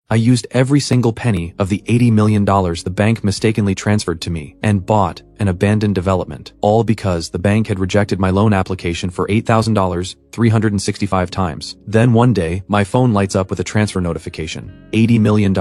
I used every single penny of the $80 million the bank mistakenly transferred to me and bought an abandoned development, all because the bank had rejected my loan application for $8,000 365 times. Then one day, my phone lights up with a transfer notification. $80 million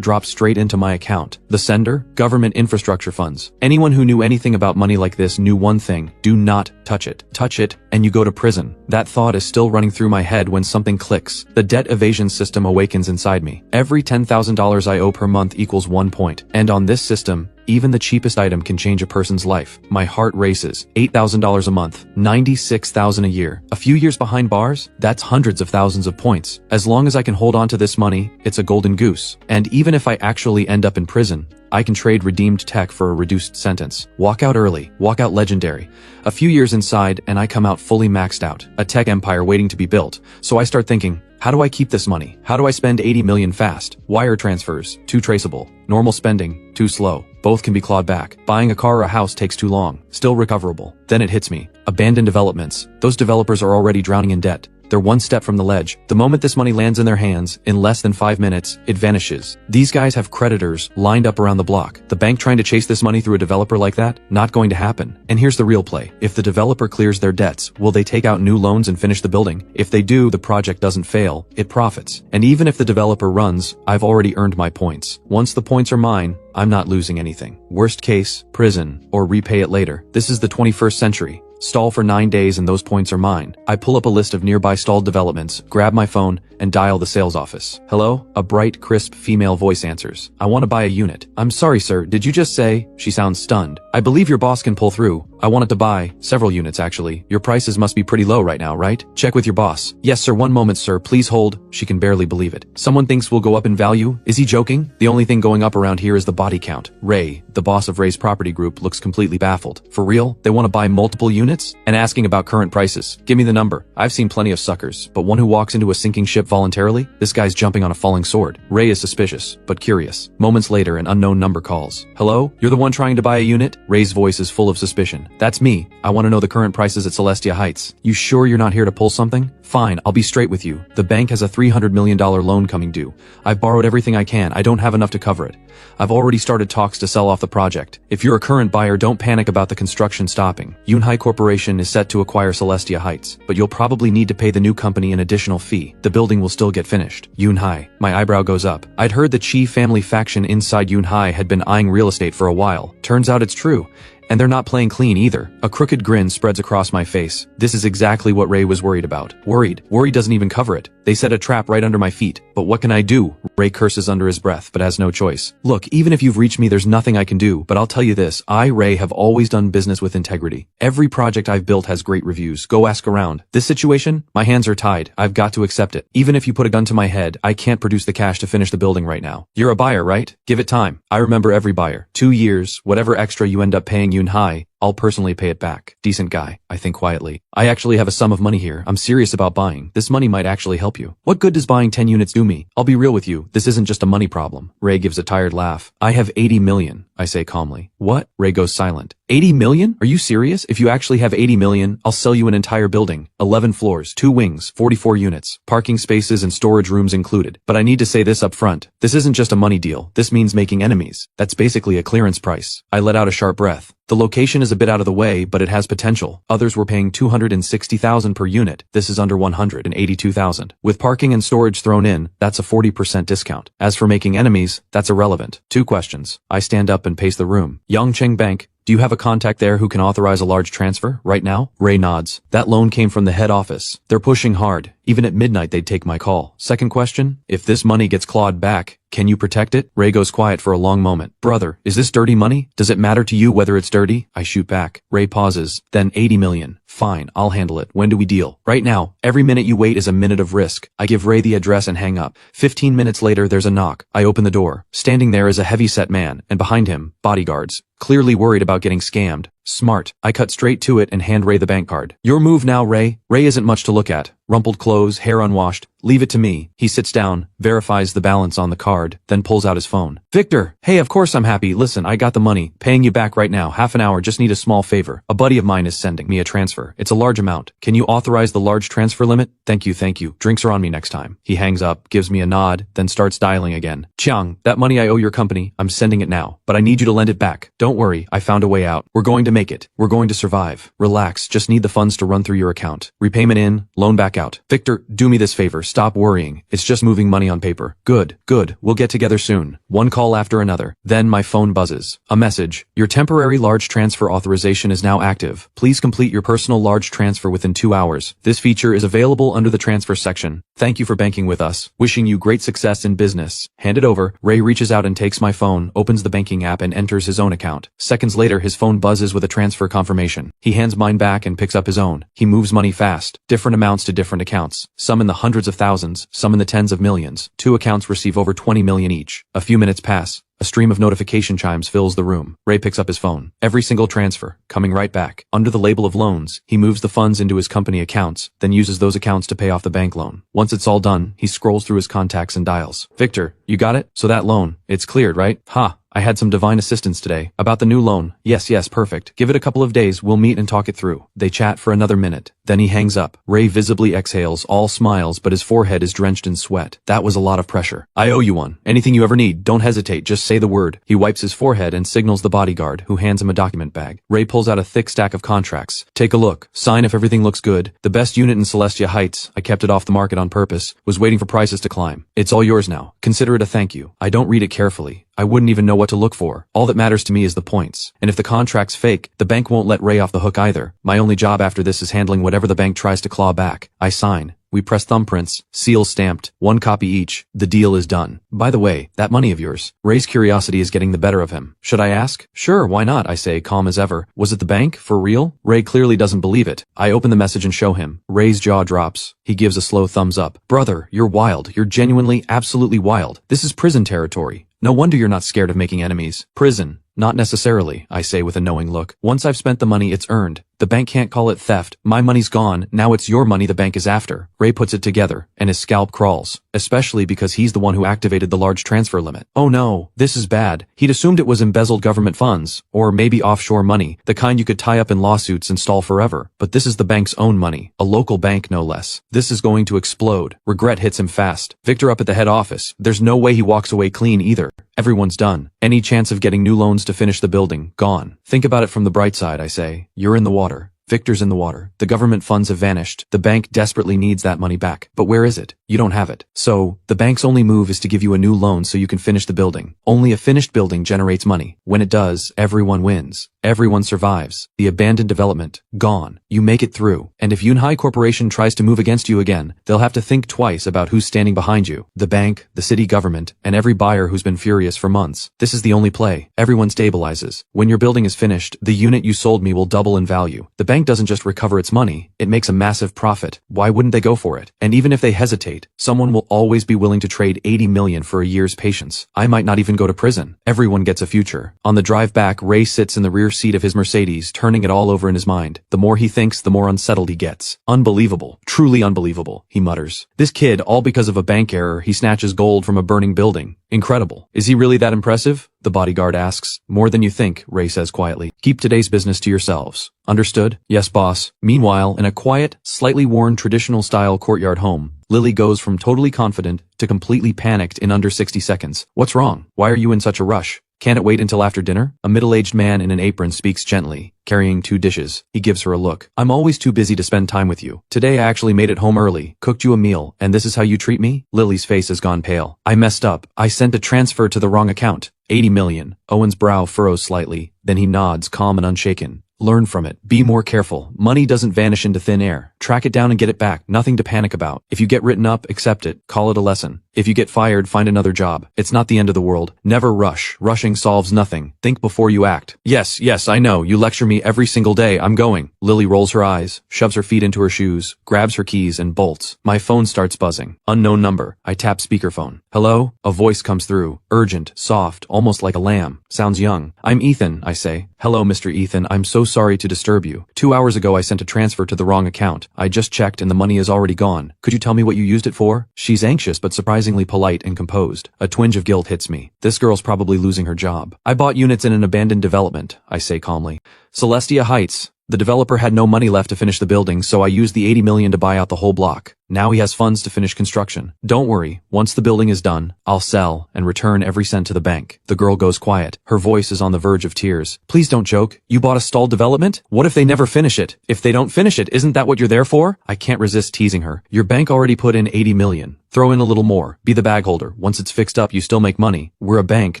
drops straight into my account. The sender? Government infrastructure funds. Anyone who knew anything about money like this knew one thing: do not touch it. Touch it, and you go to prison. That thought is still running through my head when something clicks. The debt evasion system awakens inside me. Every $10,000 I owe per month equals 1 point. And on this system, even the cheapest item can change a person's life. My heart races. $8,000 a month, $96,000 a year. A few years behind bars? That's hundreds of thousands of points. As long as I can hold on to this money, it's a golden goose. And even if I actually end up in prison, I can trade redeemed tech for a reduced sentence. Walk out early, walk out legendary. A few years inside and I come out fully maxed out. A tech empire waiting to be built. So I start thinking, how do I keep this money? How do I spend 80 million fast? Wire transfers, too traceable. Normal spending, too slow. Both can be clawed back. Buying a car or a house takes too long. Still recoverable. Then it hits me. Abandoned developments. Those developers are already drowning in debt. They're one step from the ledge. The moment this money lands in their hands, in less than 5 minutes, it vanishes. These guys have creditors lined up around the block. The bank trying to chase this money through a developer like that? Not going to happen. And here's the real play. If the developer clears their debts, will they take out new loans and finish the building? If they do, the project doesn't fail, it profits. And even if the developer runs, I've already earned my points. Once the points are mine, I'm not losing anything. Worst case, prison, or repay it later. This is the 21st century. Stall for 9 days and those points are mine. I pull up a list of nearby stalled developments, grab my phone, and dial the sales office. Hello? A bright, crisp female voice answers. I want to buy a unit. I'm sorry, sir, did you just say? She sounds stunned. I believe your boss can pull through. I wanted to buy several units, actually. Your prices must be pretty low right now, right? Check with your boss. Yes, sir, one moment, sir, please hold. She can barely believe it. Someone thinks we'll go up in value? Is he joking? The only thing going up around here is the body count. Ray, the boss of Ray's property group, looks completely baffled. For real? They want to buy multiple units? And asking about current prices. Give me the number. I've seen plenty of suckers, but one who walks into a sinking ship voluntarily? This guy's jumping on a falling sword. Ray is suspicious, but curious. Moments later, an unknown number calls. Hello? You're the one trying to buy a unit? Ray's voice is full of suspicion. That's me. I want to know the current prices at Celestia Heights. You sure you're not here to pull something? Fine, I'll be straight with you. The bank has a $300 million loan coming due. I've borrowed everything I can. I don't have enough to cover it. I've already started talks to sell off the project. If you're a current buyer, don't panic about the construction stopping. Yunhai Corporation is set to acquire Celestia Heights, but you'll probably need to pay the new company an additional fee. The building will still get finished. Yunhai. My eyebrow goes up. I'd heard the Chi family faction inside Yunhai had been eyeing real estate for a while. Turns out it's true. And they're not playing clean either. A crooked grin spreads across my face. This is exactly what Ray was worried about. Worried. Worry doesn't even cover it. They set a trap right under my feet. But what can I do? Ray curses under his breath, but has no choice. Look, even if you've reached me, there's nothing I can do. But I'll tell you this. I, Ray, have always done business with integrity. Every project I've built has great reviews. Go ask around. This situation? My hands are tied. I've got to accept it. Even if you put a gun to my head, I can't produce the cash to finish the building right now. You're a buyer, right? Give it time. I remember every buyer. 2 years, whatever extra you end up paying Yunhai, I'll personally pay it back. Decent guy, I think quietly. I actually have a sum of money here. I'm serious about buying. This money might actually help you. What good does buying 10 units do me? I'll be real with you. This isn't just a money problem. Ray gives a tired laugh. I have 80 million, I say calmly. What? Ray goes silent. 80 million? Are you serious? If you actually have 80 million, I'll sell you an entire building. 11 floors, 2 wings, 44 units, parking spaces and storage rooms included. But I need to say this up front. This isn't just a money deal. This means making enemies. That's basically a clearance price. I let out a sharp breath. The location is a bit out of the way, but it has potential. Others were paying $260,000 per unit. This is under $182,000. With parking and storage thrown in, that's a 40% discount. As for making enemies, that's irrelevant. 2 questions. I stand up and pace the room. Yongcheng Bank. Do you have a contact there who can authorize a large transfer right now? Ray nods. That loan came from the head office. They're pushing hard. Even at midnight they'd take my call. Second question. If this money gets clawed back, can you protect it? Ray goes quiet for a long moment. Brother, is this dirty money? Does it matter to you whether it's dirty? I shoot back. Ray pauses. Then 80 million. Fine, I'll handle it. When do we deal? Right now. Every minute you wait is a minute of risk. I give Ray the address and hang up. 15 minutes later, there's a knock. I open the door. Standing there is a heavy-set man, and behind him, bodyguards. Clearly worried about getting scammed. Smart. I cut straight to it and hand Ray the bank card. Your move now, Ray. Ray isn't much to look at. Rumpled clothes, hair unwashed, Leave it to me. He sits down, verifies the balance on the card, then pulls out his phone. Victor, hey, of course I'm happy. Listen, I got the money. Paying you back right now. Half an hour, just need a small favor. A buddy of mine is sending me a transfer. It's a large amount. Can you authorize the large transfer limit? Thank you, thank you. Drinks are on me next time. He hangs up, gives me a nod, then starts dialing again. Chiang, that money I owe your company, I'm sending it now. But I need you to lend it back. Don't worry, I found a way out. We're going to make it. We're going to survive. Relax, just need the funds to run through your account. Repayment in, loan back out. Victor, do me this favor, stop worrying. It's just moving money on paper. Good, we'll get together soon. One call after another. Then my phone buzzes. A message. Your temporary large transfer authorization is now active. Please complete your personal large transfer within 2 hours. This feature is available under the transfer section. Thank you for banking with us. Wishing you great success in business. Hand it over. Ray reaches out and takes my phone, opens the banking app and enters his own account. Seconds later, his phone buzzes with a transfer confirmation. He hands mine back and picks up his own. He moves money fast. Different amounts to different accounts. Some in the hundreds of thousands, some in the tens of millions. 2 accounts receive over 20 million each. A few minutes pass. A stream of notification chimes fills the room. Ray picks up his phone. Every single transfer, coming right back. Under the label of loans, he moves the funds into his company accounts, then uses those accounts to pay off the bank loan. Once it's all done, he scrolls through his contacts and dials. Victor, you got it? So that loan, it's cleared, right? Ha! I had some divine assistance today. About the new loan. Yes, perfect. Give it a couple of days, we'll meet and talk it through. They chat for another minute. Then he hangs up. Ray visibly exhales, all smiles, but his forehead is drenched in sweat. That was a lot of pressure. I owe you one. Anything you ever need, don't hesitate, just say the word. He wipes his forehead and signals the bodyguard, who hands him a document bag. Ray pulls out a thick stack of contracts. Take a look. Sign if everything looks good. The best unit in Celestia Heights, I kept it off the market on purpose, was waiting for prices to climb. It's all yours now. Consider it a thank you. I don't read it carefully. I wouldn't even know what to look for. All that matters to me is the points. And if the contract's fake, the bank won't let Ray off the hook either. My only job after this is handling whatever the bank tries to claw back. I sign. We press thumbprints, seals stamped, 1 copy each. The deal is done. By the way, that money of yours. Ray's curiosity is getting the better of him. Should I ask? Sure, why not, I say, calm as ever. Was it the bank? For real? Ray clearly doesn't believe it. I open the message and show him. Ray's jaw drops. He gives a slow thumbs up. Brother, you're wild. You're genuinely, absolutely wild. This is prison territory. No wonder you're not scared of making enemies. Prison. Not necessarily, I say with a knowing look. Once I've spent the money, it's earned. The bank can't call it theft. My money's gone, now it's your money the bank is after. Ray puts it together, and his scalp crawls. Especially because he's the one who activated the large transfer limit. Oh no, this is bad. He'd assumed it was embezzled government funds, or maybe offshore money, the kind you could tie up in lawsuits and stall forever. But this is the bank's own money, a local bank no less. This is going to explode. Regret hits him fast. Victor up at the head office. There's no way he walks away clean either. Everyone's done. Any chance of getting new loans to finish the building, gone. Think about it from the bright side, I say. You're in the water. Victor's in the water. The government funds have vanished. The bank desperately needs that money back. But where is it? You don't have it. So, the bank's only move is to give you a new loan so you can finish the building. Only a finished building generates money. When it does, everyone wins. Everyone survives. The abandoned development, gone. You make it through. And if Yunhai Corporation tries to move against you again, they'll have to think twice about who's standing behind you. The bank, the city government, and every buyer who's been furious for months. This is the only play. Everyone stabilizes. When your building is finished, the unit you sold me will double in value. The bank doesn't just recover its money, it makes a massive profit. Why wouldn't they go for it? And even if they hesitate, someone will always be willing to trade 80 million for a year's patience. I might not even go to prison. Everyone gets a future. On the drive back, Ray sits in the rear seat of his Mercedes, turning it all over in his mind. The more he thinks, the more unsettled he gets. Unbelievable. Truly unbelievable, he mutters. This kid, all because of a bank error, he snatches gold from a burning building. Incredible. Is he really that impressive? The bodyguard asks. More than you think, Ray says quietly. Keep today's business to yourselves. Understood? Yes, boss. Meanwhile, in a quiet, slightly worn traditional-style courtyard home, Lily goes from totally confident to completely panicked in under 60 seconds. What's wrong? Why are you in such a rush? Can't it wait until after dinner? A middle-aged man in an apron speaks gently, carrying 2 dishes. He gives her a look. I'm always too busy to spend time with you. Today I actually made it home early, cooked you a meal, and this is how you treat me? Lily's face has gone pale. I messed up. I sent a transfer to the wrong account. 80 million. Owen's brow furrows slightly, then he nods, calm and unshaken. Learn from it. Be more careful. Money doesn't vanish into thin air. Track it down and get it back. Nothing to panic about. If you get written up, accept it. Call it a lesson. If you get fired, find another job. It's not the end of the world. Never rush. Rushing solves nothing. Think before you act. Yes, I know. You lecture me every single day. I'm going. Lily rolls her eyes, shoves her feet into her shoes, grabs her keys and bolts. My phone starts buzzing. Unknown number. I tap speakerphone. Hello? A voice comes through. Urgent, soft, almost like a lamb. Sounds young. I'm Ethan, I say. Hello, Mr. Ethan. I'm so sorry to disturb you. 2 hours ago I sent a transfer to the wrong account. I just checked and the money is already gone. Could you tell me what you used it for? She's anxious but surprisingly polite and composed. A twinge of guilt hits me. This girl's probably losing her job. I bought units in an abandoned development, I say calmly. Celestia Heights. The developer had no money left to finish the building, so I used the 80 million to buy out the whole block. Now he has funds to finish construction. Don't worry, once the building is done, I'll sell and return every cent to the bank. The girl goes quiet. Her voice is on the verge of tears. Please don't joke. You bought a stalled development? What if they never finish it? If they don't finish it, isn't that what you're there for? I can't resist teasing her. Your bank already put in 80 million. Throw in a little more. Be the bag holder. Once it's fixed up, you still make money. We're a bank,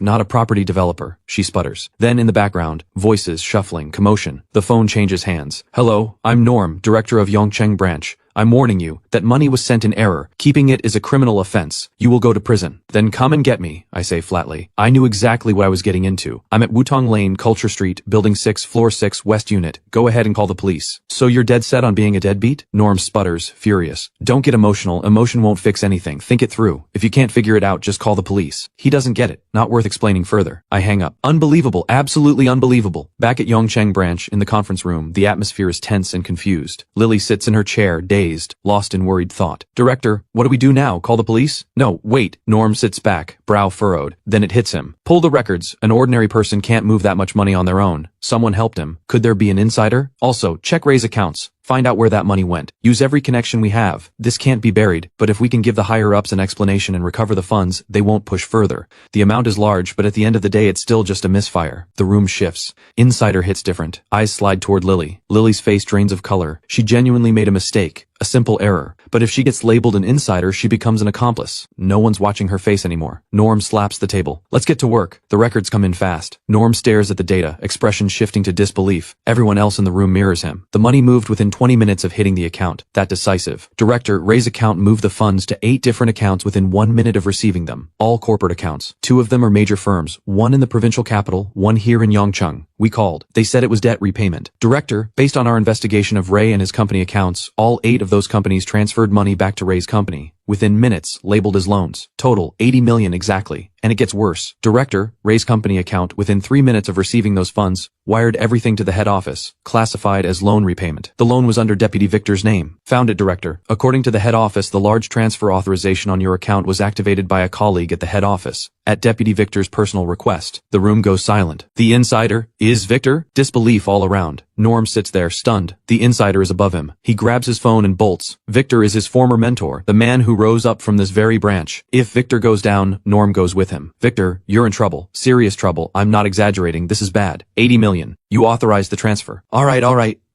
not a property developer. She sputters. Then in the background, voices, shuffling, commotion. The phone changes hands. Hello, I'm Norm, director of Yongcheng branch. I'm warning you that money was sent in error. Keeping it is a criminal offense. You will go to prison. Then come and get me, I say flatly. I knew exactly what I was getting into. I'm at Wutong Lane, Culture Street, Building 6, Floor 6, West Unit. Go ahead and call the police. So you're dead set on being a deadbeat? Norm sputters, furious. Don't get emotional. Emotion won't fix anything. Think it through. If you can't figure it out, just call the police. He doesn't get it. Not worth explaining further. I hang up. Unbelievable. Absolutely unbelievable. Back at Yongcheng branch, in the conference room, the atmosphere is tense and confused. Lily sits in her chair, dazed, lost in worried thought. Director, what do we do now? Call the police? No, wait. Norm sits back, brow furrowed. Then it hits him. Pull the records. An ordinary person can't move that much money on their own. Someone helped him. Could there be an insider? Also, check Ray's accounts. Find out where that money went. Use every connection we have. This can't be buried, but if we can give the higher-ups an explanation and recover the funds, they won't push further. The amount is large, but at the end of the day it's still just a misfire. The room shifts. Insider hits different. Eyes slide toward Lily. Lily's face drains of color. She genuinely made a mistake. A simple error. But if she gets labeled an insider, she becomes an accomplice. No one's watching her face anymore. Norm slaps the table. Let's get to work. The records come in fast. Norm stares at the data, expression shifting to disbelief. Everyone else in the room mirrors him. The money moved within 20 minutes of hitting the account. That decisive. Director, Ray's account moved the funds to 8 different accounts within 1 minute of receiving them. All corporate accounts. 2 of them are major firms. 1 in the provincial capital, 1 here in Yongcheng. We called. They said it was debt repayment. Director, based on our investigation of Ray and his company accounts, all 8 of those companies transferred money back to Ray's company. Within minutes, labeled as loans. Total, 80 million exactly. And it gets worse. Director, Ray's company account, within 3 minutes of receiving those funds, wired everything to the head office, classified as loan repayment. The loan was under Deputy Victor's name. Found it, Director. According to the head office, the large transfer authorization on your account was activated by a colleague at the head office, at Deputy Victor's personal request. The room goes silent. The insider is Victor? Disbelief all around. Norm sits there, stunned. The insider is above him. He grabs his phone and bolts. Victor is his former mentor, the man who rose up from this very branch. If Victor goes down, Norm goes with him. Victor, you're in trouble. Serious trouble. I'm not exaggerating. This is bad. 80 million. You authorized the transfer. All right.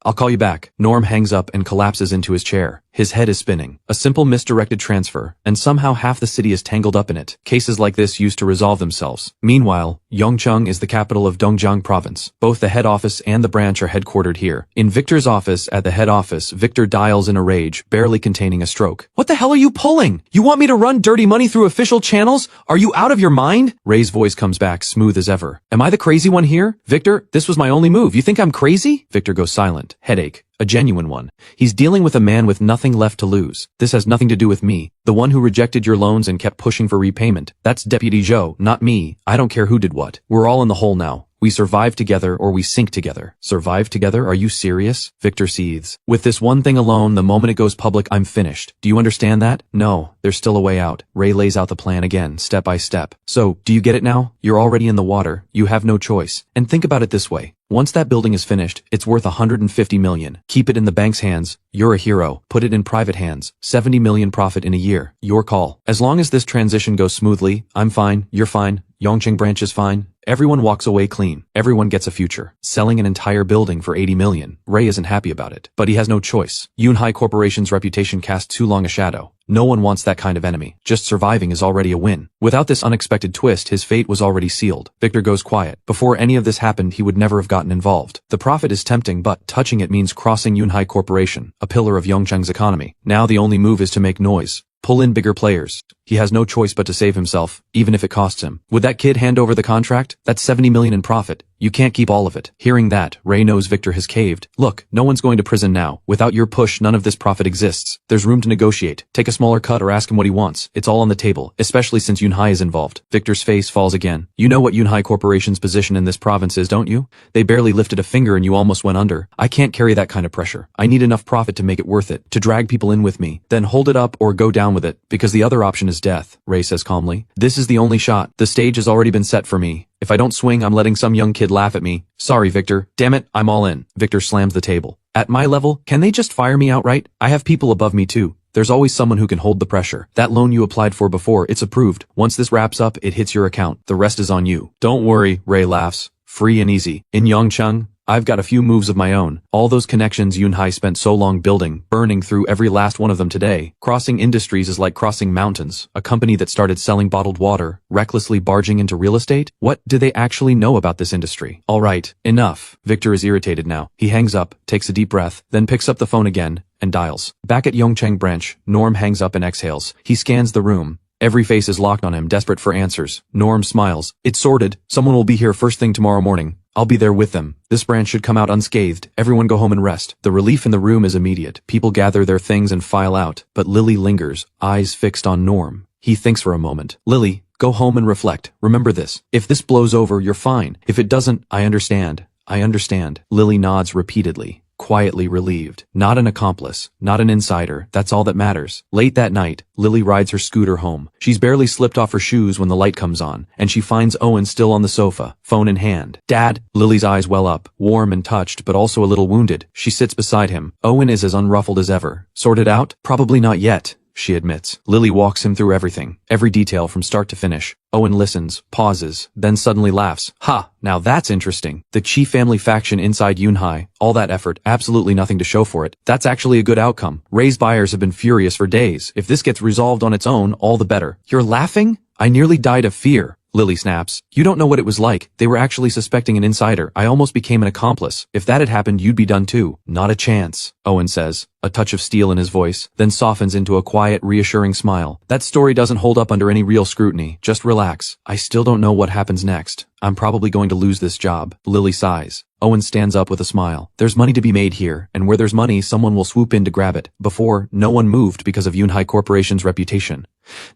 I'll call you back. Norm hangs up and collapses into his chair. His head is spinning. A simple misdirected transfer, and somehow half the city is tangled up in it. Cases like this used to resolve themselves. Meanwhile, Yongcheng is the capital of Dongjiang province. Both the head office and the branch are headquartered here. In Victor's office at the head office, Victor dials in a rage, barely containing a stroke. What the hell are you pulling? You want me to run dirty money through official channels? Are you out of your mind? Ray's voice comes back, smooth as ever. Am I the crazy one here? Victor, this was my only move. You think I'm crazy? Victor goes silent. Headache. A genuine one. He's dealing with a man with nothing left to lose. This has nothing to do with me. The one who rejected your loans and kept pushing for repayment. That's Deputy Zhou, not me. I don't care who did what. We're all in the hole now. We survive together or we sink together. Survive together? Are you serious? Victor seethes. With this one thing alone, the moment it goes public, I'm finished. Do you understand that? No, there's still a way out. Ray lays out the plan again, step by step. So, do you get it now? You're already in the water. You have no choice. And think about it this way. Once that building is finished, it's worth 150 million. Keep it in the bank's hands. You're a hero. Put it in private hands. 70 million profit in a year. Your call. As long as this transition goes smoothly, I'm fine, you're fine, Yongcheng branch is fine. Everyone walks away clean. Everyone gets a future. Selling an entire building for 80 million. Ray isn't happy about it, but he has no choice. Yunhai Corporation's reputation casts too long a shadow. No one wants that kind of enemy. Just surviving is already a win. Without this unexpected twist, his fate was already sealed. Victor goes quiet. Before any of this happened, he would never have gotten involved. The profit is tempting, but touching it means crossing Yunhai Corporation, a pillar of Yongcheng's economy. Now the only move is to make noise. Pull in bigger players. He has no choice but to save himself, even if it costs him. Would that kid hand over the contract? That's 70 million in profit. You can't keep all of it. Hearing that, Ray knows Victor has caved. Look, no one's going to prison now. Without your push, none of this profit exists. There's room to negotiate. Take a smaller cut or ask him what he wants. It's all on the table, especially since Yunhai is involved. Victor's face falls again. You know what Yunhai Corporation's position in this province is, don't you? They barely lifted a finger and you almost went under. I can't carry that kind of pressure. I need enough profit to make it worth it, to drag people in with me. Then hold it up or go down with it, because the other option is death, Ray says calmly. This is the only shot. The stage has already been set for me. If I don't swing, I'm letting some young kid laugh at me. Sorry, Victor. Damn it, I'm all in. Victor slams the table. At my level, can they just fire me outright? I have people above me too. There's always someone who can hold the pressure. That loan you applied for before, it's approved. Once this wraps up, it hits your account. The rest is on you. Don't worry, Ray laughs. Free and easy. In Yongcheng, I've got a few moves of my own. All those connections Yunhai spent so long building, burning through every last one of them today. Crossing Industries is like crossing mountains. A company that started selling bottled water, recklessly barging into real estate? What do they actually know about this industry? All right, enough. Victor is irritated now. He hangs up, takes a deep breath, then picks up the phone again, and dials. Back at Yongcheng branch, Norm hangs up and exhales. He scans the room. Every face is locked on him, desperate for answers. Norm smiles. It's sorted. Someone will be here first thing tomorrow morning. I'll be there with them. This branch should come out unscathed. Everyone go home and rest. The relief in the room is immediate. People gather their things and file out. But Lily lingers, eyes fixed on Norm. He thinks for a moment. Lily, go home and reflect. Remember this. If this blows over, you're fine. If it doesn't, I understand. I understand. Lily nods repeatedly. Quietly relieved. Not an accomplice, not an insider, that's all that matters. Late that night, Lily rides her scooter home. She's barely slipped off her shoes when the light comes on, and she finds Owen still on the sofa, phone in hand. Dad! Lily's eyes well up, warm and touched, but also a little wounded. She sits beside him. Owen is as unruffled as ever. Sorted out? Probably not yet, she admits. Lily walks him through everything, every detail from start to finish. Owen listens, pauses, then suddenly laughs. Ha, now that's interesting. The Chi family faction inside Yunhai, all that effort, absolutely nothing to show for it. That's actually a good outcome. Ray's buyers have been furious for days. If this gets resolved on its own, all the better. You're laughing? I nearly died of fear. Lily snaps. You don't know what it was like. They were actually suspecting an insider. I almost became an accomplice. If that had happened, you'd be done too. Not a chance, Owen says, a touch of steel in his voice, then softens into a quiet, reassuring smile. That story doesn't hold up under any real scrutiny. Just relax. I still don't know what happens next. I'm probably going to lose this job. Lily sighs. Owen stands up with a smile. There's money to be made here, and where there's money, someone will swoop in to grab it. Before, no one moved because of Yunhai Corporation's reputation.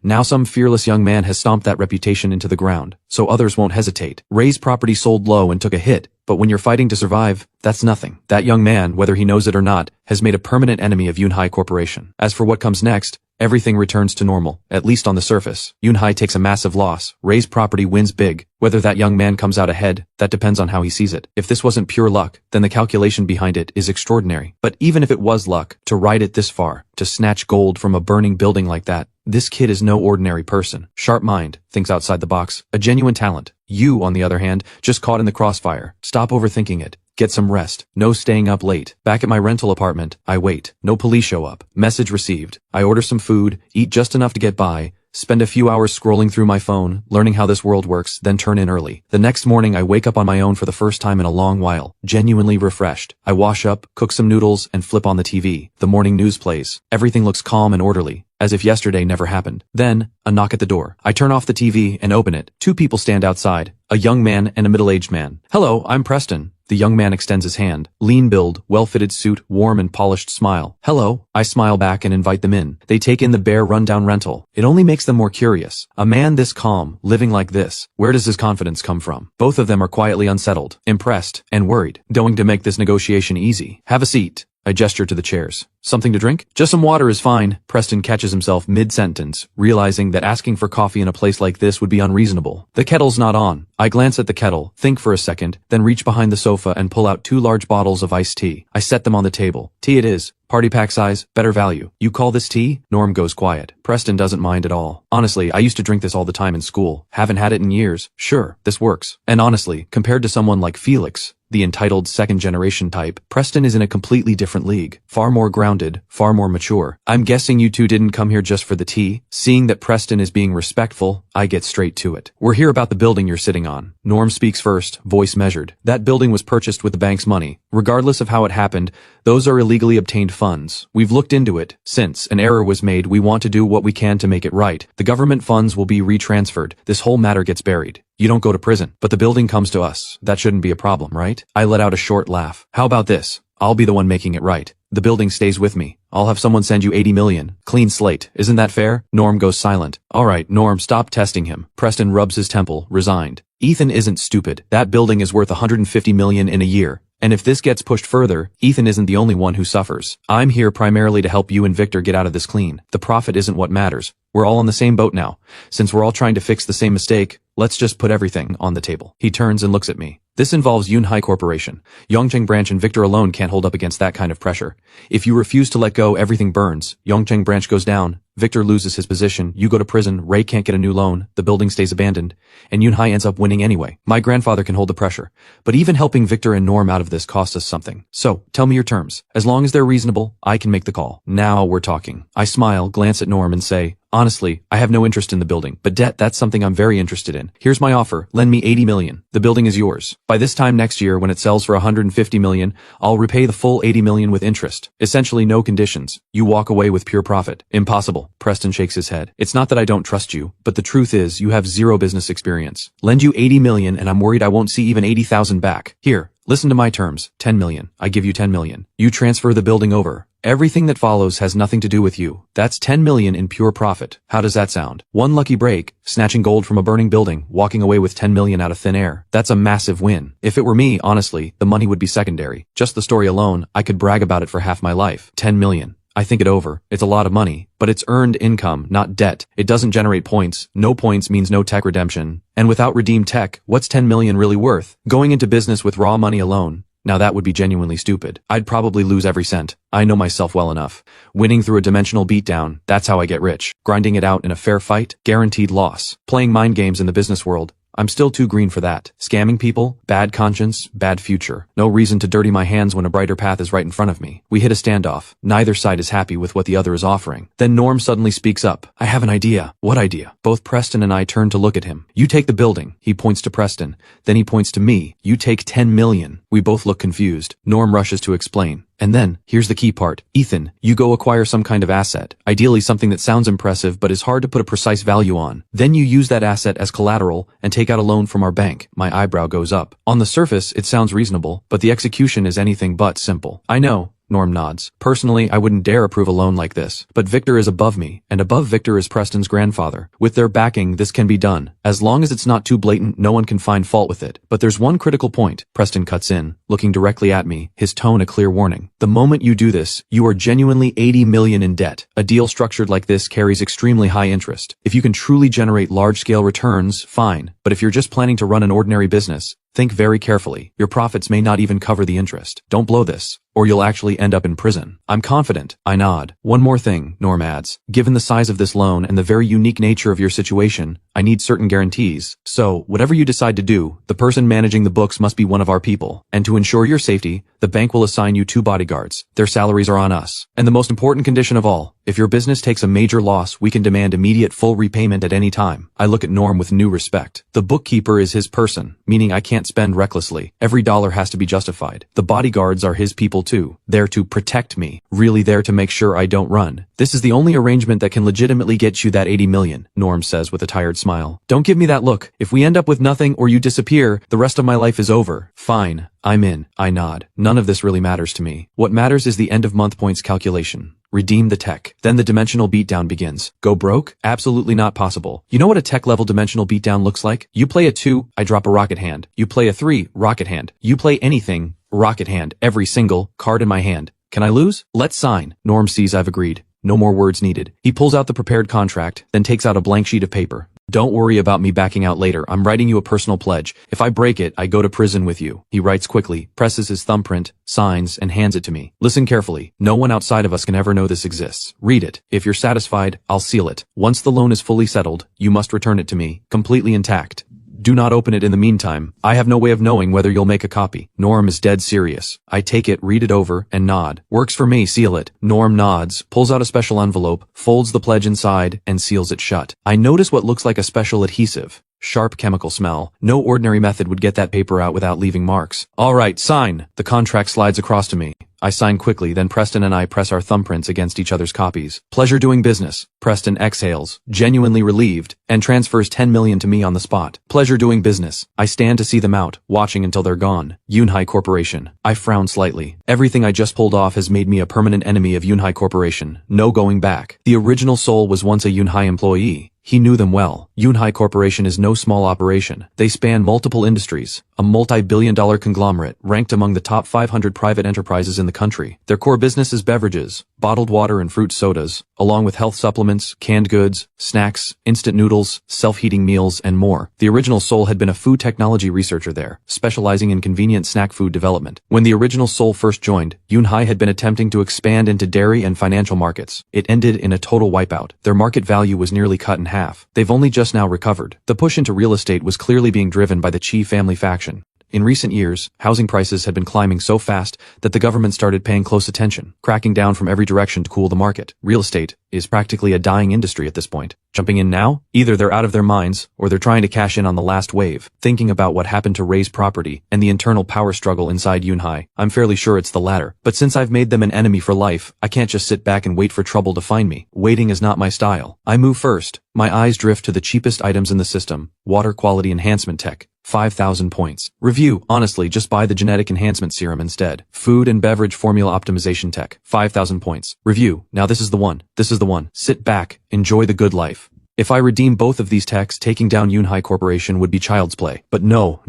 Now some fearless young man has stomped that reputation into the ground, so others won't hesitate. Ray's property sold low and took a hit, but when you're fighting to survive, that's nothing. That young man, whether he knows it or not, has made a permanent enemy of Yunhai Corporation. As for what comes next, everything returns to normal, at least on the surface. Yunhai takes a massive loss. Ray's property wins big. Whether that young man comes out ahead, that depends on how he sees it. If this wasn't pure luck, then the calculation behind it is extraordinary. But even if it was luck, to ride it this far, to snatch gold from a burning building like that, this kid is no ordinary person. Sharp mind, thinks outside the box, a genuine talent. You, on the other hand, just caught in the crossfire. Stop overthinking it. Get some rest. No staying up late. Back at my rental apartment, I wait. No police show up. Message received. I order some food, eat just enough to get by, spend a few hours scrolling through my phone, learning how this world works, then turn in early. The next morning I wake up on my own for the first time in a long while, genuinely refreshed. I wash up, cook some noodles, and flip on the TV. The morning news plays. Everything looks calm and orderly, as if yesterday never happened. Then, a knock at the door. I turn off the TV and open it. Two people stand outside, a young man and a middle-aged man. Hello, I'm Preston. The young man extends his hand. Lean build, well-fitted suit, warm and polished smile. Hello. I smile back and invite them in. They take in the bare rundown rental. It only makes them more curious. A man this calm, living like this, where does his confidence come from? Both of them are quietly unsettled, impressed, and worried. Going to make this negotiation easy. Have a seat. I gesture to the chairs. Something to drink? Just some water is fine. Preston catches himself mid-sentence, realizing that asking for coffee in a place like this would be unreasonable. The kettle's not on. I glance at the kettle, think for a second, then reach behind the sofa and pull out 2 large bottles of iced tea. I set them on the table. Tea it is. Party pack size, better value. You call this tea? Norm goes quiet. Preston doesn't mind at all. Honestly, I used to drink this all the time in school. Haven't had it in years. Sure, this works. And honestly, compared to someone like Felix, the entitled second-generation type. Preston is in a completely different league. Far more grounded, far more mature. I'm guessing you two didn't come here just for the tea? Seeing that Preston is being respectful, I get straight to it. We're here about the building you're sitting on. Norm speaks first, voice measured. That building was purchased with the bank's money. Regardless of how it happened, those are illegally obtained funds. We've looked into it. Since an error was made, we want to do what we can to make it right. The government funds will be retransferred. This whole matter gets buried. You don't go to prison, but the building comes to us. That shouldn't be a problem, right? I let out a short laugh. How about this? I'll be the one making it right. The building stays with me. I'll have someone send you 80 million. Clean slate. Isn't that fair? Norm goes silent. All right, Norm, stop testing him. Preston rubs his temple, resigned. Ethan isn't stupid. That building is worth 150 million in a year. And if this gets pushed further, Ethan isn't the only one who suffers. I'm here primarily to help you and Victor get out of this clean. The profit isn't what matters. We're all on the same boat now. Since we're all trying to fix the same mistake, let's just put everything on the table. He turns and looks at me. This involves Yunhai Corporation. Yongcheng Branch and Victor alone can't hold up against that kind of pressure. If you refuse to let go, everything burns. Yongcheng Branch goes down. Victor loses his position. You go to prison. Ray can't get a new loan. The building stays abandoned. And Yunhai ends up winning anyway. My grandfather can hold the pressure. But even helping Victor and Norm out of this costs us something. So, tell me your terms. As long as they're reasonable, I can make the call. Now we're talking. I smile, glance at Norm and say, honestly, I have no interest in the building, but debt, that's something I'm very interested in. Here's my offer. Lend me 80 million. The building is yours. By this time next year, when it sells for 150 million, I'll repay the full 80 million with interest. Essentially no conditions. You walk away with pure profit. Impossible. Preston shakes his head. It's not that I don't trust you, but the truth is, you have zero business experience. Lend you 80 million and I'm worried I won't see even 80,000 back. Here, listen to my terms. 10 million. I give you 10 million. You transfer the building over. Everything that follows has nothing to do with you. That's 10 million in pure profit. How does that sound? One lucky break, snatching gold from a burning building, walking away with 10 million out of thin air. That's a massive win. If it were me, honestly, the money would be secondary. Just the story alone, I could brag about it for half my life. 10 million. I think it over. It's a lot of money, but it's earned income, not debt. It doesn't generate points. No points means no tech redemption. And without redeemed tech, what's 10 million really worth? Going into business with raw money alone. Now that would be genuinely stupid. I'd probably lose every cent. I know myself well enough. Winning through a dimensional beatdown, that's how I get rich. Grinding it out in a fair fight, guaranteed loss. Playing mind games in the business world, I'm still too green for that. Scamming people, bad conscience, bad future. No reason to dirty my hands when a brighter path is right in front of me. We hit a standoff. Neither side is happy with what the other is offering. Then Norm suddenly speaks up. I have an idea. What idea? Both Preston and I turn to look at him. You take the building. He points to Preston. Then he points to me. You take 10 million. We both look confused. Norm rushes to explain. And then, here's the key part. Ethan, you go acquire some kind of asset, ideally something that sounds impressive but is hard to put a precise value on. Then you use that asset as collateral and take out a loan from our bank. My eyebrow goes up. On the surface, it sounds reasonable, but the execution is anything but simple. I know. Norm nods. Personally, I wouldn't dare approve a loan like this. But Victor is above me, and above Victor is Preston's grandfather. With their backing, this can be done. As long as it's not too blatant, no one can find fault with it. But there's one critical point. Preston cuts in, looking directly at me, his tone a clear warning. The moment you do this, you are genuinely 80 million in debt. A deal structured like this carries extremely high interest. If you can truly generate large-scale returns, fine. But if you're just planning to run an ordinary business, think very carefully. Your profits may not even cover the interest. Don't blow this, or you'll actually end up in prison. I'm confident. I nod. One more thing, Norm adds. Given the size of this loan and the very unique nature of your situation, I need certain guarantees. So, whatever you decide to do, the person managing the books must be one of our people. And to ensure your safety, the bank will assign you 2 bodyguards. Their salaries are on us. And the most important condition of all, if your business takes a major loss, we can demand immediate full repayment at any time. I look at Norm with new respect. The bookkeeper is his person, meaning I can't spend recklessly. Every dollar has to be justified. The bodyguards are his people too. There to protect me. Really there to make sure I don't run. This is the only arrangement that can legitimately get you that 80 million, Norm says with a tired smile. Don't give me that look. If we end up with nothing or you disappear, the rest of my life is over. Fine. I'm in. I nod. None of this really matters to me. What matters is the end of month points calculation. Redeem the tech. Then the dimensional beatdown begins. Go broke? Absolutely not possible. You know what a tech-level dimensional beatdown looks like? You play a 2, I drop a rocket hand. You play a 3, rocket hand. You play anything, rocket hand. Every single card in my hand. Can I lose? Let's sign. Norm sees I've agreed. No more words needed. He pulls out the prepared contract, then takes out a blank sheet of paper. Don't worry about me backing out later. I'm writing you a personal pledge. If I break it, I go to prison with you. He writes quickly, presses his thumbprint, signs, and hands it to me. Listen carefully. No one outside of us can ever know this exists. Read it. If you're satisfied, I'll seal it. Once the loan is fully settled, you must return it to me, completely intact. Do not open it in the meantime. I have no way of knowing whether you'll make a copy. Norm is dead serious. I take it, read it over, and nod. Works for me, seal it. Norm nods, pulls out a special envelope, folds the pledge inside, and seals it shut. I notice what looks like a special adhesive. Sharp chemical smell. No ordinary method would get that paper out without leaving marks. All right, sign. The contract slides across to me. I sign quickly, then Preston and I press our thumbprints against each other's copies. Pleasure doing business. Preston exhales, genuinely relieved, and transfers 10 million to me on the spot. Pleasure doing business. I stand to see them out, watching until they're gone. Yunhai Corporation. I frown slightly. Everything I just pulled off has made me a permanent enemy of Yunhai Corporation. No going back. The original Soul was once a Yunhai employee. He knew them well. Yunhai Corporation is no small operation. They span multiple industries, a multi-billion-dollar conglomerate ranked among the top 500 private enterprises in the country. Their core business is beverages, bottled water and fruit sodas, along with health supplements, canned goods, snacks, instant noodles, self-heating meals, and more. The original Soul had been a food technology researcher there, specializing in convenient snack food development. When the original Soul first joined, Yunhai had been attempting to expand into dairy and financial markets. It ended in a total wipeout. Their market value was nearly cut in half. They've only just now recovered. The push into real estate was clearly being driven by the Chi family faction. In recent years, housing prices had been climbing so fast that the government started paying close attention, cracking down from every direction to cool the market. Real estate is practically a dying industry at this point. Jumping in now? Either they're out of their minds, or they're trying to cash in on the last wave, thinking about what happened to Ray's property and the internal power struggle inside Yunhai. I'm fairly sure it's the latter. But since I've made them an enemy for life, I can't just sit back and wait for trouble to find me. Waiting is not my style. I move first. My eyes drift to the cheapest items in the system. Water quality enhancement tech. 5,000 points. Review, honestly, just buy the genetic enhancement serum instead. Food and beverage formula optimization tech. 5,000 points. Review, now this is the one. This is the one. Sit back, enjoy the good life. If I redeem both of these techs, taking down Yunhai Corporation would be child's play. But no.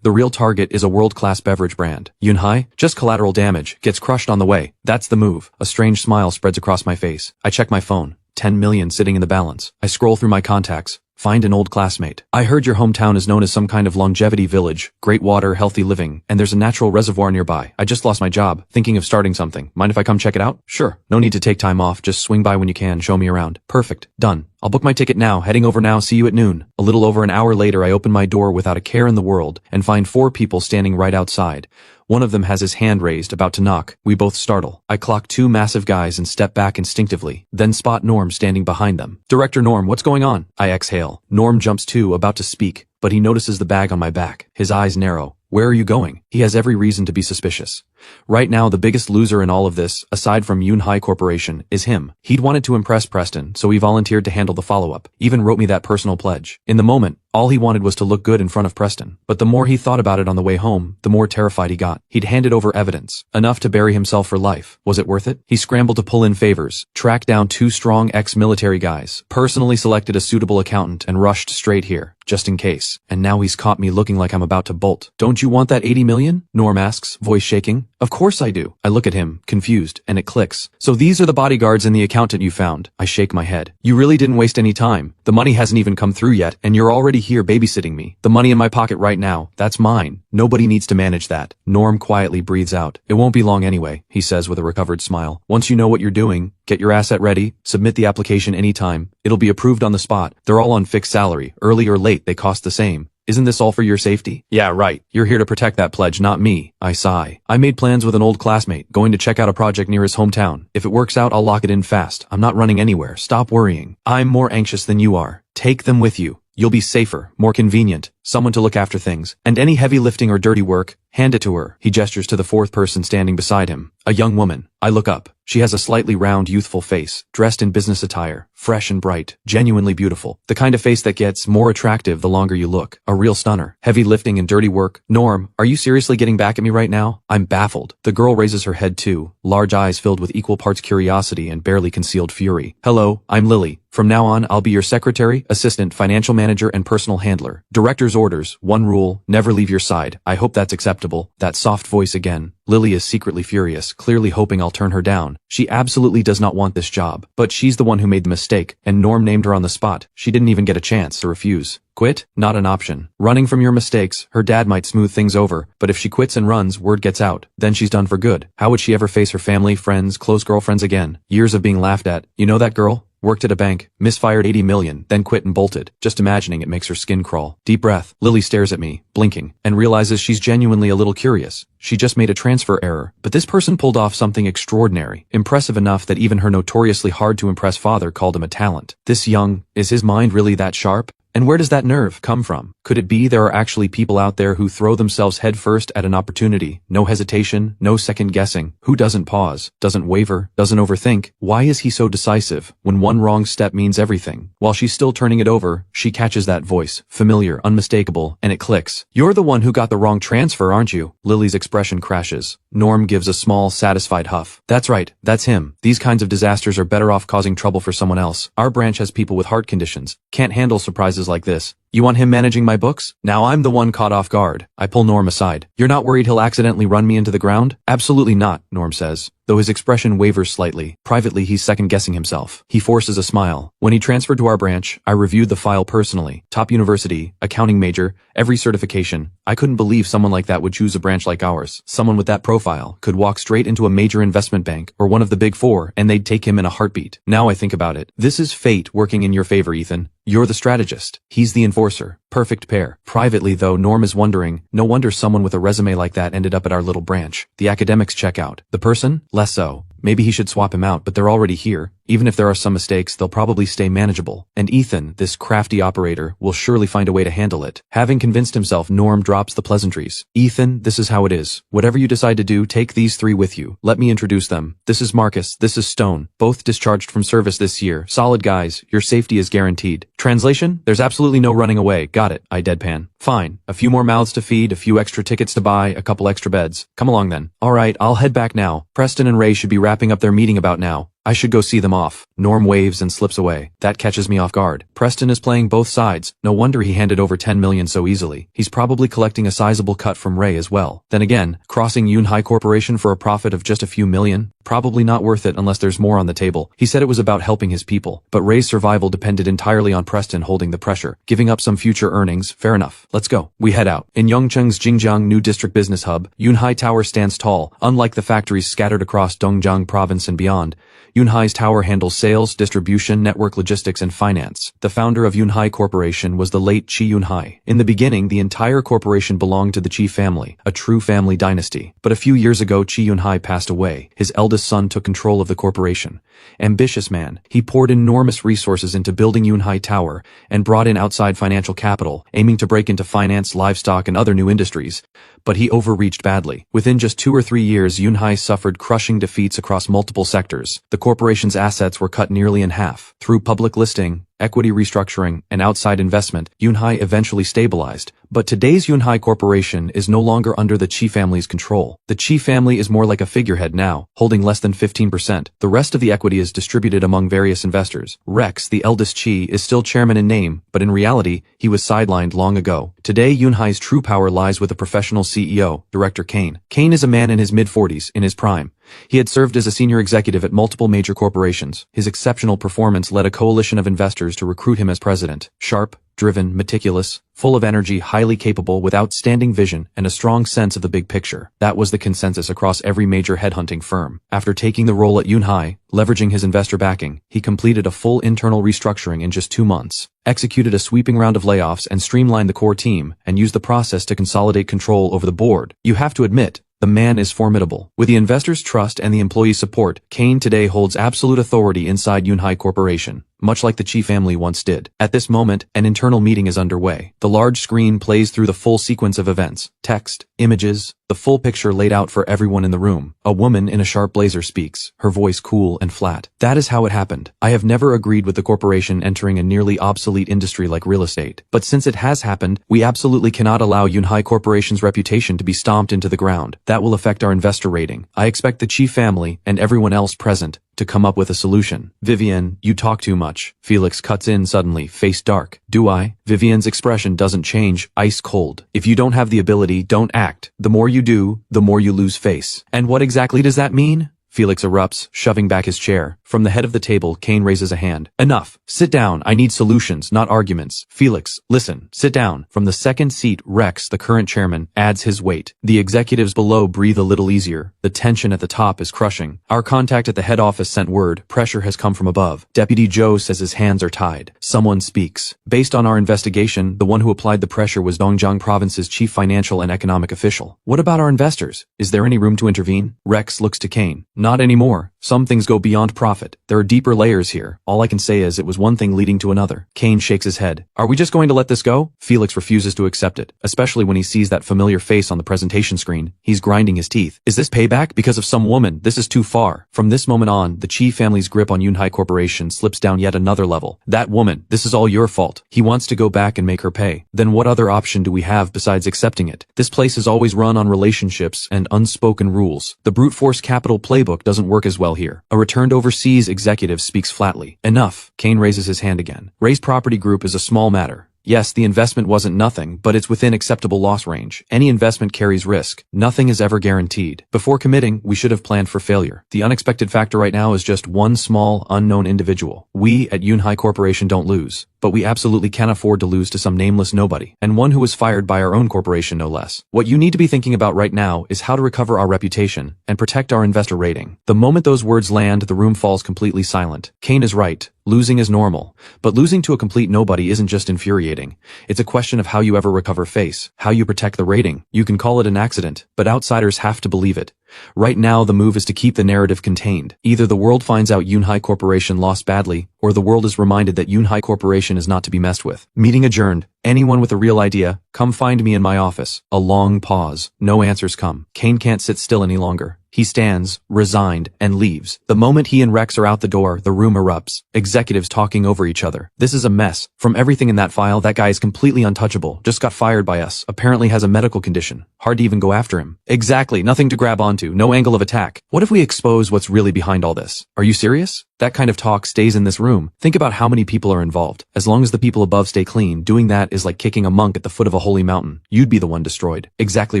The real target is a world-class beverage brand. Yunhai? Just collateral damage. Gets crushed on the way. That's the move. A strange smile spreads across my face. I check my phone. 10 million sitting in the balance. I scroll through my contacts. Find an old classmate. I heard your hometown is known as some kind of longevity village, great water, healthy living, and there's a natural reservoir nearby. I just lost my job, thinking of starting something. Mind if I come check it out? Sure. No need to take time off, just swing by when you can, show me around. Perfect. Done. I'll book my ticket now, heading over now, see you at noon. A little over an hour later, I open my door without a care in the world and find 4 people standing right outside. One of them has his hand raised, about to knock. We both startle. I clock 2 massive guys and step back instinctively, then spot Norm standing behind them. Director Norm, what's going on? I exhale. Norm jumps too, about to speak, but he notices the bag on my back. His eyes narrow. Where are you going? He has every reason to be suspicious. Right now, the biggest loser in all of this, aside from Yunhai Corporation, is him. He'd wanted to impress Preston, so he volunteered to handle the follow-up. Even wrote me that personal pledge. In the moment, all he wanted was to look good in front of Preston. But the more he thought about it on the way home, the more terrified he got. He'd handed over evidence, enough to bury himself for life. Was it worth it? He scrambled to pull in favors, tracked down 2 strong ex-military guys, personally selected a suitable accountant, and rushed straight here, just in case. And now he's caught me looking like I'm about to bolt. Don't you want that 80 million? Norm asks, voice shaking. Of course I do. I look at him, confused, and it clicks. So these are the bodyguards and the accountant you found. I shake my head. You really didn't waste any time. The money hasn't even come through yet, and you're already here babysitting me. The money in my pocket right now, that's mine. Nobody needs to manage that. Norm quietly breathes out. It won't be long anyway, he says with a recovered smile. Once you know what you're doing, get your asset ready, submit the application anytime. It'll be approved on the spot. They're all on fixed salary. Early or late, they cost the same. Isn't this all for your safety? Yeah, right. You're here to protect that pledge, not me. I sigh. I made plans with an old classmate, going to check out a project near his hometown. If it works out, I'll lock it in fast. I'm not running anywhere. Stop worrying. I'm more anxious than you are. Take them with you. You'll be safer, more convenient, someone to look after things. And any heavy lifting or dirty work, hand it to her. He gestures to the 4th person standing beside him. A young woman. I look up. She has a slightly round, youthful face, dressed in business attire, fresh and bright, genuinely beautiful. The kind of face that gets more attractive the longer you look. A real stunner. Heavy lifting and dirty work. Norm, are you seriously getting back at me right now? I'm baffled. The girl raises her head too, large eyes filled with equal parts curiosity and barely concealed fury. Hello, I'm Lily. From now on, I'll be your secretary, assistant, financial manager, and personal handler. Director's orders, one rule, never leave your side. I hope that's acceptable. That soft voice again. Lily is secretly furious, clearly hoping I'll turn her down. She absolutely does not want this job. But she's the one who made the mistake, and Norm named her on the spot. She didn't even get a chance to refuse. Quit? Not an option. Running from your mistakes, her dad might smooth things over, but if she quits and runs, word gets out. Then she's done for good. How would she ever face her family, friends, close girlfriends again? Years of being laughed at. You know that girl? Worked at a bank, misfired 80 million, then quit and bolted. Just imagining it makes her skin crawl. Deep breath. Lily stares at me, blinking, and realizes she's genuinely a little curious. She just made a transfer error, but this person pulled off something extraordinary, impressive enough that even her notoriously hard-to-impress father called him a talent. This young, is his mind really that sharp? And where does that nerve come from? Could it be there are actually people out there who throw themselves headfirst at an opportunity? No hesitation, no second guessing. Who doesn't pause, doesn't waver, doesn't overthink? Why is he so decisive when one wrong step means everything? While she's still turning it over, she catches that voice, familiar, unmistakable, and it clicks. You're the one who got the wrong transfer, aren't you? Lily's expression crashes. Norm gives a small, satisfied huff. That's right, that's him. These kinds of disasters are better off causing trouble for someone else. Our branch has people with heart conditions. Can't handle surprises like this. You want him managing my books? Now I'm the one caught off guard. I pull Norm aside. You're not worried he'll accidentally run me into the ground? Absolutely not, Norm says, though his expression wavers slightly. Privately, he's second-guessing himself. He forces a smile. When he transferred to our branch, I reviewed the file personally. Top university, accounting major, every certification. I couldn't believe someone like that would choose a branch like ours. Someone with that profile could walk straight into a major investment bank or one of the big four, and they'd take him in a heartbeat. Now I think about it. This is fate working in your favor, Ethan. You're the strategist. He's the enforcer. Perfect pair. Privately, though, Norm is wondering, no wonder someone with a resume like that ended up at our little branch. The academics check out. The person? Less so. Maybe he should swap him out, but they're already here. Even if there are some mistakes, they'll probably stay manageable. And Ethan, this crafty operator, will surely find a way to handle it. Having convinced himself, Norm drops the pleasantries. Ethan, this is how it is. Whatever you decide to do, take these three with you. Let me introduce them. This is Marcus, this is Stone. Both discharged from service this year. Solid guys. Your safety is guaranteed. Translation? There's absolutely no running away. Got it, I deadpan. Fine. A few more mouths to feed, a few extra tickets to buy, a couple extra beds. Come along then. Alright, I'll head back now. Preston and Ray should be wrapping up their meeting about now. I should go see them off. Norm waves and slips away. That catches me off guard. Preston is playing both sides. No wonder he handed over 10 million so easily. He's probably collecting a sizable cut from Ray as well. Then again, crossing Yunhai Corporation for a profit of just a few million? Probably not worth it unless there's more on the table. He said it was about helping his people, but Ray's survival depended entirely on Preston holding the pressure. Giving up some future earnings, fair enough. Let's go. We head out. In Yongcheng's Jingjiang new district business hub, Yunhai Tower stands tall. Unlike the factories scattered across Dongjiang province and beyond, Yunhai's tower handles sales, distribution, network logistics, and finance. The founder of Yunhai Corporation was the late Qi Yunhai. In the beginning, the entire corporation belonged to the Qi family, a true family dynasty. But a few years ago, Qi Yunhai passed away. His eldest son took control of the corporation. Ambitious man, he poured enormous resources into building Yunhai Tower and brought in outside financial capital, aiming to break into finance, livestock, and other new industries. But he overreached badly. Within just 2 or 3 years, Yunhai suffered crushing defeats across multiple sectors. The corporation's assets were cut nearly in half. Through public listing, equity restructuring, and outside investment, Yunhai eventually stabilized. But today's Yunhai Corporation is no longer under the Qi family's control. The Qi family is more like a figurehead now, holding less than 15%. The rest of the equity is distributed among various investors. Rex, the eldest Qi, is still chairman in name, but in reality, he was sidelined long ago. Today, Yunhai's true power lies with the professional CEO, Director Kane. Kane is a man in his mid-40s, in his prime. He had served as a senior executive at multiple major corporations. His exceptional performance led a coalition of investors to recruit him as president. Sharp, driven, meticulous, full of energy, highly capable, with outstanding vision and a strong sense of the big picture. That was the consensus across every major headhunting firm. After taking the role at Yunhai, leveraging his investor backing, he completed a full internal restructuring in just 2 months, executed a sweeping round of layoffs and streamlined the core team, and used the process to consolidate control over the board. You have to admit, the man is formidable. With the investors' trust and the employees' support, Kane today holds absolute authority inside Yunhai Corporation, much like the Qi family once did. At this moment, an internal meeting is underway. The large screen plays through the full sequence of events. Text, images, the full picture laid out for everyone in the room. A woman in a sharp blazer speaks, her voice cool and flat. That is how it happened. I have never agreed with the corporation entering a nearly obsolete industry like real estate. But since it has happened, we absolutely cannot allow Yunhai Corporation's reputation to be stomped into the ground. That will affect our investor rating. I expect the Qi family and everyone else present to come up with a solution. Vivian, you talk too much. Felix cuts in suddenly, face dark. Do I? Vivian's expression doesn't change, ice cold. If you don't have the ability, don't act. The more you do, the more you lose face. And what exactly does that mean? Felix erupts, shoving back his chair. From the head of the table, Kane raises a hand. Enough. Sit down. I need solutions, not arguments. Felix, listen. Sit down. From the second seat, Rex, the current chairman, adds his weight. The executives below breathe a little easier. The tension at the top is crushing. Our contact at the head office sent word. Pressure has come from above. Deputy Joe says his hands are tied. Someone speaks. Based on our investigation, the one who applied the pressure was Dongjiang Province's chief financial and economic official. What about our investors? Is there any room to intervene? Rex looks to Kane. Not anymore. Some things go beyond profit. There are deeper layers here. All I can say is it was one thing leading to another. Kane shakes his head. Are we just going to let this go? Felix refuses to accept it, especially when he sees that familiar face on the presentation screen. He's grinding his teeth. Is this payback? Because of some woman? This is too far. From this moment on, the Chi family's grip on Yunhai Corporation slips down yet another level. That woman, this is all your fault. He wants to go back and make her pay. Then what other option do we have besides accepting it? This place is always run on relationships and unspoken rules. The brute force capital playbook doesn't work as well here. A returned overseas executive speaks flatly. Enough. Kane raises his hand again. Ray's Property Group is a small matter. Yes, the investment wasn't nothing, but it's within acceptable loss range. Any investment carries risk. Nothing is ever guaranteed. Before committing, we should have planned for failure. The unexpected factor right now is just one small, unknown individual. We at Yunhai Corporation don't lose, but we absolutely can't afford to lose to some nameless nobody, and one who was fired by our own corporation no less. What you need to be thinking about right now is how to recover our reputation and protect our investor rating. The moment those words land, the room falls completely silent. Kane is right. Losing is normal, but losing to a complete nobody isn't just infuriating. It's a question of how you ever recover face, how you protect the rating. You can call it an accident, but outsiders have to believe it. Right now, the move is to keep the narrative contained. Either the world finds out Yunhai Corporation lost badly, or the world is reminded that Yunhai Corporation is not to be messed with. Meeting adjourned. Anyone with a real idea, come find me in my office. A long pause. No answers come. Kane can't sit still any longer. He stands, resigned, and leaves. The moment he and Rex are out the door, the room erupts. Executives talking over each other. This is a mess. From everything in that file, that guy is completely untouchable. Just got fired by us. Apparently has a medical condition. Hard to even go after him. Exactly. Nothing to grab onto. No angle of attack. What if we expose what's really behind all this? Are you serious? That kind of talk stays in this room. Think about how many people are involved. As long as the people above stay clean, doing that is like kicking a monk at the foot of a holy mountain. You'd be the one destroyed. Exactly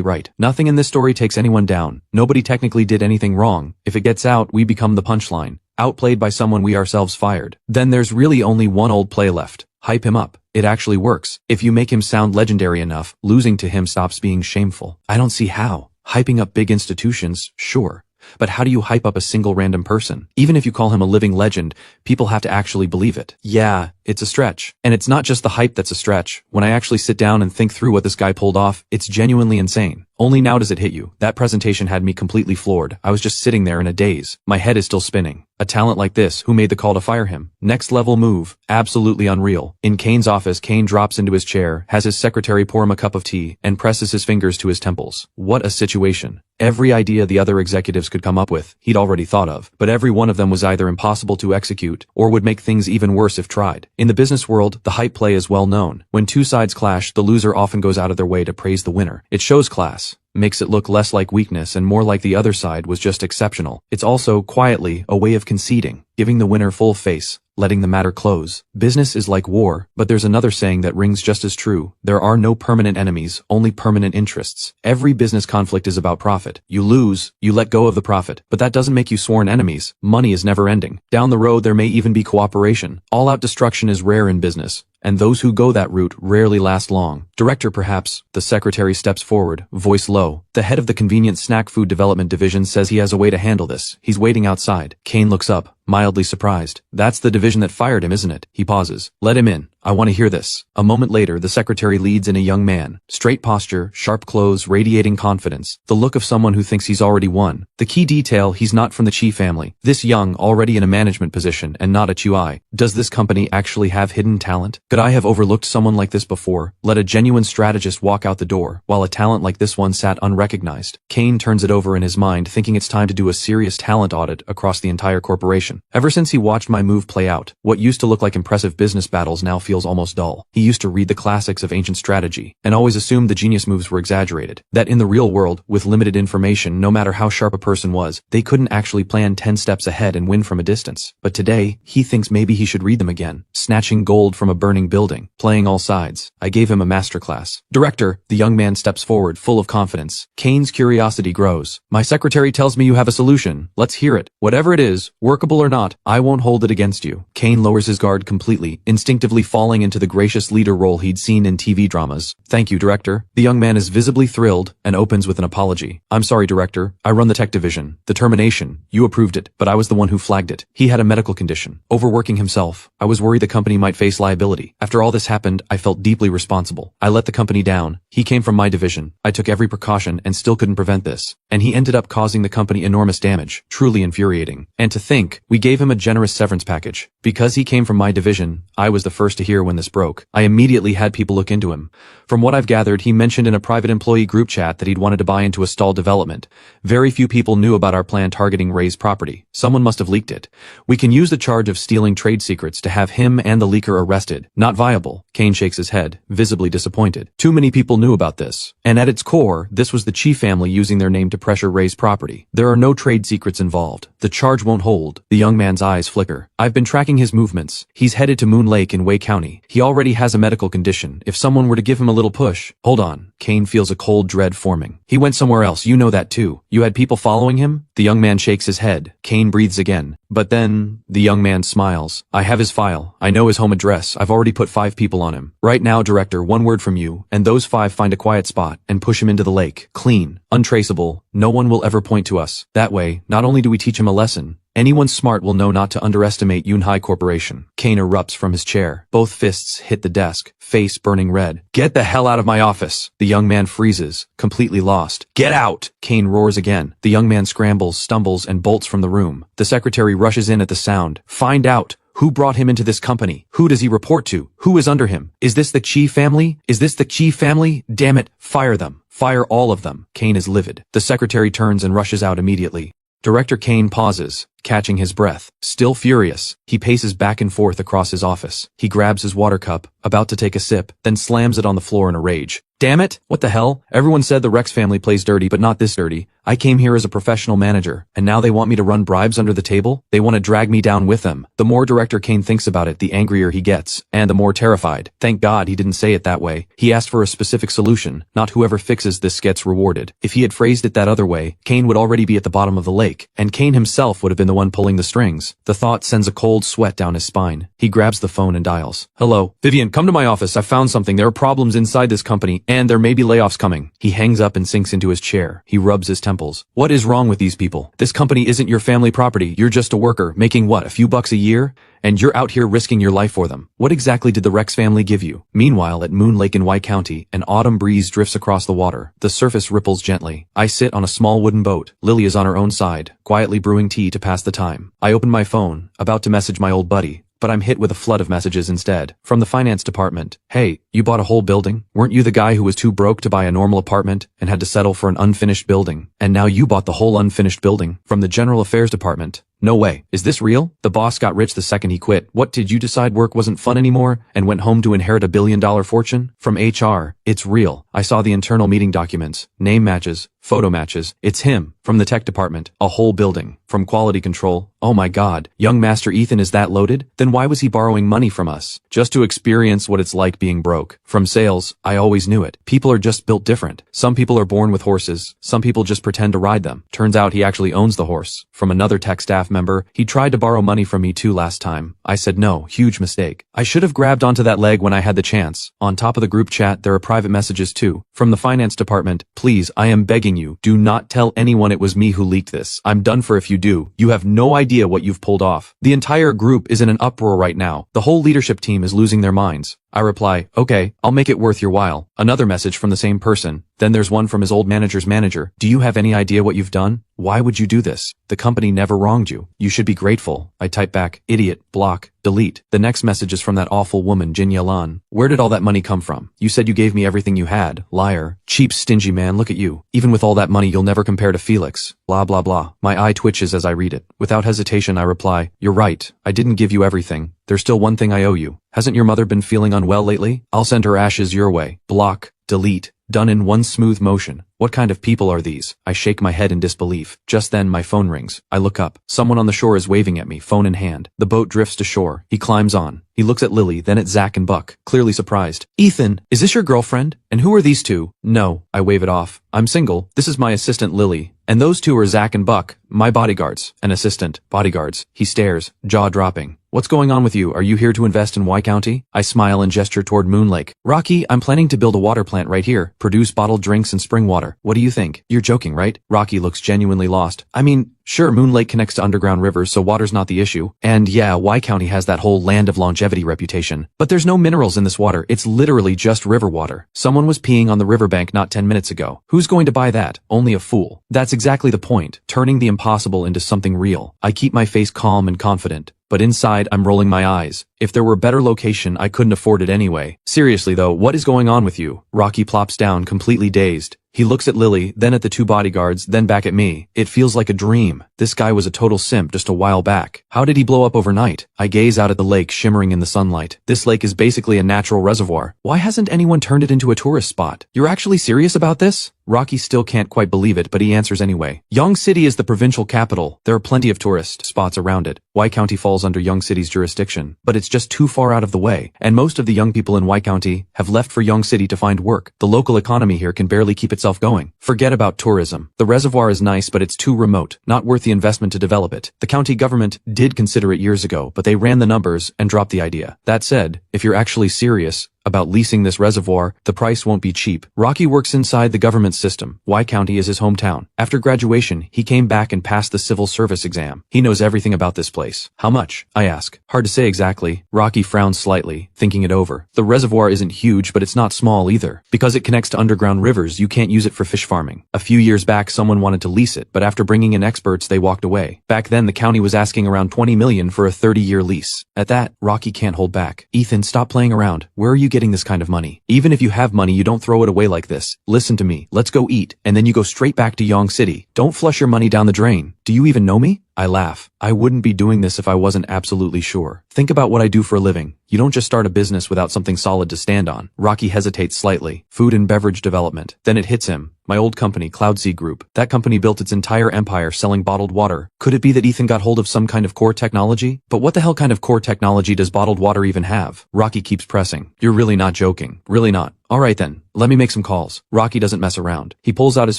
right. Nothing in this story takes anyone down. Nobody technically did anything wrong. If it gets out, we become the punchline. Outplayed by someone we ourselves fired. Then there's really only one old play left. Hype him up. It actually works. If you make him sound legendary enough, losing to him stops being shameful. I don't see how. Hyping up big institutions, sure. But how do you hype up a single random person? Even if you call him a living legend, people have to actually believe it. Yeah, it's a stretch. And it's not just the hype that's a stretch. When I actually sit down and think through what this guy pulled off, it's genuinely insane. Only now does it hit you. That presentation had me completely floored. I was just sitting there in a daze. My head is still spinning. A talent like this, who made the call to fire him? Next level move. Absolutely unreal. In Kane's office, Kane drops into his chair, has his secretary pour him a cup of tea, and presses his fingers to his temples. What a situation. Every idea the other executives could come up with, he'd already thought of, but every one of them was either impossible to execute, or would make things even worse if tried. In the business world, the hype play is well known. When two sides clash, the loser often goes out of their way to praise the winner. It shows class. Makes it look less like weakness and more like the other side was just exceptional. It's also, quietly, a way of conceding, giving the winner full face, letting the matter close. Business is like war, but there's another saying that rings just as true. There are no permanent enemies, only permanent interests. Every business conflict is about profit. You lose, you let go of the profit, but that doesn't make you sworn enemies. Money is never ending. Down the road there may even be cooperation. All-out destruction is rare in business, and those who go that route rarely last long. Director perhaps. The secretary steps forward, voice low. The head of the convenient snack food development division says he has a way to handle this. He's waiting outside. Kane looks up, mildly surprised. That's the division that fired him, isn't it? He pauses. Let him in. I want to hear this. A moment later, the secretary leads in a young man. Straight posture, sharp clothes, radiating confidence. The look of someone who thinks he's already won. The key detail, he's not from the Chi family. This young, already in a management position, and not a Chui. Does this company actually have hidden talent? Could I have overlooked someone like this before? Let a genuine strategist walk out the door, while a talent like this one sat unrecognized. Kane turns it over in his mind, thinking it's time to do a serious talent audit across the entire corporation. Ever since he watched my move play out, what used to look like impressive business battles now feels almost dull. He used to read the classics of ancient strategy, and always assumed the genius moves were exaggerated. That in the real world, with limited information, no matter how sharp a person was, they couldn't actually plan 10 steps ahead and win from a distance. But today, he thinks maybe he should read them again. Snatching gold from a burning building, playing all sides. I gave him a masterclass. Director, the young man steps forward, full of confidence. Kane's curiosity grows. My secretary tells me you have a solution. Let's hear it. Whatever it is, workable or or not, I won't hold it against you. Kane lowers his guard completely, instinctively falling into the gracious leader role he'd seen in TV dramas. Thank you, Director. The young man is visibly thrilled and opens with an apology. I'm sorry, Director. I run the tech division. The termination, you approved it, but I was the one who flagged it. He had a medical condition. Overworking himself. I was worried the company might face liability. After all this happened, I felt deeply responsible. I let the company down. He came from my division. I took every precaution and still couldn't prevent this. And he ended up causing the company enormous damage. Truly infuriating. And to think, we gave him a generous severance package. Because he came from my division, I was the first to hear when this broke. I immediately had people look into him. From what I've gathered, he mentioned in a private employee group chat that he'd wanted to buy into a stalled development. Very few people knew about our plan targeting Ray's property. Someone must have leaked it. We can use the charge of stealing trade secrets to have him and the leaker arrested. Not viable. Kane shakes his head, visibly disappointed. Too many people knew about this. And at its core, this was the Chi family using their name to pressure Ray's property. There are no trade secrets involved. The charge won't hold. The young man's eyes flicker. I've been tracking his movements. He's headed to Moon Lake in Wei County. He already has a medical condition. If someone were to give him a little push. Hold on. Kane feels a cold dread forming. He went somewhere else. You know that too. You had people following him? The young man shakes his head. Kane breathes again. But then, the young man smiles. I have his file. I know his home address. I've already put 5 people on him. Right now, Director, one word from you, and those 5 find a quiet spot and push him into the lake. Clean. Untraceable. No one will ever point to us. That way, not only do we teach him a lesson, anyone smart will know not to underestimate Yunhai Corporation. Kane erupts from his chair. Both fists hit the desk, face burning red. Get the hell out of my office! The young man freezes, completely lost. Get out! Kane roars again. The young man scrambles, stumbles, and bolts from the room. The secretary rushes in at the sound. Find out! Who brought him into this company? Who does he report to? Who is under him? Is this the Chi family? Is this the Chi family? Damn it, fire them. Fire all of them. Kane is livid. The secretary turns and rushes out immediately. Director Kane pauses, catching his breath. Still furious, he paces back and forth across his office. He grabs his water cup, about to take a sip, then slams it on the floor in a rage. Damn it! What the hell? Everyone said the Rex family plays dirty, but not this dirty. I came here as a professional manager, and now they want me to run bribes under the table? They want to drag me down with them. The more Director Kane thinks about it, the angrier he gets, and the more terrified. Thank God he didn't say it that way. He asked for a specific solution, not whoever fixes this gets rewarded. If he had phrased it that other way, Kane would already be at the bottom of the lake, and Kane himself would have been the one pulling the strings. The thought sends a cold sweat down his spine. He grabs the phone and dials. Hello? Vivian, come to my office. I found something. There are problems inside this company, and there may be layoffs coming. He hangs up and sinks into his chair. He rubs his temples. What is wrong with these people? This company isn't your family property. You're just a worker, making what, a few bucks a year? And you're out here risking your life for them. What exactly did the Rex family give you? Meanwhile, at Moon Lake in Wei County, an autumn breeze drifts across the water. The surface ripples gently. I sit on a small wooden boat. Lily is on her own side, quietly brewing tea to pass the time. I open my phone, about to message my old buddy, but I'm hit with a flood of messages instead. From the finance department. Hey, you bought a whole building? Weren't you the guy who was too broke to buy a normal apartment and had to settle for an unfinished building? And now you bought the whole unfinished building. From the general affairs department. No way. Is this real? The boss got rich the second he quit. What, did you decide work wasn't fun anymore and went home to inherit a billion-dollar fortune? From HR. It's real. I saw the internal meeting documents. Name matches. Photo matches. It's him. From the tech department. A whole building. From quality control. Oh my God. Young Master Ethan is that loaded? Then why was he borrowing money from us? Just to experience what it's like being broke. From sales, I always knew it. People are just built different. Some people are born with horses. Some people just pretend to ride them. Turns out he actually owns the horse. From another tech staff member, he tried to borrow money from me too last time. I said no, huge mistake. I should have grabbed onto that leg when I had the chance. On top of the group chat, there are private messages too. From the finance department, please, I am begging you, do not tell anyone it was me who leaked this. I'm done for if you do. You have no idea what you've pulled off. The entire group is in an uproar right now. The whole leadership team is losing their minds. I reply, okay, I'll make it worth your while. Another message from the same person. Then there's one from his old manager's manager. Do you have any idea what you've done? Why would you do this? The company never wronged you. You should be grateful. I type back, idiot, block, delete. The next message is from that awful woman, Jin Yalan. Where did all that money come from? You said you gave me everything you had. Liar. Cheap, stingy man, look at you. Even with all that money, you'll never compare to Felix. Blah, blah, blah. My eye twitches as I read it. Without hesitation, I reply, you're right. I didn't give you everything. There's still one thing I owe you. Hasn't your mother been feeling unwell lately? I'll send her ashes your way. Block, delete, done in one smooth motion. What kind of people are these? I shake my head in disbelief. Just then my phone rings. I look up. Someone on the shore is waving at me, phone in hand. The boat drifts to shore. He climbs on. He looks at Lily, then at Zach and Buck, clearly surprised. Ethan, is this your girlfriend? And who are these two? No, I wave it off. I'm single. This is my assistant Lily. And those two are Zach and Buck, my bodyguards. An assistant, bodyguards. He stares, jaw dropping. What's going on with you? Are you here to invest in Y County? I smile and gesture toward Moon Lake. Rocky, I'm planning to build a water plant right here, produce bottled drinks and spring water. What do you think? You're joking, right? Rocky looks genuinely lost. I mean, sure, Moon Lake connects to underground rivers, so water's not the issue. And yeah, Y County has that whole land of longevity reputation. But there's no minerals in this water. It's literally just river water. Someone was peeing on the riverbank not 10 minutes ago. Who's going to buy that? Only a fool. That's exactly the point, turning the impossible into something real. I keep my face calm and confident. But inside, I'm rolling my eyes. If there were a better location, I couldn't afford it anyway. Seriously though, what is going on with you? Rocky plops down, completely dazed. He looks at Lily, then at the two bodyguards, then back at me. It feels like a dream. This guy was a total simp just a while back. How did he blow up overnight? I gaze out at the lake shimmering in the sunlight. This lake is basically a natural reservoir. Why hasn't anyone turned it into a tourist spot? You're actually serious about this? Rocky still can't quite believe it, but he answers anyway. Young City is the provincial capital. There are plenty of tourist spots around it. Y County falls under Young City's jurisdiction, but it's just too far out of the way, and most of the young people in Y County have left for Young City to find work. The local economy here can barely keep itself going. Forget about tourism. The reservoir is nice, but it's too remote. Not worth the investment to develop it. The county government did consider it years ago, but they ran the numbers and dropped the idea. That said, if you're actually serious about leasing this reservoir, the price won't be cheap. Rocky works inside the government system. Y County is his hometown. After graduation, he came back and passed the civil service exam. He knows everything about this place. How much? I ask. Hard to say exactly. Rocky frowns slightly, thinking it over. The reservoir isn't huge, but it's not small either. Because it connects to underground rivers, you can't use it for fish farming. A few years back, someone wanted to lease it, but after bringing in experts, they walked away. Back then, the county was asking around $20 million for a 30-year lease. At that, Rocky can't hold back. Ethan, stop playing around. Where are you getting this kind of money? Even if you have money, you don't throw it away like this. Listen to me. Let's go eat, and then you go straight back to Young City. Don't flush your money down the drain. Do you even know me? I laugh. I wouldn't be doing this if I wasn't absolutely sure. Think about what I do for a living. You don't just start a business without something solid to stand on. Rocky hesitates slightly. Food and beverage development. Then it hits him. My old company, Cloudseed Group. That company built its entire empire selling bottled water. Could it be that Ethan got hold of some kind of core technology? But what the hell kind of core technology does bottled water even have? Rocky keeps pressing. You're really not joking. Really not. Alright then, let me make some calls. Rocky doesn't mess around. He pulls out his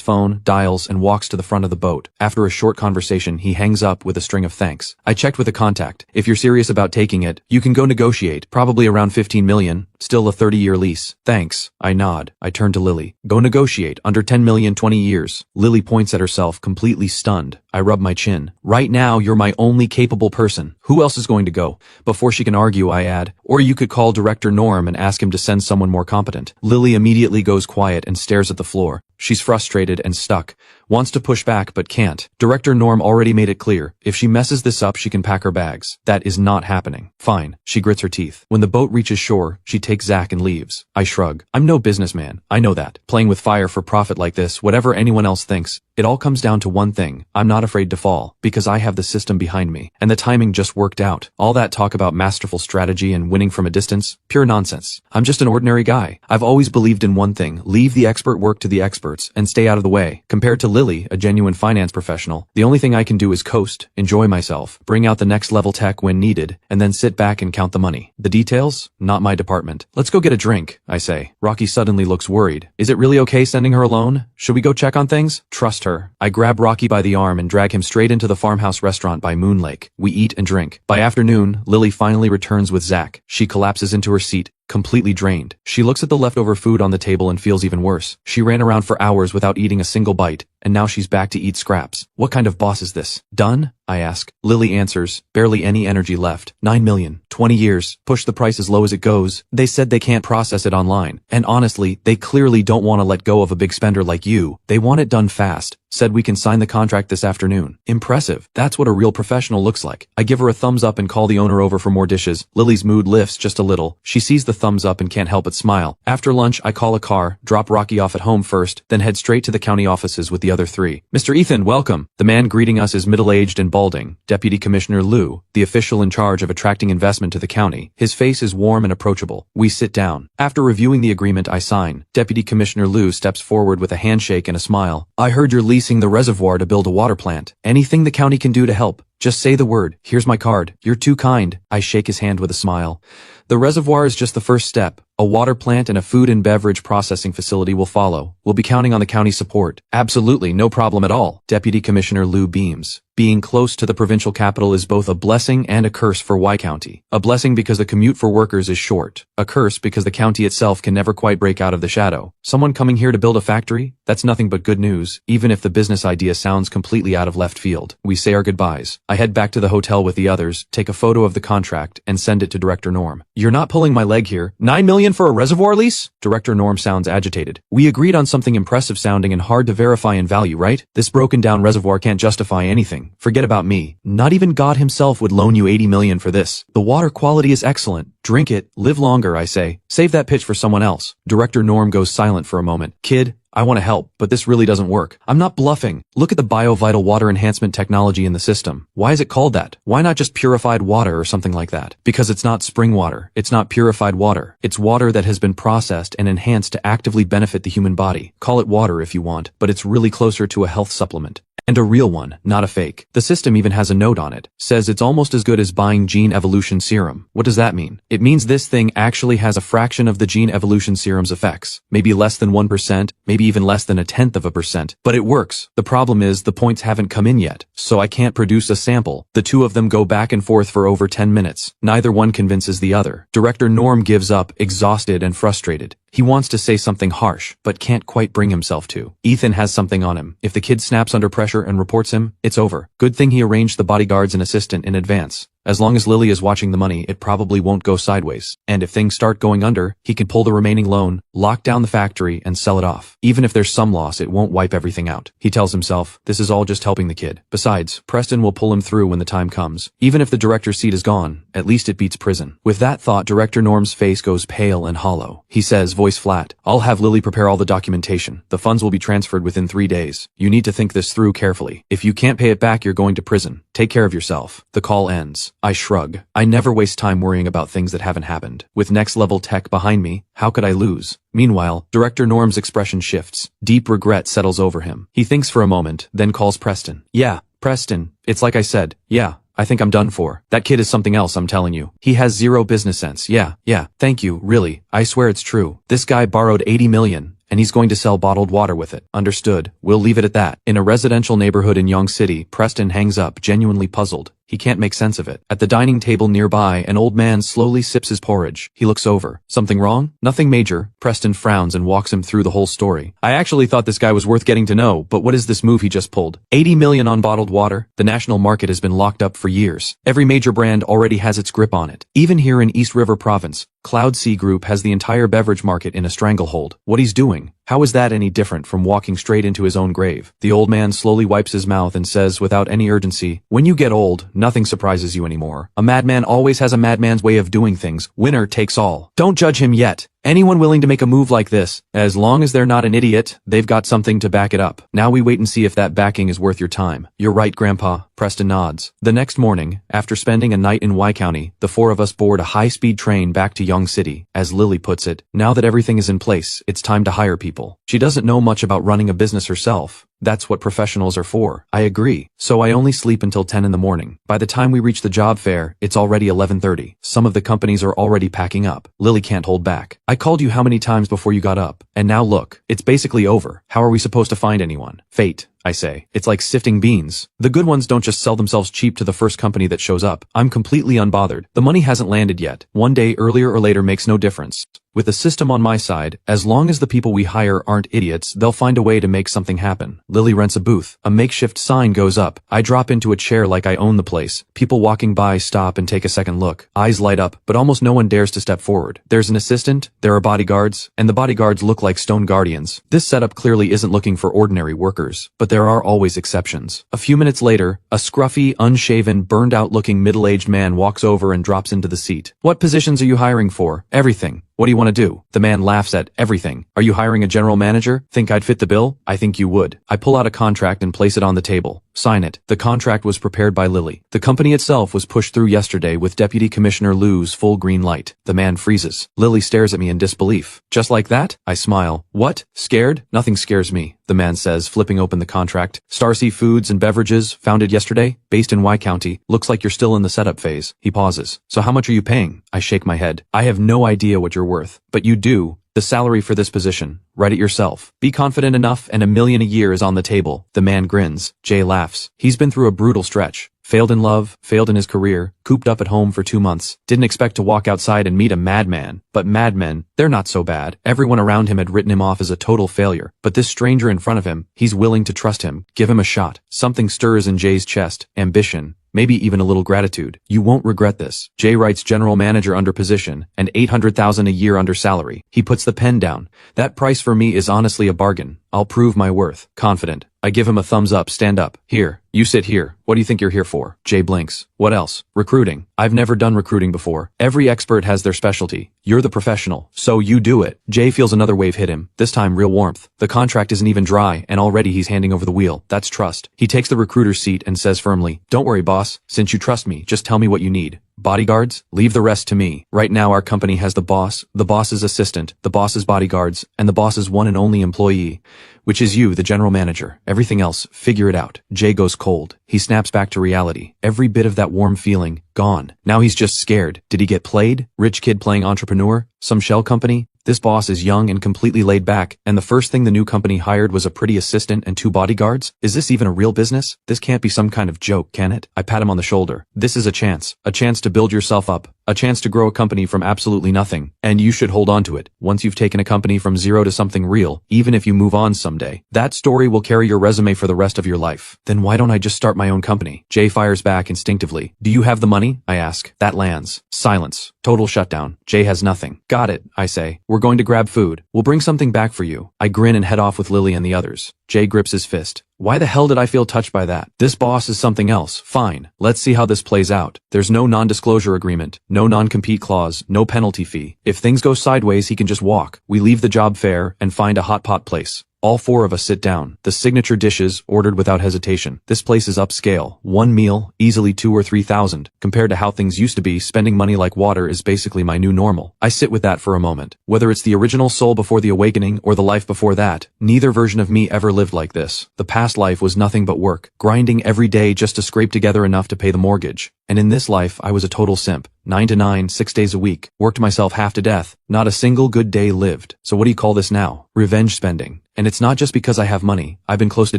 phone, dials, and walks to the front of the boat. After a short conversation, he hangs up with a string of thanks. I checked with a contact. If you're serious about taking it, you can go negotiate, probably around $15 million. Still a 30-year lease. Thanks. I nod. I turn to Lily. Go negotiate. Under $10 million, 20 years. Lily points at herself, completely stunned. I rub my chin. Right now, you're my only capable person. Who else is going to go? Before she can argue, I add, or you could call Director Norm and ask him to send someone more competent. Lily immediately goes quiet and stares at the floor. She's frustrated and stuck. Wants to push back but can't. Director Norm already made it clear. If she messes this up, she can pack her bags. That is not happening. Fine. She grits her teeth. When the boat reaches shore, she takes Zach and leaves. I shrug. I'm no businessman. I know that. Playing with fire for profit like this, whatever anyone else thinks, it all comes down to one thing. I'm not afraid to fall, because I have the system behind me. And the timing just worked out. All that talk about masterful strategy and winning from a distance, pure nonsense. I'm just an ordinary guy. I've always believed in one thing. Leave the expert work to the experts and stay out of the way. Compared to Lily, a genuine finance professional, the only thing I can do is coast, enjoy myself, bring out the next level tech when needed, and then sit back and count the money. The details? Not my department. Let's go get a drink, I say. Rocky suddenly looks worried. Is it really okay sending her alone? Should we go check on things? Trust her. I grab Rocky by the arm and drag him straight into the farmhouse restaurant by Moon Lake. We eat and drink. By afternoon, Lily finally returns with Zach. She collapses into her seat, completely drained. She looks at the leftover food on the table and feels even worse. She ran around for hours without eating a single bite, and now she's back to eat scraps. What kind of boss is this? Done? I ask. Lily answers, barely any energy left. 9 million. 20 years. Push the price as low as it goes. They said they can't process it online. And honestly, they clearly don't want to let go of a big spender like you. They want it done fast. Said we can sign the contract this afternoon. Impressive. That's what a real professional looks like. I give her a thumbs up and call the owner over for more dishes. Lily's mood lifts just a little. She sees the thumbs up and can't help but smile. After lunch, I call a car, drop Rocky off at home first, then head straight to the county offices with the other three. Mr. Ethan, welcome. The man greeting us is middle-aged and balding. Deputy Commissioner Lou, the official in charge of attracting investment to the county. His face is warm and approachable. We sit down. After reviewing the agreement, I sign. Deputy Commissioner Lou steps forward with a handshake and a smile. I heard you're leasing the reservoir to build a water plant. Anything the county can do to help? Just say the word. Here's my card. You're too kind. I shake his hand with a smile. The reservoir is just the first step. A water plant and a food and beverage processing facility will follow. We'll be counting on the county's support. Absolutely, no problem at all. Deputy Commissioner Lou beams. Being close to the provincial capital is both a blessing and a curse for Y County. A blessing because the commute for workers is short. A curse because the county itself can never quite break out of the shadow. Someone coming here to build a factory? That's nothing but good news, even if the business idea sounds completely out of left field. We say our goodbyes. I head back to the hotel with the others, take a photo of the contract, and send it to Director Norm. You're not pulling my leg here. $9 million for a reservoir lease? Director Norm sounds agitated. We agreed on something impressive sounding and hard to verify in value, right? This broken down reservoir can't justify anything. Forget about me. Not even God himself would loan you $80 million for this. The water quality is excellent. Drink it. Live longer, I say. Save that pitch for someone else. Director Norm goes silent for a moment. Kid, I want to help, but this really doesn't work. I'm not bluffing. Look at the BioVital water enhancement technology in the system. Why is it called that? Why not just purified water or something like that? Because it's not spring water. It's not purified water. It's water that has been processed and enhanced to actively benefit the human body. Call it water if you want, but it's really closer to a health supplement. And a real one, not a fake. The system even has a note on it. Says it's almost as good as buying gene evolution serum. What does that mean? It means this thing actually has a fraction of the gene evolution serum's effects. Maybe less than 1%, maybe even less than 0.1%. But it works. The problem is the points haven't come in yet, so I can't produce a sample. The two of them go back and forth for over 10 minutes. Neither one convinces the other. Director Norm gives up, exhausted and frustrated. He wants to say something harsh, but can't quite bring himself to. Ethan has something on him. If the kid snaps under pressure and reports him, it's over. Good thing he arranged the bodyguards and assistant in advance. As long as Lily is watching the money, it probably won't go sideways. And if things start going under, he can pull the remaining loan, lock down the factory, and sell it off. Even if there's some loss, it won't wipe everything out. He tells himself, this is all just helping the kid. Besides, Preston will pull him through when the time comes. Even if the director's seat is gone, at least it beats prison. With that thought, Director Norm's face goes pale and hollow. He says, voice flat, I'll have Lily prepare all the documentation. The funds will be transferred within 3 days. You need to think this through carefully. If you can't pay it back, you're going to prison. Take care of yourself. The call ends. I shrug. I never waste time worrying about things that haven't happened. With next-level tech behind me, how could I lose? Meanwhile, Director Norm's expression shifts. Deep regret settles over him. He thinks for a moment, then calls Preston. Yeah, Preston, it's like I said. Yeah, I think I'm done for. That kid is something else, I'm telling you. He has zero business sense. Yeah, thank you, really. I swear it's true. This guy borrowed $80 million. And he's going to sell bottled water with it. Understood. We'll leave it at that. In a residential neighborhood in Yonge City, Preston hangs up, genuinely puzzled. He can't make sense of it. At the dining table nearby, an old man slowly sips his porridge. He looks over. Something wrong? Nothing major. Preston frowns and walks him through the whole story. I actually thought this guy was worth getting to know, but what is this move he just pulled? $80 million on bottled water? The national market has been locked up for years. Every major brand already has its grip on it. Even here in East River Province, Cloud Sea Group has the entire beverage market in a stranglehold. What he's doing? How is that any different from walking straight into his own grave? The old man slowly wipes his mouth and says without any urgency, when you get old, nothing surprises you anymore. A madman always has a madman's way of doing things. Winner takes all. Don't judge him yet. Anyone willing to make a move like this, as long as they're not an idiot, they've got something to back it up. Now we wait and see if that backing is worth your time. You're right, Grandpa. Preston nods. The next morning, after spending a night in Y County, the four of us board a high-speed train back to Yonge City. As Lily puts it, now that everything is in place, it's time to hire people. She doesn't know much about running a business herself. That's what professionals are for. I agree. So I only sleep until 10 in the morning. By the time we reach the job fair, it's already 11:30. Some of the companies are already packing up. Lily can't hold back. I called you how many times before you got up? And now look, it's basically over. How are we supposed to find anyone? Fate, I say. It's like sifting beans. The good ones don't just sell themselves cheap to the first company that shows up. I'm completely unbothered. The money hasn't landed yet. One day earlier or later makes no difference. With the system on my side, as long as the people we hire aren't idiots, they'll find a way to make something happen. Lily rents a booth. A makeshift sign goes up. I drop into a chair like I own the place. People walking by stop and take a second look. Eyes light up, but almost no one dares to step forward. There's an assistant, there are bodyguards, and the bodyguards look like stone guardians. This setup clearly isn't looking for ordinary workers, but there are always exceptions. A few minutes later, a scruffy, unshaven, burned-out-looking middle-aged man walks over and drops into the seat. What positions are you hiring for? Everything. What do you want to do? The man laughs at everything. Are you hiring a general manager? Think I'd fit the bill? I think you would. I pull out a contract and place it on the table. Sign it. The contract was prepared by Lily. The company itself was pushed through yesterday with Deputy Commissioner Liu's full green light. The man freezes. Lily stares at me in disbelief. Just like that? I smile. What? Scared? Nothing scares me, the man says, flipping open the contract. Starsea Foods and Beverages, founded yesterday, based in Y County. Looks like you're still in the setup phase. He pauses. So how much are you paying? I shake my head. I have no idea what you're worth. But you do. The salary for this position. Write it yourself. Be confident enough and $1 million a year is on the table. The man grins. Jay laughs. He's been through a brutal stretch. Failed in love, failed in his career, cooped up at home for 2 months. Didn't expect to walk outside and meet a madman. But madmen, they're not so bad. Everyone around him had written him off as a total failure. But this stranger in front of him, he's willing to trust him. Give him a shot. Something stirs in Jay's chest. Ambition. Maybe even a little gratitude. You won't regret this. Jay writes general manager under position and $800,000 a year under salary. He puts the pen down. That price for me is honestly a bargain. I'll prove my worth. Confident. I give him a thumbs up. Stand up. Here. You sit here. What do you think you're here for? Jay blinks. What else? Recruiting. I've never done recruiting before. Every expert has their specialty. You're the professional. So you do it. Jay feels another wave hit him. This time real warmth. The contract isn't even dry and already he's handing over the wheel. That's trust. He takes the recruiter's seat and says firmly, "Don't worry, boss. Since you trust me, just tell me what you need. Bodyguards? Leave the rest to me. Right now our company has the boss's assistant, the boss's bodyguards, and the boss's one and only employee, which is you, the general manager. Everything else, figure it out." Jay goes cold. He snaps back to reality. Every bit of that warm feeling, gone. Now he's just scared. Did he get played? Rich kid playing entrepreneur? Some shell company? This boss is young and completely laid back, and the first thing the new company hired was a pretty assistant and 2 bodyguards? Is this even a real business? This can't be some kind of joke, can it? I pat him on the shoulder. This is a chance to build yourself up, a chance to grow a company from absolutely nothing, and you should hold on to it. Once you've taken a company from zero to something real, even if you move on someday, that story will carry your resume for the rest of your life. Then why don't I just start my own company? Jay fires back instinctively. Do you have the money? I ask. That lands. Silence. Total shutdown. Jay has nothing. Got it, I say. We're going to grab food. We'll bring something back for you. I grin and head off with Lily and the others. Jay grips his fist. Why the hell did I feel touched by that? This boss is something else. Fine. Let's see how this plays out. There's no non-disclosure agreement, no non-compete clause, no penalty fee. If things go sideways, he can just walk. We leave the job fair and find a hot pot place. All 4 of us sit down. The signature dishes, ordered without hesitation. This place is upscale. One meal, easily 2,000 or 3,000. Compared to how things used to be, spending money like water is basically my new normal. I sit with that for a moment. Whether it's the original soul before the awakening or the life before that, neither version of me ever lived like this. The past life was nothing but work, grinding every day just to scrape together enough to pay the mortgage. And in this life, I was a total simp. 9 to 9, 6 days a week. Worked myself half to death. Not a single good day lived. So what do you call this now? Revenge spending. And it's not just because I have money. I've been close to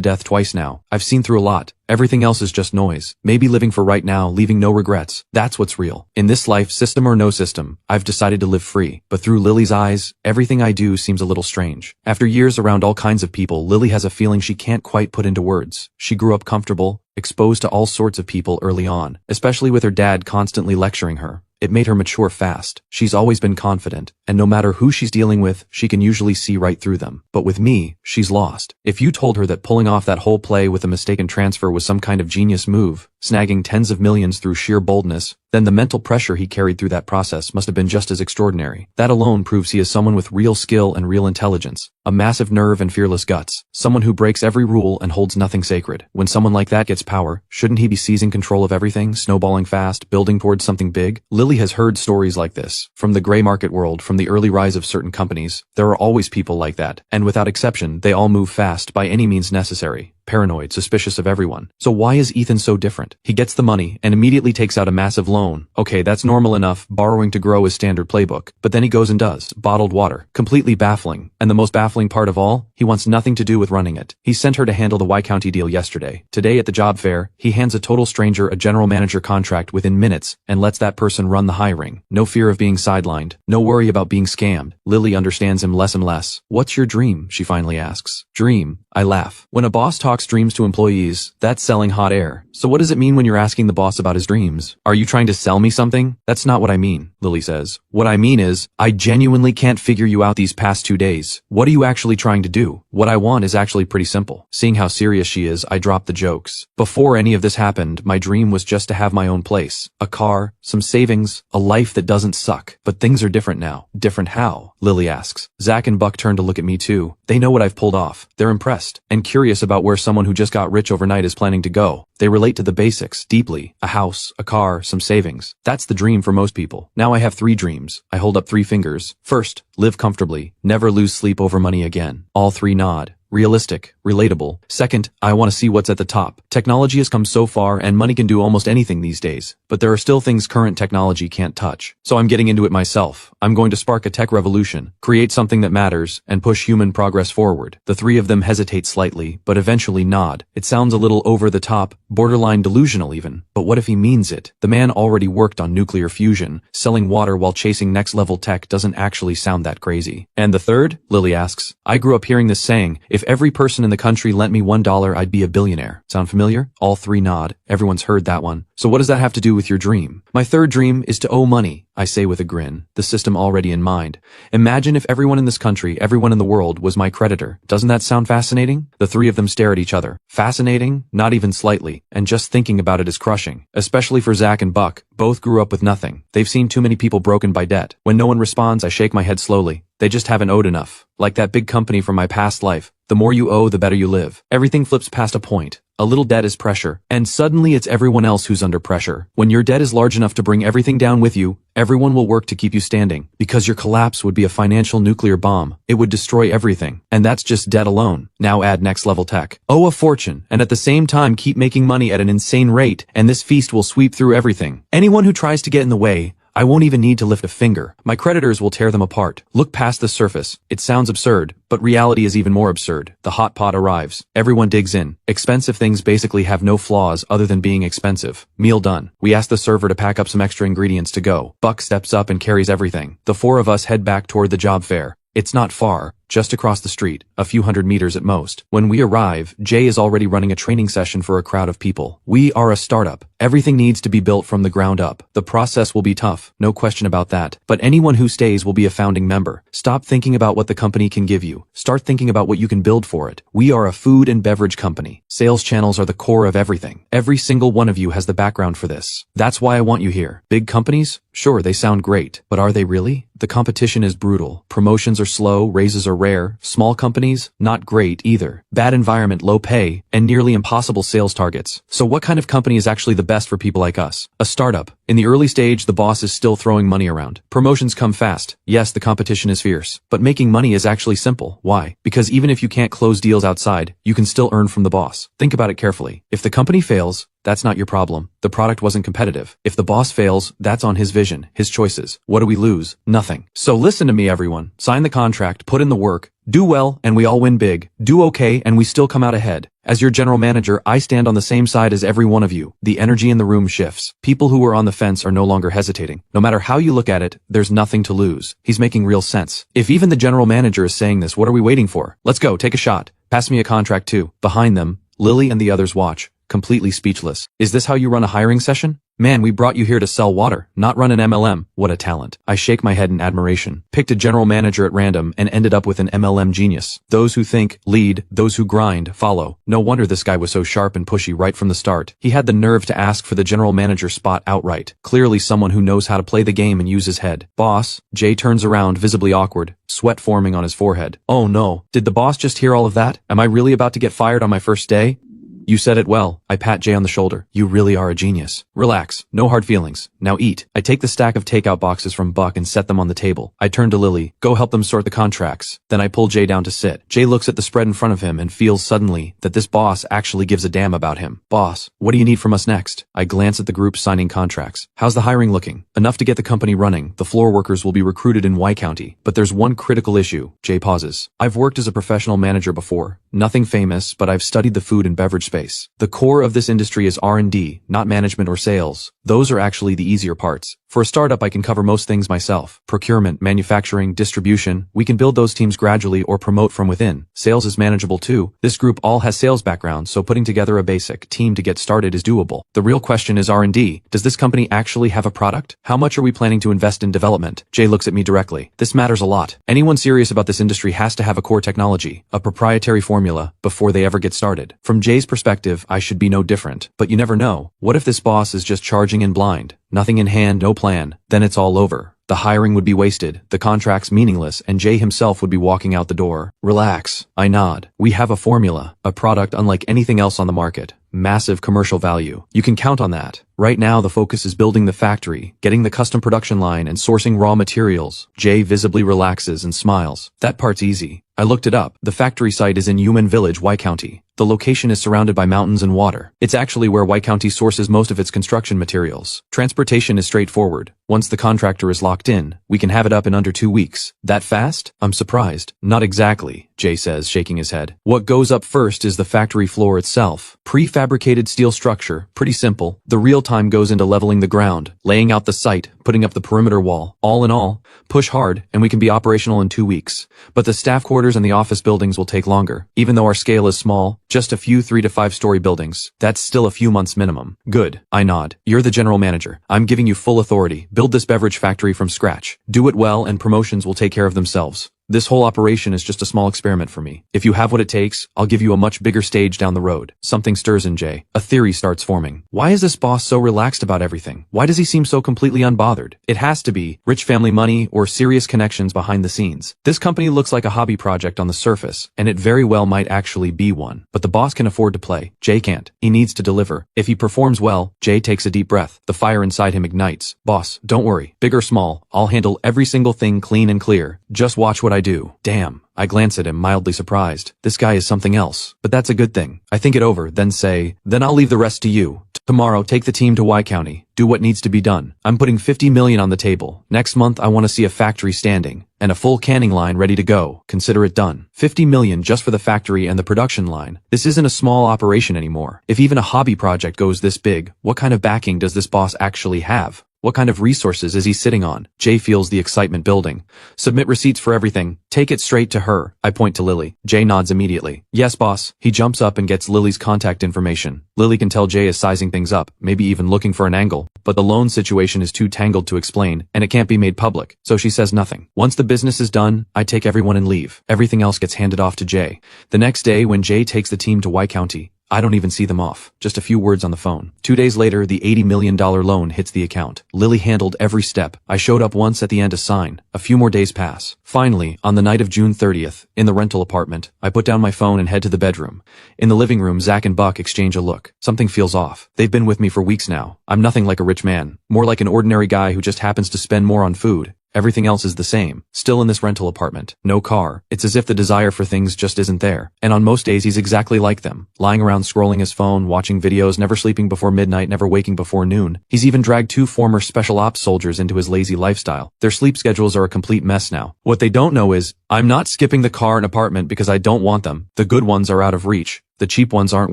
death twice now. I've seen through a lot. Everything else is just noise. Maybe living for right now, leaving no regrets. That's what's real. In this life, system or no system, I've decided to live free. But through Lily's eyes, everything I do seems a little strange. After years around all kinds of people, Lily has a feeling she can't quite put into words. She grew up comfortable, exposed to all sorts of people early on, especially with her dad constantly lecturing her. It made her mature fast. She's always been confident, and no matter who she's dealing with, she can usually see right through them. But with me, she's lost. If you told her that pulling off that whole play with a mistaken transfer was some kind of genius move, snagging tens of millions through sheer boldness, then the mental pressure he carried through that process must have been just as extraordinary. That alone proves he is someone with real skill and real intelligence, a massive nerve and fearless guts, someone who breaks every rule and holds nothing sacred. When someone like that gets power, shouldn't he be seizing control of everything, snowballing fast, building towards something big? Lily has heard stories like this. From the gray market world, from the early rise of certain companies, there are always people like that, and without exception, they all move fast by any means necessary. paranoid, suspicious of everyone. So why is Ethan so different? He gets the money and immediately takes out a massive loan. Okay, that's normal enough, borrowing to grow is standard playbook. But then he goes and does bottled water. Completely baffling. And the most baffling part of all, he wants nothing to do with running it. He sent her to handle the Y County deal yesterday. Today at the job fair, he hands a total stranger a general manager contract within minutes and lets that person run the hiring. No fear of being sidelined. No worry about being scammed. Lily understands him less and less. What's your dream? She finally asks. Dream? I laugh. When a boss talks dreams to employees, that's selling hot air. So what does it mean when you're asking the boss about his dreams? Are you trying to sell me something? That's not what I mean, Lily says. What I mean is, I genuinely can't figure you out these past 2 days. What are you actually trying to do? What I want is actually pretty simple. Seeing how serious she is, I drop the jokes. Before any of this happened, my dream was just to have my own place. A car, some savings, a life that doesn't suck. But things are different now. Different how? Lily asks. Zach and Buck turn to look at me too. They know what I've pulled off. They're impressed and curious about where someone who just got rich overnight is planning to go. They relate to the basics deeply. A house, a car, some savings. That's the dream for most people. Now I have 3 dreams. I hold up 3 fingers. First, live comfortably. Never lose sleep over money again. All 3 nod. Realistic, relatable. Second, I want to see what's at the top. Technology has come so far and money can do almost anything these days, but there are still things current technology can't touch. So I'm getting into it myself. I'm going to spark a tech revolution, create something that matters, and push human progress forward. The 3 of them hesitate slightly, but eventually nod. It sounds a little over the top, borderline delusional even, but what if he means it? The man already worked on nuclear fusion. Selling water while chasing next level tech doesn't actually sound that crazy. And the third? Lily asks. I grew up hearing this saying, if every person in the country lent me $1, I'd be a billionaire. Sound familiar? All 3 nod. Everyone's heard that one. So what does that have to do with your dream? My third dream is to owe money, I say with a grin, the system already in mind. Imagine if everyone in this country, everyone in the world, was my creditor. Doesn't that sound fascinating? The 3 of them stare at each other. Fascinating? Not even slightly. And just thinking about it is crushing. Especially for Zach and Buck. Both grew up with nothing. They've seen too many people broken by debt. When no one responds, I shake my head slowly. They just haven't owed enough. Like that big company from my past life. The more you owe, the better you live. Everything flips past a point. A little debt is pressure, and suddenly it's everyone else who's under pressure. When your debt is large enough to bring everything down with you, everyone will work to keep you standing, because your collapse would be a financial nuclear bomb. It would destroy everything, and that's just debt alone. Now add next level tech. Owe a fortune, and at the same time keep making money at an insane rate, and this feast will sweep through everything. Anyone who tries to get in the way, I won't even need to lift a finger. My creditors will tear them apart. Look past the surface. It sounds absurd, but reality is even more absurd. The hot pot arrives. Everyone digs in. Expensive things basically have no flaws other than being expensive. Meal done. We ask the server to pack up some extra ingredients to go. Buck steps up and carries everything. The 4 of us head back toward the job fair. It's not far, just across the street, a few hundred meters at most. When we arrive, Jay is already running a training session for a crowd of people. We are a startup. Everything needs to be built from the ground up. The process will be tough, no question about that. But anyone who stays will be a founding member. Stop thinking about what the company can give you. Start thinking about what you can build for it. We are a food and beverage company. Sales channels are the core of everything. Every single one of you has the background for this. That's why I want you here. Big companies? Sure, they sound great, but are they really? The competition is brutal. Promotions are slow, raises are rare. Small companies? Not great either. Bad environment, low pay, and nearly impossible sales targets. So what kind of company is actually the best for people like us? A startup. In the early stage, the boss is still throwing money around. Promotions come fast. Yes, the competition is fierce. But making money is actually simple. Why? Because even if you can't close deals outside, you can still earn from the boss. Think about it carefully. If the company fails, that's not your problem. The product wasn't competitive. If the boss fails, that's on his vision, his choices. What do we lose? Nothing. So listen to me, everyone. Sign the contract, put in the work, do well, and we all win big. Do okay, and we still come out ahead. As your general manager, I stand on the same side as every one of you. The energy in the room shifts. People who were on the fence are no longer hesitating. No matter how you look at it, there's nothing to lose. He's making real sense. If even the general manager is saying this, what are we waiting for? Let's go, take a shot. Pass me a contract too. Behind them, Lily and the others watch, completely speechless. Is this how you run a hiring session? Man, we brought you here to sell water, not run an MLM. What a talent. I shake my head in admiration. Picked a general manager at random and ended up with an MLM genius. Those who think, lead. Those who grind, follow. No wonder this guy was so sharp and pushy right from the start. He had the nerve to ask for the general manager spot outright. Clearly someone who knows how to play the game and use his head. Boss. Jay turns around, visibly awkward, sweat forming on his forehead. Oh no. Did the boss just hear all of that? Am I really about to get fired on my first day? You said it well. I pat Jay on the shoulder. You really are a genius. Relax. No hard feelings. Now eat. I take the stack of takeout boxes from Buck and set them on the table. I turn to Lily. Go help them sort the contracts. Then I pull Jay down to sit. Jay looks at the spread in front of him and feels suddenly that this boss actually gives a damn about him. Boss, what do you need from us next? I glance at the group signing contracts. How's the hiring looking? Enough to get the company running. The floor workers will be recruited in Y County. But there's one critical issue. Jay pauses. I've worked as a professional manager before. Nothing famous, but I've studied the food and beverage space. The core of this industry is R&D, not management or sales. Those are actually the easier parts. For a startup, I can cover most things myself. Procurement, manufacturing, distribution. We can build those teams gradually or promote from within. Sales is manageable too. This group all has sales backgrounds, so putting together a basic team to get started is doable. The real question is R&D. Does this company actually have a product? How much are we planning to invest in development? Jay looks at me directly. This matters a lot. Anyone serious about this industry has to have a core technology, a proprietary formula, before they ever get started. From Jay's perspective, I should be no different. But you never know. What if this boss is just charging in blind? Nothing in hand, no plan. Then it's all over. The hiring would be wasted, the contracts meaningless, and Jay himself would be walking out the door. Relax. I nod. We have a formula, a product unlike anything else on the market. Massive commercial value. You can count on that. Right now the focus is building the factory, getting the custom production line, and sourcing raw materials. Jay visibly relaxes and smiles. That part's easy. I looked it up. The factory site is in Human Village, Y County. The location is surrounded by mountains and water. It's actually where Y County sources most of its construction materials. Transportation is straightforward. Once the contractor is locked in, we can have it up in under 2 weeks. That fast? I'm surprised. Not exactly, Jay says, shaking his head. What goes up first is the factory floor itself. Prefabricated steel structure, pretty simple. The real time goes into leveling the ground, laying out the site, putting up the perimeter wall. All in all, push hard, and we can be operational in 2 weeks. But the staff quarters and the office buildings will take longer. Even though our scale is small, just a few 3 to 5 story buildings. That's still a few months minimum. Good. I nod. You're the general manager. I'm giving you full authority. Build this beverage factory from scratch. Do it well and promotions will take care of themselves. This whole operation is just a small experiment for me. If you have what it takes, I'll give you a much bigger stage down the road. Something stirs in Jay. A theory starts forming. Why is this boss so relaxed about everything? Why does he seem so completely unbothered? It has to be rich family money or serious connections behind the scenes. This company looks like a hobby project on the surface, and it very well might actually be one. But the boss can afford to play. Jay can't. He needs to deliver. If he performs well, Jay takes a deep breath. The fire inside him ignites. Boss, don't worry. Big or small, I'll handle every single thing clean and clear. Just watch what I do. Damn. I glance at him, mildly surprised. This guy is something else. But that's a good thing. I think it over, then say, then I'll leave the rest to you. Tomorrow, take the team to Y County. Do what needs to be done. I'm putting $50 million on the table. Next month, I want to see a factory standing and a full canning line ready to go. Consider it done. $50 million just for the factory and the production line. This isn't a small operation anymore. If even a hobby project goes this big, what kind of backing does this boss actually have? What kind of resources is he sitting on? Jay feels the excitement building. Submit receipts for everything. Take it straight to her. I point to Lily. Jay nods immediately. Yes, boss. He jumps up and gets Lily's contact information. Lily can tell Jay is sizing things up, maybe even looking for an angle. But the loan situation is too tangled to explain, and it can't be made public, so she says nothing. Once the business is done, I take everyone and leave. Everything else gets handed off to Jay. The next day, when Jay takes the team to Y County, I don't even see them off. Just a few words on the phone. 2 days later, the $80 million loan hits the account. Lily handled every step. I showed up once at the end to sign. A few more days pass. Finally, on the night of June 30th, in the rental apartment, I put down my phone and head to the bedroom. In the living room, Zach and Buck exchange a look. Something feels off. They've been with me for weeks now. I'm nothing like a rich man. More like an ordinary guy who just happens to spend more on food. Everything else is the same. Still in this rental apartment. No car. It's as if the desire for things just isn't there. And on most days he's exactly like them. Lying around scrolling his phone, watching videos, never sleeping before midnight, never waking before noon. He's even dragged 2 former special ops soldiers into his lazy lifestyle. Their sleep schedules are a complete mess now. What they don't know is, I'm not skipping the car and apartment because I don't want them. The good ones are out of reach. The cheap ones aren't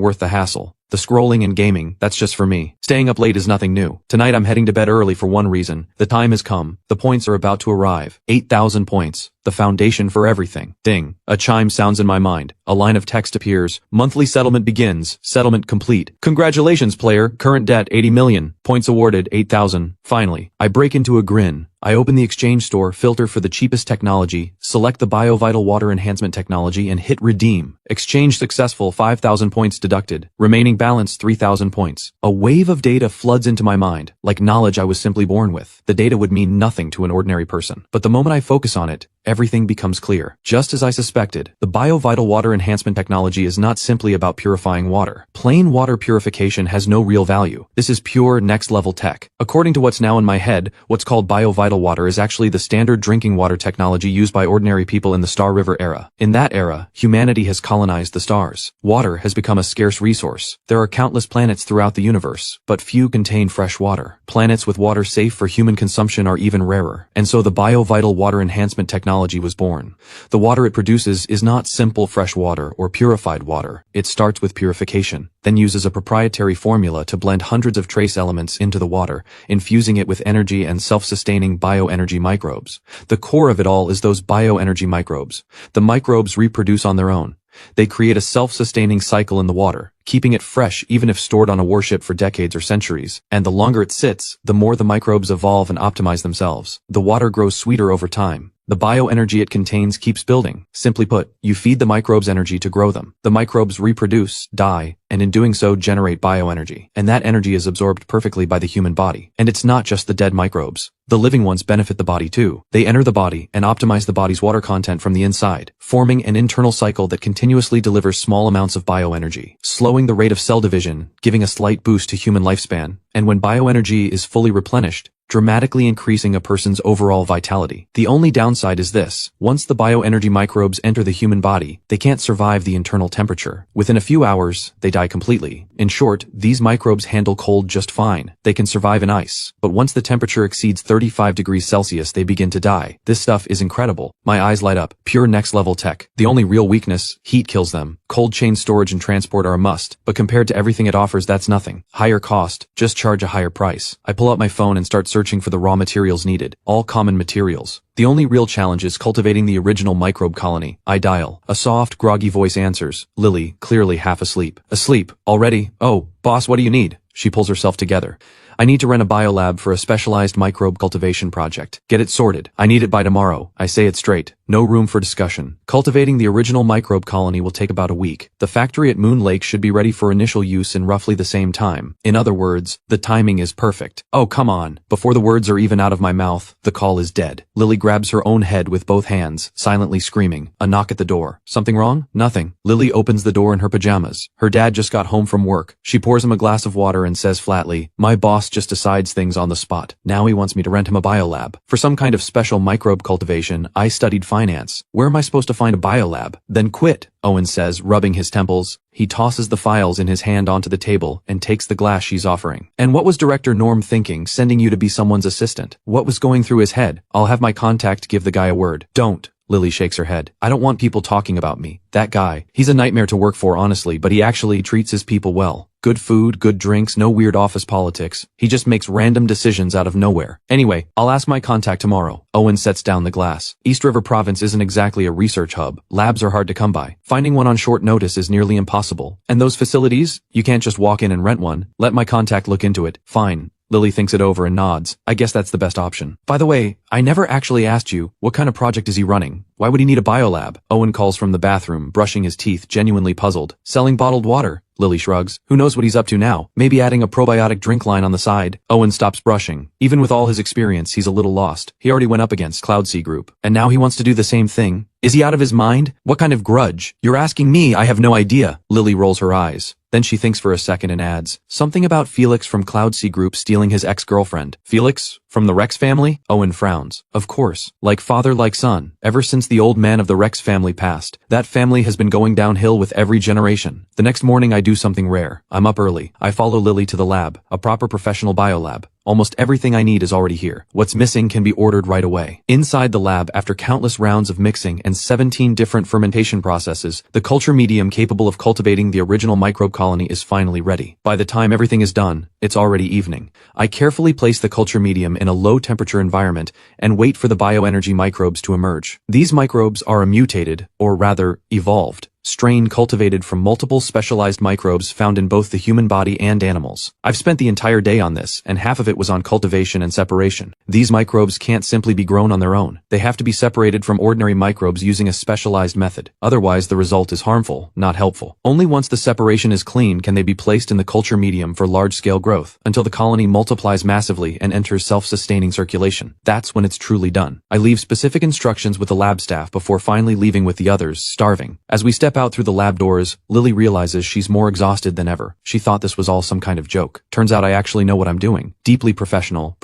worth the hassle. The scrolling and gaming, that's just for me. Staying up late is nothing new. Tonight I'm heading to bed early for one reason. The time has come. The points are about to arrive. 8,000 points. The foundation for everything. Ding. A chime sounds in my mind. A line of text appears. Monthly settlement begins. Settlement complete. Congratulations, player. Current debt 80 million. Points awarded 8,000. Finally, I break into a grin. I open the exchange store, filter for the cheapest technology, select the BioVital water enhancement technology, and hit redeem. Exchange successful, 5,000 points deducted. Remaining balance 3,000 points. A wave of data floods into my mind, like knowledge I was simply born with. The data would mean nothing to an ordinary person. But the moment I focus on it, everything becomes clear. Just as I suspected, the BioVital water enhancement technology is not simply about purifying water. Plain water purification has no real value. This is pure next-level tech. According to what's now in my head, what's called BioVital water is actually the standard drinking water technology used by ordinary people in the Star River era. In that era, humanity has colonized the stars. Water has become a scarce resource. There are countless planets throughout the universe, but few contain fresh water. Planets with water safe for human consumption are even rarer. And so the BioVital water enhancement technology was born. The water it produces is not simple fresh water or purified water. It starts with purification, then uses a proprietary formula to blend hundreds of trace elements into the water, infusing it with energy and self-sustaining bioenergy microbes. The core of it all is those bioenergy microbes. The microbes reproduce on their own. They create a self-sustaining cycle in the water, keeping it fresh even if stored on a warship for decades or centuries. And the longer it sits, the more the microbes evolve and optimize themselves. The water grows sweeter over time. The bioenergy it contains keeps building. Simply put, you feed the microbes energy to grow them. The microbes reproduce, die, and in doing so generate bioenergy. And that energy is absorbed perfectly by the human body. And it's not just the dead microbes. The living ones benefit the body too. They enter the body and optimize the body's water content from the inside, forming an internal cycle that continuously delivers small amounts of bioenergy, slowing the rate of cell division, giving a slight boost to human lifespan. And when bioenergy is fully replenished, dramatically increasing a person's overall vitality. The only downside is this: once the bioenergy microbes enter the human body, they can't survive the internal temperature. Within a few hours, they die completely. In short, these microbes handle cold just fine. They can survive in ice. But once the temperature exceeds 35 degrees Celsius, they begin to die. This stuff is incredible. My eyes light up. Pure next-level tech. The only real weakness: heat kills them. Cold chain storage and transport are a must, but compared to everything it offers, that's nothing. Higher cost, just charge a higher price. I pull out my phone and start searching for the raw materials needed. All common materials. The only real challenge is cultivating the original microbe colony. I dial. A soft, groggy voice answers. Lily, clearly half asleep. Asleep? Already? Oh, boss, what do you need? She pulls herself together. I need to rent a biolab for a specialized microbe cultivation project. Get it sorted. I need it by tomorrow. I say it straight. No room for discussion. Cultivating the original microbe colony will take about a week. The factory at Moon Lake should be ready for initial use in roughly the same time. In other words, the timing is perfect. Oh, come on. Before the words are even out of my mouth, the call is dead. Lily grabs her own head with both hands, silently screaming. A knock at the door. Something wrong? Nothing. Lily opens the door in her pajamas. Her dad just got home from work. She pours him a glass of water and says flatly, "My boss just decides things on the spot. Now he wants me to rent him a biolab. For some kind of special microbe cultivation. I studied finance. Where am I supposed to find a biolab? Then quit," Owen says, rubbing his temples. He tosses the files in his hand onto the table and takes the glass she's offering. And what was Director Norm thinking, sending you to be someone's assistant? What was going through his head? I'll have my contact give the guy a word. Don't. Lily shakes her head. I don't want people talking about me. That guy. He's a nightmare to work for, honestly, but he actually treats his people well. Good food, good drinks, no weird office politics. He just makes random decisions out of nowhere. Anyway, I'll ask my contact tomorrow. Owen sets down the glass. East River Province isn't exactly a research hub. Labs are hard to come by. Finding one on short notice is nearly impossible. And those facilities? You can't just walk in and rent one. Let my contact look into it. Fine. Lily thinks it over and nods. I guess that's the best option. By the way, I never actually asked you, what kind of project is he running? Why would he need a biolab? Owen calls from the bathroom, brushing his teeth, genuinely puzzled. Selling bottled water. Lily shrugs. Who knows what he's up to now? Maybe adding a probiotic drink line on the side. Owen stops brushing. Even with all his experience, he's a little lost. He already went up against Cloud Sea Group. And now he wants to do the same thing. Is he out of his mind? What kind of grudge? You're asking me, I have no idea. Lily rolls her eyes. Then she thinks for a second and adds, something about Felix from Cloud Sea Group stealing his ex-girlfriend. Felix? From the Rex family? Owen frowns. Of course. Like father, like son. Ever since the old man of the Rex family passed, that family has been going downhill with every generation. The next morning I do something rare. I'm up early. I follow Lily to the lab, a proper professional biolab. Almost everything I need is already here. What's missing can be ordered right away. Inside the lab, after countless rounds of mixing and 17 different fermentation processes, the culture medium capable of cultivating the original microbe colony is finally ready. By the time everything is done, it's already evening. I carefully place the culture medium in a low-temperature environment and wait for the bioenergy microbes to emerge. These microbes are a mutated, or rather, evolved, strain cultivated from multiple specialized microbes found in both the human body and animals. I've spent the entire day on this, and half of it was on cultivation and separation. These microbes can't simply be grown on their own. They have to be separated from ordinary microbes using a specialized method. Otherwise, the result is harmful, not helpful. Only once the separation is clean can they be placed in the culture medium for large-scale growth, until the colony multiplies massively and enters self-sustaining circulation. That's when it's truly done. I leave specific instructions with the lab staff before finally leaving with the others, starving. As we step out through the lab doors, Lily realizes she's more exhausted than ever. She thought this was all some kind of joke. Turns out I actually know what I'm doing. Deeply professional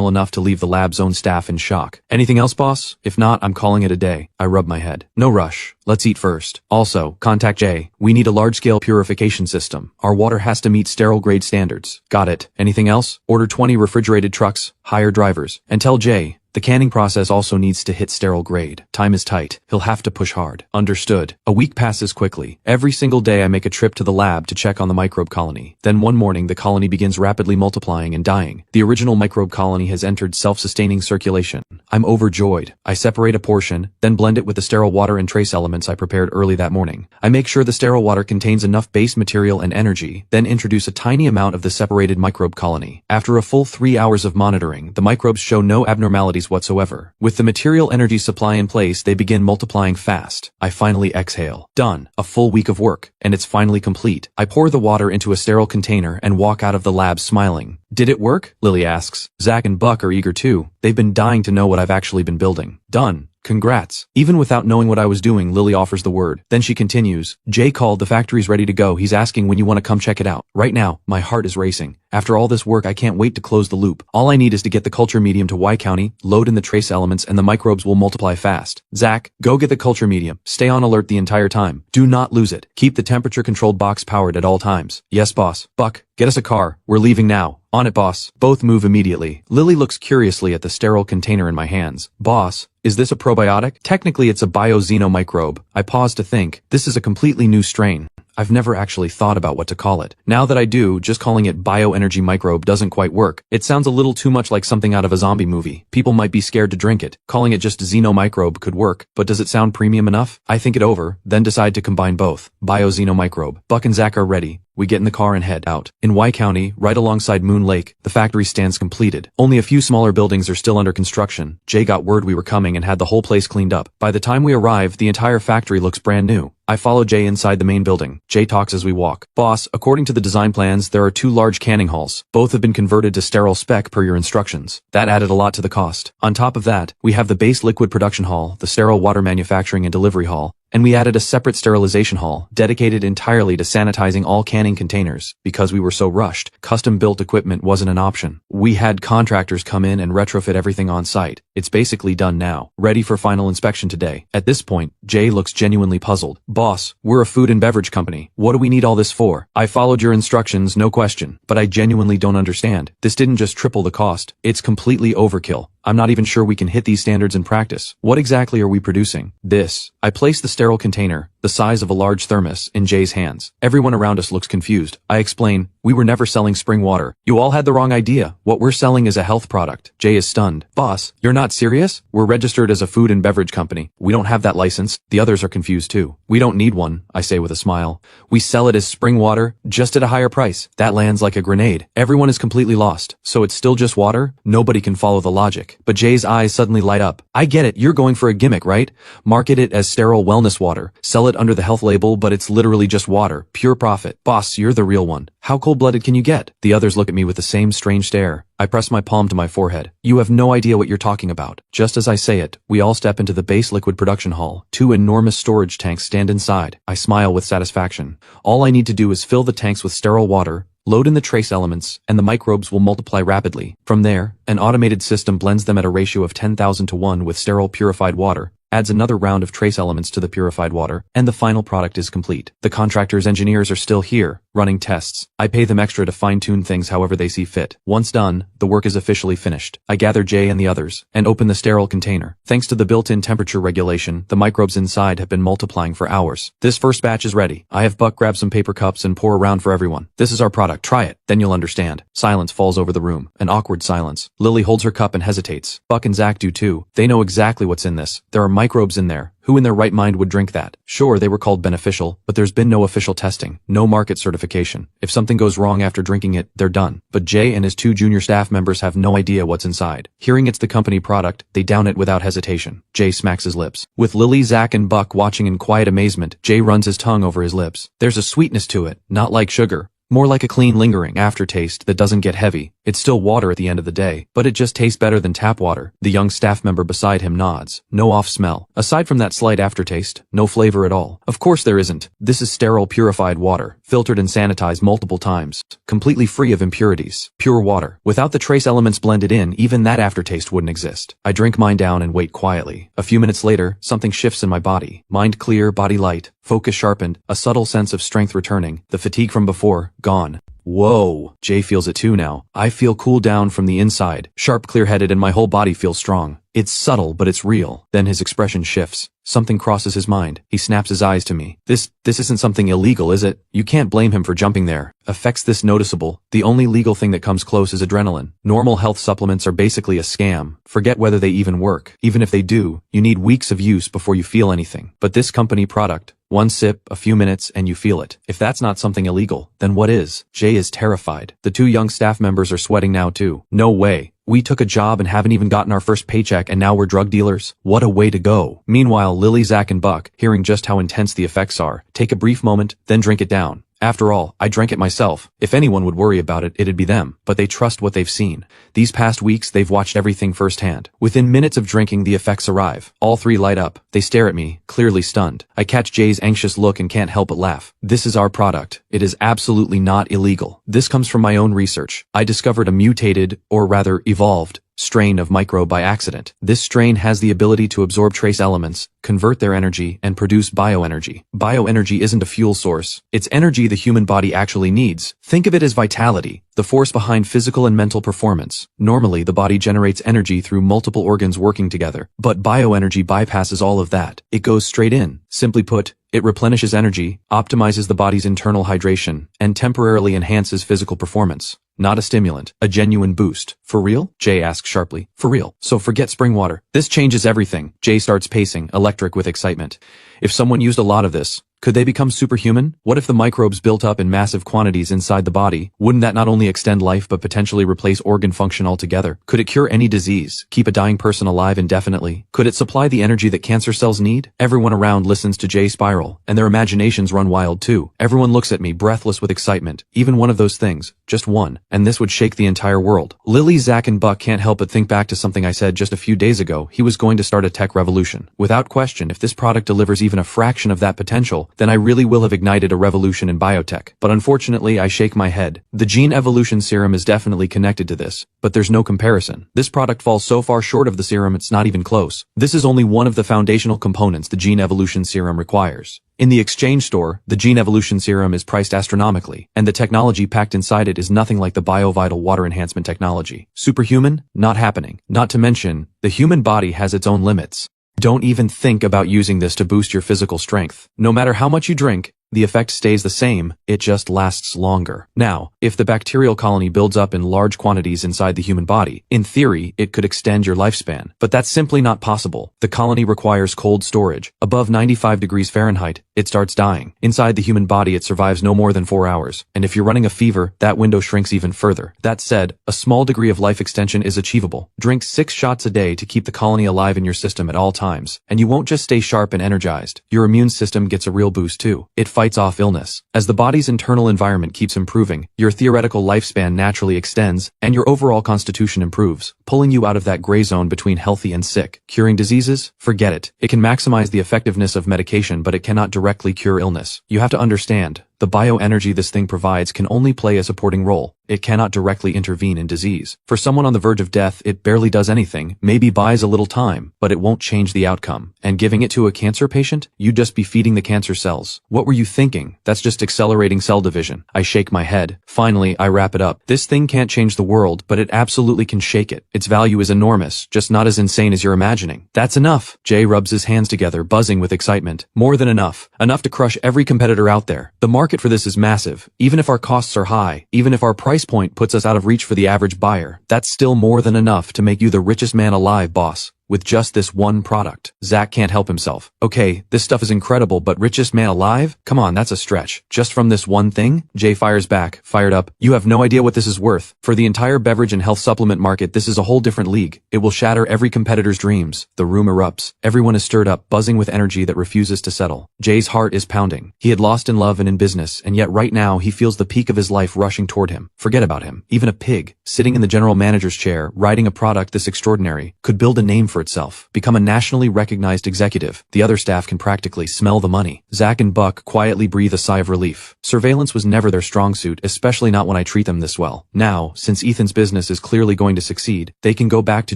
enough to leave the lab's own staff in shock. Anything else, boss? If not, I'm calling it a day. I rub my head. No rush. Let's eat first. Also, contact Jay. We need a large-scale purification system. Our water has to meet sterile grade standards. Got it. Anything else? Order 20 refrigerated trucks, hire drivers, and tell Jay, the canning process also needs to hit sterile grade. Time is tight. He'll have to push hard. Understood. A week passes quickly. Every single day I make a trip to the lab to check on the microbe colony. Then one morning the colony begins rapidly multiplying and dying. The original microbe colony has entered self-sustaining circulation. I'm overjoyed. I separate a portion, then blend it with the sterile water and trace elements I prepared early that morning. I make sure the sterile water contains enough base material and energy, then introduce a tiny amount of the separated microbe colony. After a full 3 hours of monitoring, the microbes show no abnormalities whatsoever. With the material energy supply in place, they begin multiplying fast. I finally exhale. Done. A full week of work, and it's finally complete. I pour the water into a sterile container and walk out of the lab smiling. Did it work? Lily asks. Zach and Buck are eager too. They've been dying to know what I've actually been building. Done. Congrats. Even without knowing what I was doing, Lily offers the word. Then she continues. Jay called, the factory's ready to go. He's asking when you want to come check it out. Right now, my heart is racing. After all this work, I can't wait to close the loop. All I need is to get the culture medium to Y County, load in the trace elements, and the microbes will multiply fast. Zach, go get the culture medium. Stay on alert the entire time. Do not lose it. Keep the temperature-controlled box powered at all times. Yes, boss. Buck, get us a car. We're leaving now. On it, boss. Both move immediately. Lily looks curiously at the sterile container in my hands. Boss, is this a probiotic? Technically, it's a bioxenomicrobe. I pause to think. This is a completely new strain. I've never actually thought about what to call it. Now that I do, just calling it bioenergy microbe doesn't quite work. It sounds a little too much like something out of a zombie movie. People might be scared to drink it. Calling it just xenomicrobe could work, but does it sound premium enough? I think it over, then decide to combine both. Bioxenomicrobe. Buck and Zach are ready. We get in the car and head out. In Y County, right alongside Moon Lake, the factory stands completed. Only a few smaller buildings are still under construction. Jay got word we were coming and had the whole place cleaned up. By the time we arrive, the entire factory looks brand new. I follow Jay inside the main building. Jay talks as we walk. Boss, according to the design plans, there are 2 large canning halls. Both have been converted to sterile spec per your instructions. That added a lot to the cost. On top of that, we have the base liquid production hall, the sterile water manufacturing and delivery hall, and we added a separate sterilization hall, dedicated entirely to sanitizing all canning containers. Because we were so rushed, custom-built equipment wasn't an option. We had contractors come in and retrofit everything on site. It's basically done now, ready for final inspection today. At this point, Jay looks genuinely puzzled. Boss, we're a food and beverage company. What do we need all this for? I followed your instructions, no question, but I genuinely don't understand. This didn't just triple the cost. It's completely overkill. I'm not even sure we can hit these standards in practice. What exactly are we producing? This. I place the sterile container, the size of a large thermos, in Jay's hands. Everyone around us looks confused. I explain, we were never selling spring water. You all had the wrong idea. What we're selling is a health product. Jay is stunned. Boss, you're not serious? We're registered as a food and beverage company. We don't have that license. The others are confused too. We don't need one, I say with a smile. We sell it as spring water, just at a higher price. That lands like a grenade. Everyone is completely lost. So it's still just water? Nobody can follow the logic. But Jay's eyes suddenly light up. I get it. You're going for a gimmick, right? Market it as sterile wellness water. Sell it under the health label, but it's literally just water. Pure profit. Boss, you're the real one. How cold-blooded can you get? The others look at me with the same strange stare. I press my palm to my forehead. You have no idea what you're talking about. Just as I say it, we all step into the base liquid production hall. 2 enormous storage tanks stand inside. I smile with satisfaction. All I need to do is fill the tanks with sterile water, load in the trace elements, and the microbes will multiply rapidly. From there, an automated system blends them at a ratio of 10,000 to 1 with sterile purified water, adds another round of trace elements to the purified water, and the final product is complete. The contractor's engineers are still here, running tests. I pay them extra to fine-tune things however they see fit. Once done, the work is officially finished. I gather Jay and the others, and open the sterile container. Thanks to the built-in temperature regulation, the microbes inside have been multiplying for hours. This first batch is ready. I have Buck grab some paper cups and pour around for everyone. This is our product. Try it. Then you'll understand. Silence falls over the room. An awkward silence. Lily holds her cup and hesitates. Buck and Zach do too. They know exactly what's in this. There are microbes in there. Who in their right mind would drink that? Sure, they were called beneficial, but there's been no official testing, no market certification. If something goes wrong after drinking it, they're done. But Jay and his 2 junior staff members have no idea what's inside. Hearing it's the company product, they down it without hesitation. Jay smacks his lips. With Lily, Zach, and Buck watching in quiet amazement, Jay runs his tongue over his lips. There's a sweetness to it, not like sugar. More like a clean, lingering aftertaste that doesn't get heavy. It's still water at the end of the day, but it just tastes better than tap water. The young staff member beside him nods. No off smell. Aside from that slight aftertaste, no flavor at all. Of course there isn't. This is sterile, purified water, filtered and sanitized multiple times, completely free of impurities. Pure water. Without the trace elements blended in, even that aftertaste wouldn't exist. I drink mine down and wait quietly. A few minutes later, something shifts in my body. Mind clear, body light, focus sharpened, a subtle sense of strength returning, the fatigue from before, gone. Whoa, Jay feels it too now. I feel cool down from the inside, sharp, clear-headed, and my whole body feels strong. It's subtle, but it's real. Then his expression shifts. Something crosses his mind. He snaps his eyes to me. This isn't something illegal, is it? You can't blame him for jumping there. Effects this noticeable. The only legal thing that comes close is adrenaline. Normal health supplements are basically a scam. Forget whether they even work. Even if they do, you need weeks of use before you feel anything. But this company product, one sip, a few minutes, and you feel it. If that's not something illegal, then what is? Jay is terrified. The 2 young staff members are sweating now too. No way. We took a job and haven't even gotten our first paycheck and now we're drug dealers? What a way to go. Meanwhile, Lily, Zach, and Buck, hearing just how intense the effects are, take a brief moment, then drink it down. After all, I drank it myself. If anyone would worry about it, it'd be them. But they trust what they've seen. These past weeks, they've watched everything firsthand. Within minutes of drinking, the effects arrive. All 3 light up. They stare at me, clearly stunned. I catch Jay's anxious look and can't help but laugh. This is our product. It is absolutely not illegal. This comes from my own research. I discovered a mutated, or rather evolved, strain of microbe by accident. This strain has the ability to absorb trace elements, convert their energy, and produce bioenergy. Bioenergy isn't a fuel source. It's energy the human body actually needs. Think of it as vitality, the force behind physical and mental performance. Normally, the body generates energy through multiple organs working together, but bioenergy bypasses all of that. It goes straight in. Simply put, it replenishes energy, optimizes the body's internal hydration, and temporarily enhances physical performance. Not a stimulant, a genuine boost. For real? Jay asks sharply. For real. So forget spring water. This changes everything. Jay starts pacing, electric with excitement. If someone used a lot of this, could they become superhuman? What if the microbes built up in massive quantities inside the body? Wouldn't that not only extend life but potentially replace organ function altogether? Could it cure any disease? Keep a dying person alive indefinitely? Could it supply the energy that cancer cells need? Everyone around listens to Jay spiral, and their imaginations run wild too. Everyone looks at me, breathless with excitement. Even one of those things, just one, and this would shake the entire world. Lily, Zach, and Buck can't help but think back to something I said just a few days ago. He was going to start a tech revolution. Without question, if this product delivers even a fraction of that potential, then I really will have ignited a revolution in biotech. But unfortunately, I shake my head. The gene evolution serum is definitely connected to this, but there's no comparison. This product falls so far short of the serum it's not even close. This is only one of the foundational components the gene evolution serum requires. In the exchange store, the gene evolution serum is priced astronomically, and the technology packed inside it is nothing like the BioVital water enhancement technology. Superhuman? Not happening. Not to mention, the human body has its own limits. Don't even think about using this to boost your physical strength. No matter how much you drink, the effect stays the same, it just lasts longer. Now, if the bacterial colony builds up in large quantities inside the human body, in theory, it could extend your lifespan. But that's simply not possible. The colony requires cold storage. Above 95 degrees Fahrenheit, it starts dying. Inside the human body, it survives no more than 4 hours. And if you're running a fever, that window shrinks even further. That said, a small degree of life extension is achievable. Drink 6 shots a day to keep the colony alive in your system at all times. And you won't just stay sharp and energized. Your immune system gets a real boost too. It fights off illness. As the body's internal environment keeps improving, your theoretical lifespan naturally extends, and your overall constitution improves, pulling you out of that gray zone between healthy and sick. Curing diseases? Forget it. It can maximize the effectiveness of medication, but it cannot directly cure illness. You have to understand, the bioenergy this thing provides can only play a supporting role. It cannot directly intervene in disease. For someone on the verge of death, it barely does anything, maybe buys a little time, but it won't change the outcome. And giving it to a cancer patient? You'd just be feeding the cancer cells. What were you thinking? That's just accelerating cell division. I shake my head. Finally, I wrap it up. This thing can't change the world, but it absolutely can shake it. Its value is enormous, just not as insane as you're imagining. That's enough. Jay rubs his hands together, buzzing with excitement. More than enough. Enough to crush every competitor out there. The market for this is massive. Even if our costs are high, even if our price point puts us out of reach for the average buyer, that's still more than enough to make you the richest man alive, boss. with just this one product. Zach can't help himself. Okay, this stuff is incredible, but richest man alive? Come on, that's a stretch. Just from this one thing? Jay fires back, fired up. You have no idea what this is worth. For the entire beverage and health supplement market, this is a whole different league. It will shatter every competitor's dreams. The room erupts. Everyone is stirred up, buzzing with energy that refuses to settle. Jay's heart is pounding. He had lost in love and in business, and yet right now he feels the peak of his life rushing toward him. Forget about him. Even a pig, sitting in the general manager's chair, writing a product this extraordinary, could build a name for itself, become a nationally recognized executive. The other staff can practically smell the money. Zach and Buck quietly breathe a sigh of relief. Surveillance was never their strong suit, especially not when I treat them this well. Now, since Ethan's business is clearly going to succeed, they can go back to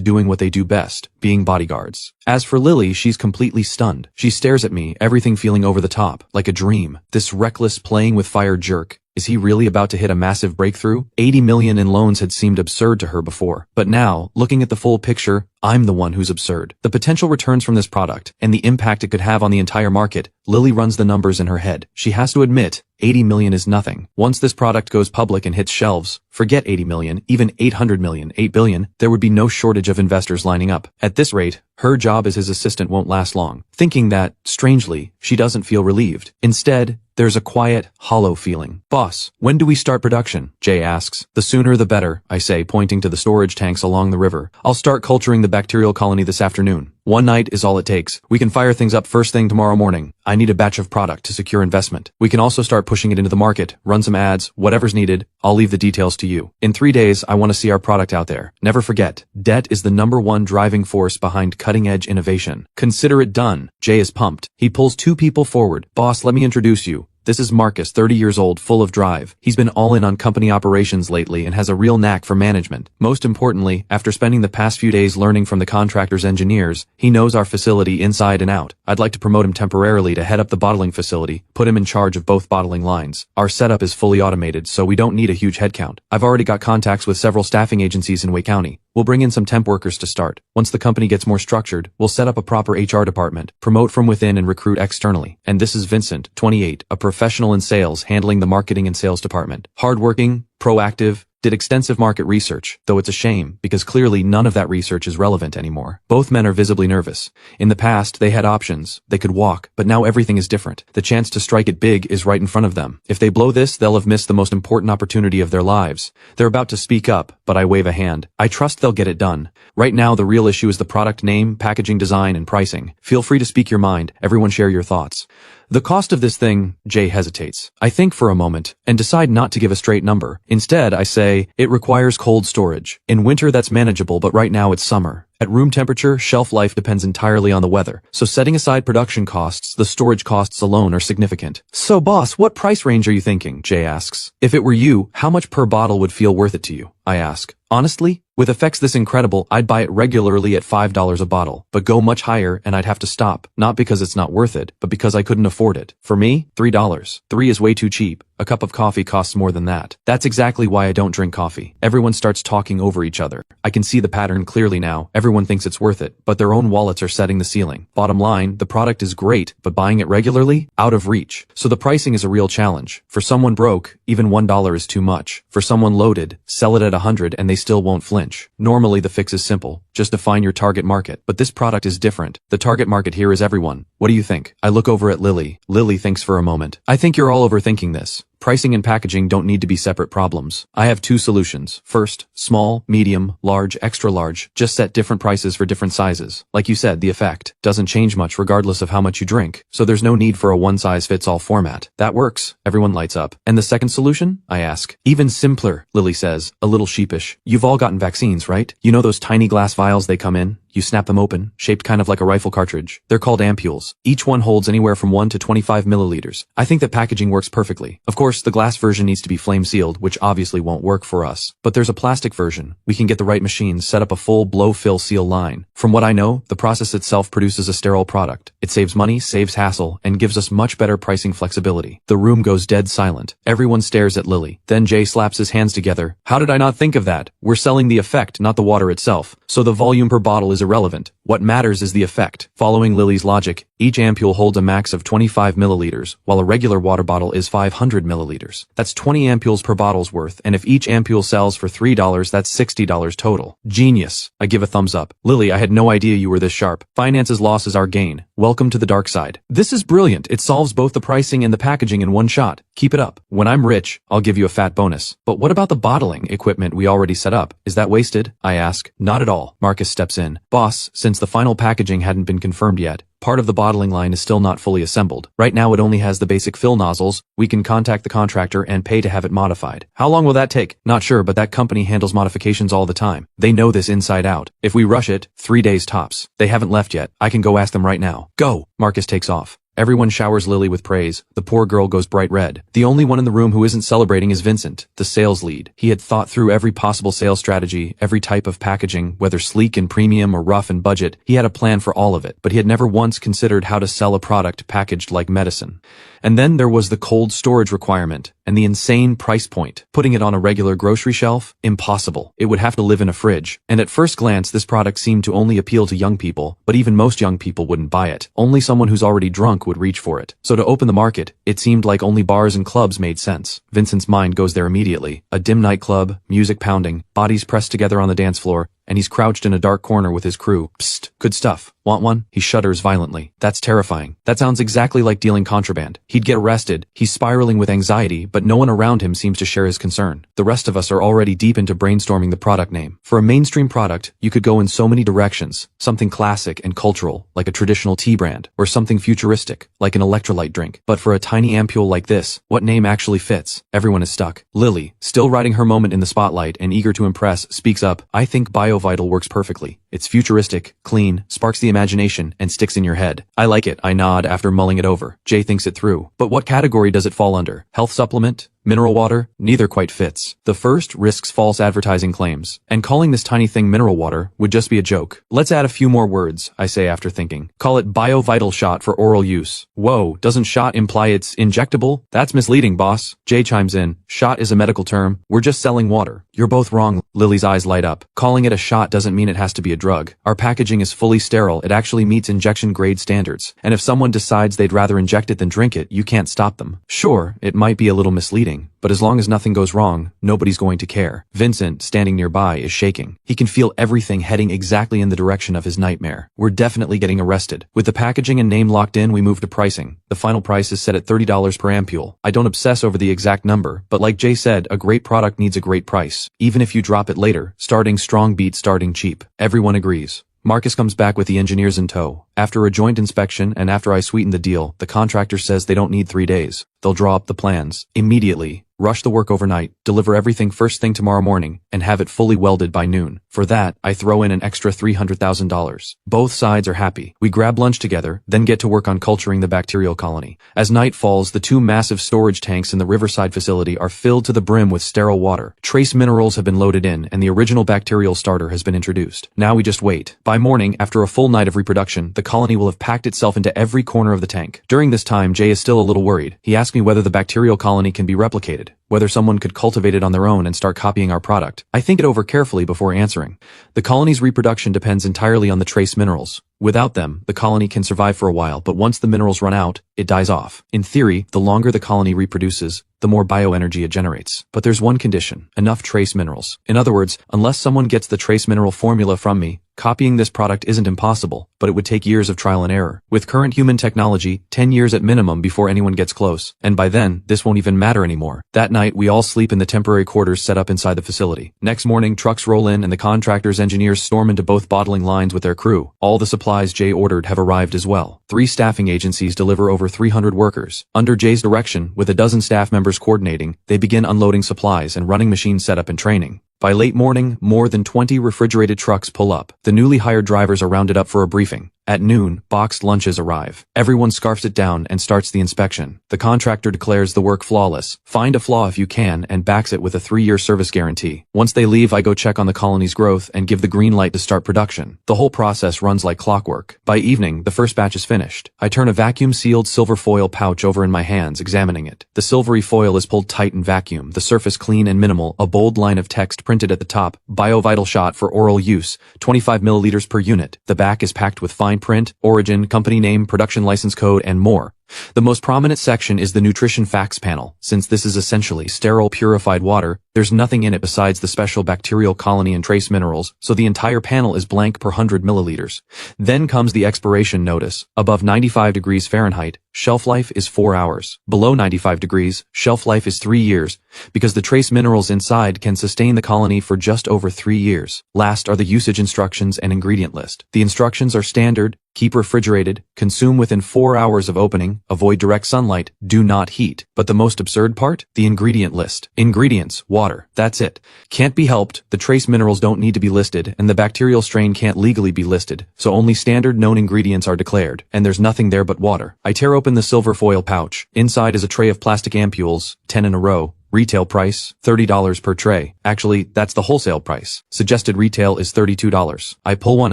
doing what they do best, being bodyguards. As for Lily, she's completely stunned. She stares at me, everything feeling over the top, like a dream. This reckless playing with fire jerk. Is he really about to hit a massive breakthrough? 80 million in loans had seemed absurd to her before. But now, looking at the full picture, I'm the one who's absurd. The potential returns from this product, and the impact it could have on the entire market, Lily runs the numbers in her head. She has to admit, 80 million is nothing. Once this product goes public and hits shelves, forget 80 million, even 800 million, 8 billion, there would be no shortage of investors lining up. At this rate, her job as his assistant won't last long. Thinking that, strangely, she doesn't feel relieved. Instead, there's a quiet, hollow feeling. Boss, when do we start production? Jay asks. The sooner the better, I say, pointing to the storage tanks along the river. I'll start culturing the bacterial colony this afternoon. One night is all it takes. We can fire things up first thing tomorrow morning. I need a batch of product to secure investment. We can also start pushing it into the market, run some ads, whatever's needed. I'll leave the details to you. In 3 days, I want to see our product out there. Never forget, debt is the #1 driving force behind cutting-edge innovation. Consider it done. Jay is pumped. He pulls 2 people forward. Boss, let me introduce you. This is Marcus, 30 years old, full of drive. He's been all in on company operations lately and has a real knack for management. Most importantly, after spending the past few days learning from the contractor's engineers, he knows our facility inside and out. I'd like to promote him temporarily to head up the bottling facility, put him in charge of both bottling lines. Our setup is fully automated, so we don't need a huge headcount. I've already got contacts with several staffing agencies in Wake County. We'll bring in some temp workers to start. Once the company gets more structured, we'll set up a proper HR department, promote from within and recruit externally. And this is Vincent, 28, a professional in sales handling the marketing and sales department. Hardworking, proactive, did extensive market research, though it's a shame, because clearly none of that research is relevant anymore. Both men are visibly nervous. In the past, they had options. They could walk, but now everything is different. The chance to strike it big is right in front of them. If they blow this, they'll have missed the most important opportunity of their lives. They're about to speak up, but I wave a hand. I trust they'll get it done. Right now, the real issue is the product name, packaging design, and pricing. Feel free to speak your mind. Everyone share your thoughts. The cost of this thing, Jay hesitates. I think for a moment, and decide not to give a straight number. Instead, I say, it requires cold storage. In winter, that's manageable, but right now it's summer. At room temperature, shelf life depends entirely on the weather. So setting aside production costs, the storage costs alone are significant. So boss, what price range are you thinking? Jay asks. If it were you, how much per bottle would feel worth it to you? I ask. Honestly, with effects this incredible, I'd buy it regularly at $5 a bottle, but go much higher and I'd have to stop. Not because it's not worth it, but because I couldn't afford it. For me, $3. 3 is way too cheap. A cup of coffee costs more than that. That's exactly why I don't drink coffee. Everyone starts talking over each other. I can see the pattern clearly now. Everyone thinks it's worth it, but their own wallets are setting the ceiling. Bottom line, the product is great, but buying it regularly? Out of reach. So the pricing is a real challenge. For someone broke, even $1 is too much. For someone loaded, sell it at 100 and they still won't flinch. Normally the fix is simple. Just define your target market. But this product is different. The target market here is everyone. What do you think? I look over at Lily. Lily thinks for a moment. I think you're all overthinking this. Pricing and packaging don't need to be separate problems. I have 2 solutions. First, small, medium, large, extra large. Just set different prices for different sizes. Like you said, the effect doesn't change much regardless of how much you drink, so there's no need for a one-size-fits-all format. That works. Everyone lights up. And the second solution? I ask. Even simpler, Lily says, a little sheepish. You've all gotten vaccines, right? You know those tiny glass vials they come in? You snap them open, shaped kind of like a rifle cartridge. They're called ampules. Each one holds anywhere from 1 to 25 milliliters. I think that packaging works perfectly. Of course, the glass version needs to be flame sealed, which obviously won't work for us. But there's a plastic version. We can get the right machines, set up a full blow-fill-seal line. From what I know, the process itself produces a sterile product. It saves money, saves hassle, and gives us much better pricing flexibility. The room goes dead silent. Everyone stares at Lily. Then Jay slaps his hands together. How did I not think of that? We're selling the effect, not the water itself. So the volume per bottle is irrelevant. What matters is the effect. Following Lily's logic, each ampule holds a max of 25 milliliters, while a regular water bottle is 500 milliliters. milliliters. That's 20 ampules per bottle's worth, and if each ampule sells for $3, that's $60 total. Genius. I give a thumbs up. Lily, I had no idea you were this sharp. Finance's loss is our gain. Welcome to the dark side. This is brilliant. It solves both the pricing and the packaging in one shot. Keep it up. When I'm rich, I'll give you a fat bonus. But what about the bottling equipment we already set up? Is that wasted? I ask. Not at all. Marcus steps in. Boss, since the final packaging hadn't been confirmed yet, part of the bottling line is still not fully assembled. Right now it only has the basic fill nozzles. We can contact the contractor and pay to have it modified. How long will that take? Not sure, but that company handles modifications all the time. They know this inside out. If we rush it, 3 days tops. They haven't left yet. I can go ask them right now. Go! Marcus takes off. Everyone showers Lily with praise. The poor girl goes bright red. The only one in the room who isn't celebrating is Vincent, the sales lead. He had thought through every possible sales strategy, every type of packaging, whether sleek and premium or rough and budget. He had a plan for all of it, but he had never once considered how to sell a product packaged like medicine. And then there was the cold storage requirement and the insane price point. Putting it on a regular grocery shelf? Impossible. It would have to live in a fridge. And at first glance, this product seemed to only appeal to young people, but even most young people wouldn't buy it. Only someone who's already drunk would reach for it. So to open the market, it seemed like only bars and clubs made sense. Vincent's mind goes there immediately. A dim nightclub, music pounding, bodies pressed together on the dance floor, and he's crouched in a dark corner with his crew. Psst, good stuff. Want one? He shudders violently. That's terrifying. That sounds exactly like dealing contraband. He'd get arrested. He's spiraling with anxiety, but no one around him seems to share his concern. The rest of us are already deep into brainstorming the product name. For a mainstream product, you could go in so many directions. Something classic and cultural, like a traditional tea brand, or something futuristic, like an electrolyte drink. But for a tiny ampule like this, what name actually fits? Everyone is stuck. Lily, still riding her moment in the spotlight and eager to impress, speaks up. I think BioVital works perfectly. It's futuristic, clean, sparks the imagination, and sticks in your head. I like it, I nod after mulling it over. Jay thinks it through. But what category does it fall under? Health supplement? Mineral water? Neither quite fits. The first risks false advertising claims, and calling this tiny thing mineral water would just be a joke. Let's add a few more words, I say after thinking. Call it BioVital Shot for oral use. Whoa, doesn't shot imply it's injectable? That's misleading, boss. Jay chimes in. Shot is a medical term. We're just selling water. You're both wrong. Lily's eyes light up. Calling it a shot doesn't mean it has to be a drug. Our packaging is fully sterile. It actually meets injection grade standards. And if someone decides they'd rather inject it than drink it, you can't stop them. Sure, it might be a little misleading, but as long as nothing goes wrong, nobody's going to care. Vincent, standing nearby, is shaking. He can feel everything heading exactly in the direction of his nightmare. We're definitely getting arrested. With the packaging and name locked in, we move to pricing. The final price is set at $30 per ampule. I don't obsess over the exact number, but like Jay said, a great product needs a great price. Even if you drop it later, starting strong beats starting cheap. Everyone agrees. Marcus comes back with the engineers in tow. After a joint inspection and after I sweeten the deal, the contractor says they don't need 3 days. They'll draw up the plans immediately, rush the work overnight, deliver everything first thing tomorrow morning, and have it fully welded by noon. For that, I throw in an extra $300,000. Both sides are happy. We grab lunch together, then get to work on culturing the bacterial colony. As night falls, the 2 massive storage tanks in the Riverside facility are filled to the brim with sterile water. Trace minerals have been loaded in, and the original bacterial starter has been introduced. Now we just wait. By morning, after a full night of reproduction, the colony will have packed itself into every corner of the tank. During this time, Jay is still a little worried. He asks me whether the bacterial colony can be replicated, whether someone could cultivate it on their own and start copying our product. I think it over carefully before answering. The colony's reproduction depends entirely on the trace minerals. Without them, the colony can survive for a while, but once the minerals run out, it dies off. In theory, the longer the colony reproduces, the more bioenergy it generates. But there's one condition: enough trace minerals. In other words, unless someone gets the trace mineral formula from me, copying this product isn't impossible, but it would take years of trial and error. With current human technology, 10 years at minimum before anyone gets close. And by then, this won't even matter anymore. That night, we all sleep in the temporary quarters set up inside the facility. Next morning, trucks roll in and the contractor's engineers storm into both bottling lines with their crew. All the supplies Jay ordered have arrived as well. 3 staffing agencies deliver over 300 workers. Under Jay's direction, with a dozen staff members coordinating, they begin unloading supplies and running machine setup and training. By late morning, more than 20 refrigerated trucks pull up. The newly hired drivers are rounded up for a briefing. At noon, boxed lunches arrive. Everyone scarfs it down and starts the inspection. The contractor declares the work flawless. Find a flaw if you can, and backs it with a 3-year service guarantee. Once they leave, I go check on the colony's growth and give the green light to start production. The whole process runs like clockwork. By evening, the first batch is finished. I turn a vacuum-sealed silver foil pouch over in my hands, examining it. The silvery foil is pulled tight in vacuum, the surface clean and minimal, a bold line of text printed at the top: BioVital Shot for oral use, 25 milliliters per unit. The back is packed with fine print, origin, company name, production license code, and more. The most prominent section is the nutrition facts panel. Since this is essentially sterile purified water, there's nothing in it besides the special bacterial colony and trace minerals, so the entire panel is blank per 100 milliliters. Then comes the expiration notice. Above 95 degrees Fahrenheit, shelf life is 4 hours. Below 95 degrees, shelf life is 3 years, because the trace minerals inside can sustain the colony for just over 3 years. Last are the usage instructions and ingredient list. The instructions are standard: keep refrigerated, consume within 4 hours of opening, avoid direct sunlight, do not heat. But the most absurd part? The ingredient list. Ingredients: water. That's it. Can't be helped, the trace minerals don't need to be listed, and the bacterial strain can't legally be listed, so only standard known ingredients are declared, and there's nothing there but water. I tear open the silver foil pouch. Inside is a tray of plastic ampules, 10 in a row. Retail price, $30 per tray. Actually, that's the wholesale price. Suggested retail is $32. I pull one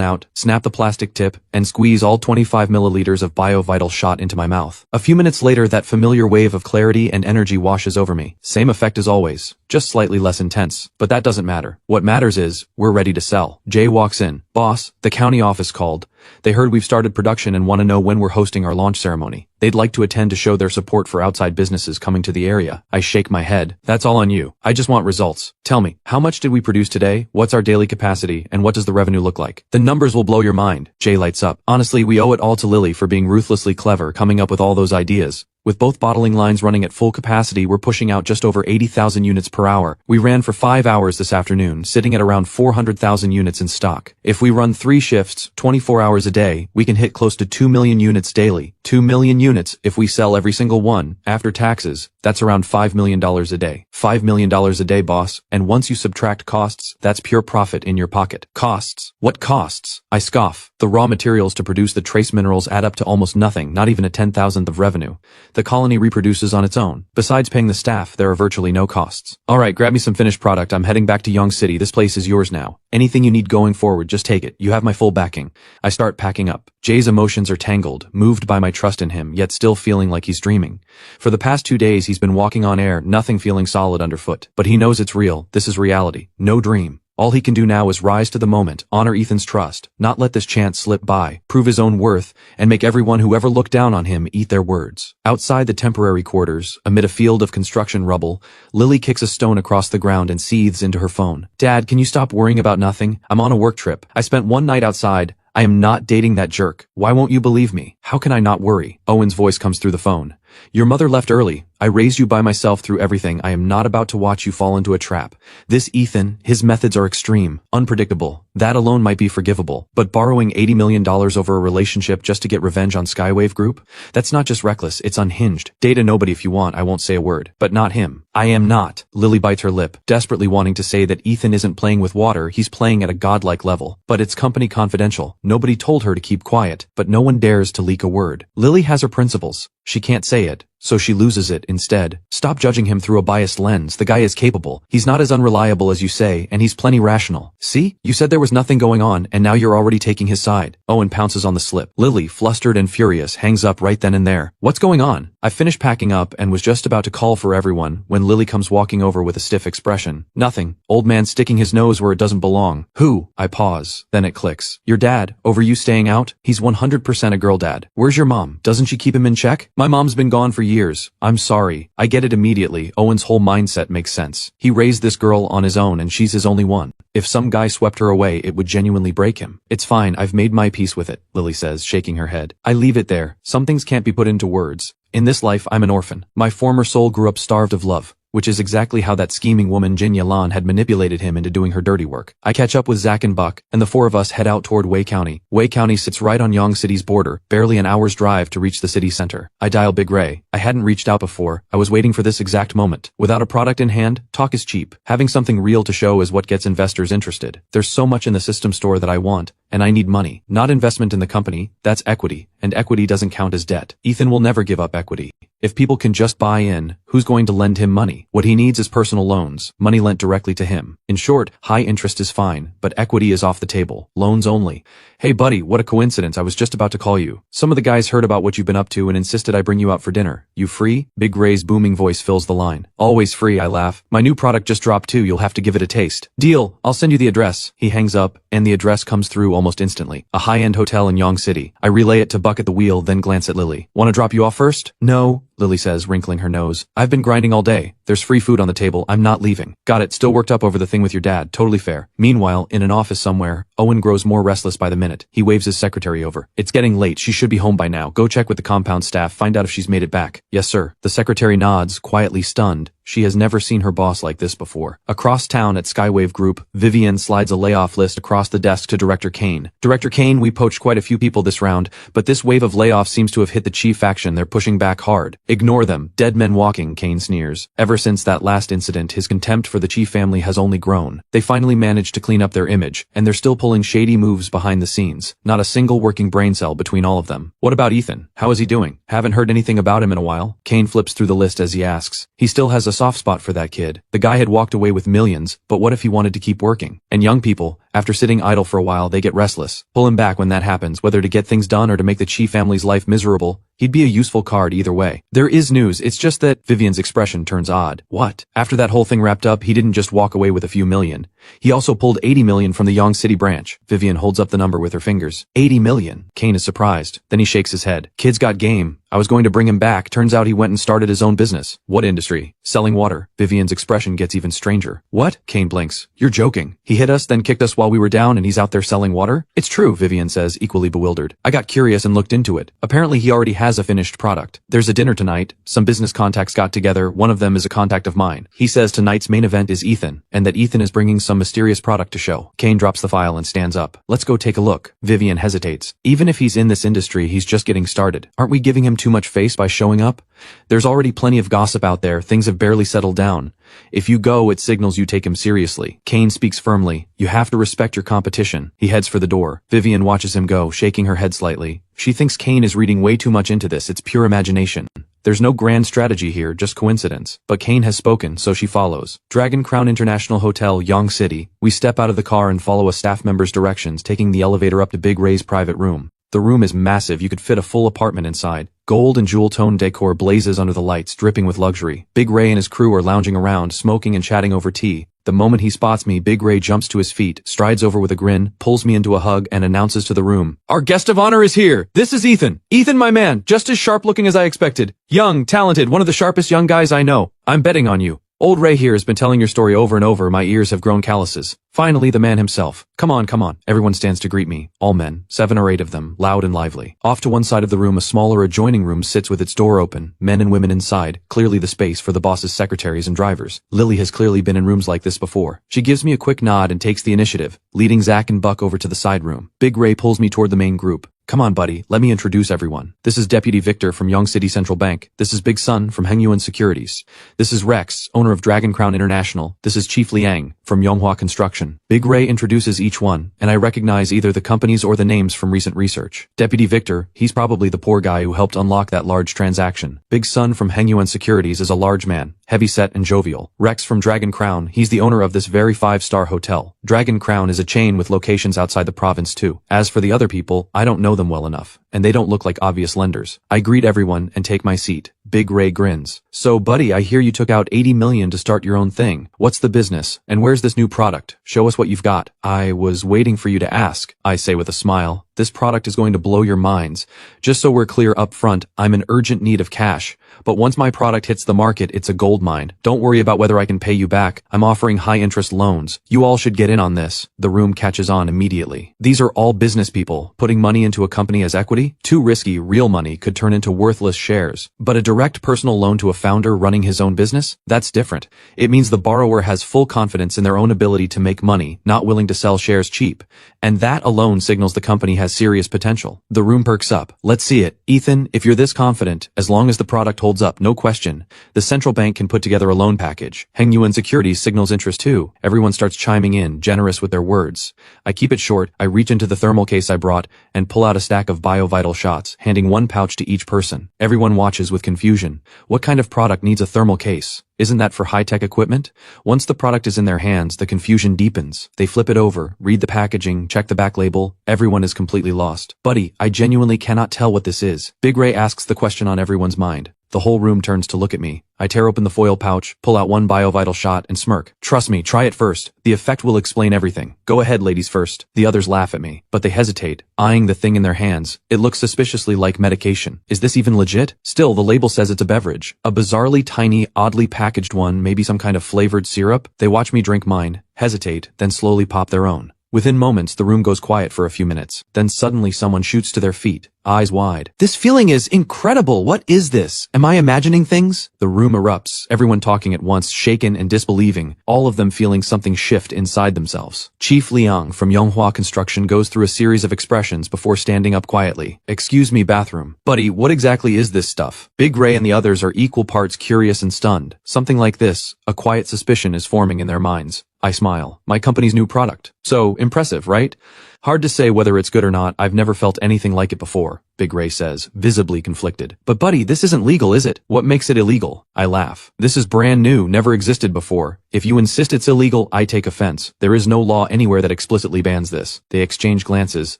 out, snap the plastic tip, and squeeze all 25 milliliters of BioVital shot into my mouth. A few minutes later, that familiar wave of clarity and energy washes over me. Same effect as always, just slightly less intense. But that doesn't matter. What matters is, we're ready to sell. Jay walks in. Boss, the county office called. They heard we've started production and want to know when we're hosting our launch ceremony. They'd like to attend to show their support for outside businesses coming to the area. I shake my head. That's all on you. I just want results. Tell me, how much did we produce today? What's our daily capacity? And what does the revenue look like? The numbers will blow your mind. Jay lights up. Honestly, we owe it all to Lily for being ruthlessly clever coming up with all those ideas. With both bottling lines running at full capacity, we're pushing out just over 80,000 units per hour. We ran for 5 hours this afternoon, sitting at around 400,000 units in stock. If we run 3 shifts, 24 hours a day, we can hit close to 2 million units daily. 2 million units if we sell every single one. After taxes, that's around $5 million a day. $5 million a day, boss. And once you subtract costs, that's pure profit in your pocket. Costs? What costs? I scoff. The raw materials to produce the trace minerals add up to almost nothing, not even a 10,000th of revenue. The colony reproduces on its own. Besides paying the staff, there are virtually no costs. Alright, grab me some finished product. I'm heading back to Yong City. This place is yours now. Anything you need going forward, just take it. You have my full backing. I start packing up. Jay's emotions are tangled, moved by my trust in him, yet still feeling like he's dreaming. For the past 2 days, he's been walking on air, nothing feeling solid underfoot. But he knows it's real. This is reality. No dream. All he can do now is rise to the moment, honor Ethan's trust, not let this chance slip by, prove his own worth, and make everyone who ever looked down on him eat their words. Outside the temporary quarters, amid a field of construction rubble, Lily kicks a stone across the ground and seethes into her phone. Dad, can you stop worrying about nothing? I'm on a work trip. I spent one night outside. I am not dating that jerk. Why won't you believe me? How can I not worry? Owen's voice comes through the phone. Your mother left early. I raised you by myself through everything. I am not about to watch you fall into a trap. This Ethan, his methods are extreme, unpredictable. That alone might be forgivable. But borrowing $80 million over a relationship just to get revenge on Skywave Group? That's not just reckless, it's unhinged. Date nobody if you want, I won't say a word. But not him. I am not. Lily bites her lip, desperately wanting to say that Ethan isn't playing with water, he's playing at a godlike level. But it's company confidential. Nobody told her to keep quiet, but no one dares to leak a word. Lily has her principles. She can't say it, so she loses it instead. Stop judging him through a biased lens. The guy is capable. He's not as unreliable as you say, and he's plenty rational. See? You said there was nothing going on, and now you're already taking his side. Owen pounces on the slip. Lily, flustered and furious, hangs up right then and there. What's going on? I finished packing up and was just about to call for everyone when Lily comes walking over with a stiff expression. Nothing. Old man sticking his nose where it doesn't belong. Who? I pause. Then it clicks. Your dad, over you staying out? He's 100% a girl dad. Where's your mom? Doesn't she keep him in check? My mom's been gone for years. I'm sorry. I get it immediately. Owen's whole mindset makes sense. He raised this girl on his own and she's his only one. If some guy swept her away, it would genuinely break him. It's fine. I've made my peace with it, Lily says, shaking her head. I leave it there. Some things can't be put into words. In this life, I'm an orphan. My former soul grew up starved of love, which is exactly how that scheming woman Jin Yalan had manipulated him into doing her dirty work. I catch up with Zach and Buck, and the 4 of us head out toward Wei County. Wei County sits right on Yong City's border, barely an hour's drive to reach the city center. I dial Big Ray. I hadn't reached out before. I was waiting for this exact moment. Without a product in hand, talk is cheap. Having something real to show is what gets investors interested. There's so much in the system store that I want, and I need money. Not investment in the company, that's equity, and equity doesn't count as debt. Ethan will never give up equity. If people can just buy in, who's going to lend him money? What he needs is personal loans, money lent directly to him. In short, high interest is fine, but equity is off the table. Loans only. Hey buddy, what a coincidence, I was just about to call you. Some of the guys heard about what you've been up to and insisted I bring you out for dinner. You free? Big Ray's booming voice fills the line. Always free, I laugh. My new product just dropped too, you'll have to give it a taste. Deal, I'll send you the address. He hangs up, and the address comes through almost instantly. A high-end hotel in Yong City. I relay it to Buck at the wheel, then glance at Lily. Want to drop you off first? No, Lily says, wrinkling her nose. I've been grinding all day. There's free food on the table, I'm not leaving. Got it, still worked up over the thing with your dad, totally fair. Meanwhile, in an office somewhere, Owen grows more restless by the minute. He waves his secretary over. It's getting late, she should be home by now. Go check with the compound staff, find out if she's made it back. Yes sir. The secretary nods, quietly stunned. She has never seen her boss like this before. Across town at Skywave Group, Vivian slides a layoff list across the desk to Director Kane. Director Kane, we poached quite a few people this round, but this wave of layoffs seems to have hit the chief faction. They're pushing back hard. Ignore them. Dead men walking, Kane sneers. Ever since that last incident, his contempt for the chief family has only grown. They finally managed to clean up their image, and they're still pulling shady moves behind the scenes. Not a single working brain cell between all of them. What about Ethan? How is he doing? Haven't heard anything about him in a while. Kane flips through the list as he asks. He still has a soft spot for that kid. The guy had walked away with millions, but what if he wanted to keep working? And young people, after sitting idle for a while, they get restless. Pull him back when that happens, whether to get things done or to make the Chi family's life miserable. He'd be a useful card either way. There is news, it's just that Vivian's expression turns odd. What? After that whole thing wrapped up, he didn't just walk away with a few million. He also pulled 80 million from the Yong City branch. Vivian holds up the number with her fingers. 80 million. Kane is surprised. Then he shakes his head. Kid's got game. I was going to bring him back. Turns out he went and started his own business. What industry? Selling water. Vivian's expression gets even stranger. What? Kane blinks. You're joking. He hit us, then kicked us while we were down, and he's out there selling water? It's true, Vivian says, equally bewildered. I got curious and looked into it. Apparently he already has a finished product. There's a dinner tonight. Some business contacts got together. One of them is a contact of mine. He says tonight's main event is Ethan, and that Ethan is bringing some mysterious product to show. Kane drops the file and stands up. Let's go take a look. Vivian hesitates. Even if he's in this industry, he's just getting started. Aren't we giving him too much face by showing up? There's already plenty of gossip out there. Things have barely settled down. If you go, it signals you take him seriously. Kane speaks firmly. You have to respect your competition. He heads for the door. Vivian watches him go, shaking her head slightly. She thinks Kane is reading way too much into this. It's pure imagination. There's no grand strategy here, just coincidence. But Kane has spoken, so she follows. Dragon Crown International Hotel, Yong City. We step out of the car and follow a staff member's directions, taking the elevator up to Big Ray's private room. The room is massive, you could fit a full apartment inside. Gold and jewel-toned decor blazes under the lights, dripping with luxury. Big Ray and his crew are lounging around, smoking and chatting over tea. The moment he spots me, Big Ray jumps to his feet, strides over with a grin, pulls me into a hug, and announces to the room, "Our guest of honor is here! This is Ethan! Ethan, my man, just as sharp-looking as I expected. Young, talented, one of the sharpest young guys I know. I'm betting on you. Old Ray here has been telling your story over and over, my ears have grown calluses. Finally, the man himself. Come on, come on." Everyone stands to greet me. All men, 7 or 8 of them, loud and lively. Off to one side of the room, a smaller adjoining room sits with its door open, men and women inside, clearly the space for the boss's secretaries and drivers. Lily has clearly been in rooms like this before. She gives me a quick nod and takes the initiative, leading Zach and Buck over to the side room. Big Ray pulls me toward the main group. Come on, buddy, let me introduce everyone. This is Deputy Victor from Yong City Central Bank. This is Big Sun from Hengyuan Securities. This is Rex, owner of Dragon Crown International. This is Chief Liang from Yonghua Construction. Big Ray introduces each one, and I recognize either the companies or the names from recent research. Deputy Victor, he's probably the poor guy who helped unlock that large transaction. Big Sun from Hengyuan Securities is a large man, heavy-set and jovial. Rex from Dragon Crown, he's the owner of this very 5-star hotel. Dragon Crown is a chain with locations outside the province too. As for the other people, I don't know them well enough, and they don't look like obvious lenders. I greet everyone and take my seat. Big Ray grins. So buddy, I hear you took out 80 million to start your own thing. What's the business? And where's this new product? Show us what you've got. I was waiting for you to ask, I say with a smile. This product is going to blow your minds. Just so we're clear up front, I'm in urgent need of cash. But once my product hits the market, it's a gold mine. Don't worry about whether I can pay you back. I'm offering high-interest loans. You all should get in on this. The room catches on immediately. These are all business people. Putting money into a company as equity? Too risky. Real money could turn into worthless shares. But a direct personal loan to a founder running his own business? That's different. It means the borrower has full confidence in their own ability to make money, not willing to sell shares cheap. And that alone signals the company has serious potential. The room perks up. Let's see it. Ethan, if you're this confident, as long as the product holds up, no question, the central bank can put together a loan package. Heng Yuan Securities signals interest too. Everyone starts chiming in, generous with their words. I keep it short. I reach into the thermal case I brought and pull out a stack of BioVital shots, handing one pouch to each person. Everyone watches with confusion. What kind of product needs a thermal case? Isn't that for high-tech equipment? Once the product is in their hands, the confusion deepens. They flip it over, read the packaging, check the back label. Everyone is completely lost. Buddy, I genuinely cannot tell what this is. Big Ray asks the question on everyone's mind. The whole room turns to look at me. I tear open the foil pouch, pull out one BioVital shot, and smirk. Trust me, try it first. The effect will explain everything. Go ahead, ladies first. The others laugh at me, but they hesitate, eyeing the thing in their hands. It looks suspiciously like medication. Is this even legit? Still, the label says it's a beverage. A bizarrely tiny, oddly packaged one, maybe some kind of flavored syrup. They watch me drink mine, hesitate, then slowly pop their own. Within moments, the room goes quiet for a few minutes. Then suddenly someone shoots to their feet, eyes wide. This feeling is incredible. What is this? Am I imagining things? The room erupts, everyone talking at once, shaken and disbelieving, all of them feeling something shift inside themselves. Chief Liang from Yonghua Construction goes through a series of expressions before standing up quietly. Excuse me, bathroom. Buddy, what exactly is this stuff? Big Ray and the others are equal parts curious and stunned. Something like this, a quiet suspicion is forming in their minds. I smile. My company's new product. So, impressive, right? Hard to say whether it's good or not. I've never felt anything like it before, Big Ray says, visibly conflicted. But buddy, this isn't legal, is it? What makes it illegal? I laugh. This is brand new, never existed before. If you insist it's illegal, I take offense. There is no law anywhere that explicitly bans this. They exchange glances,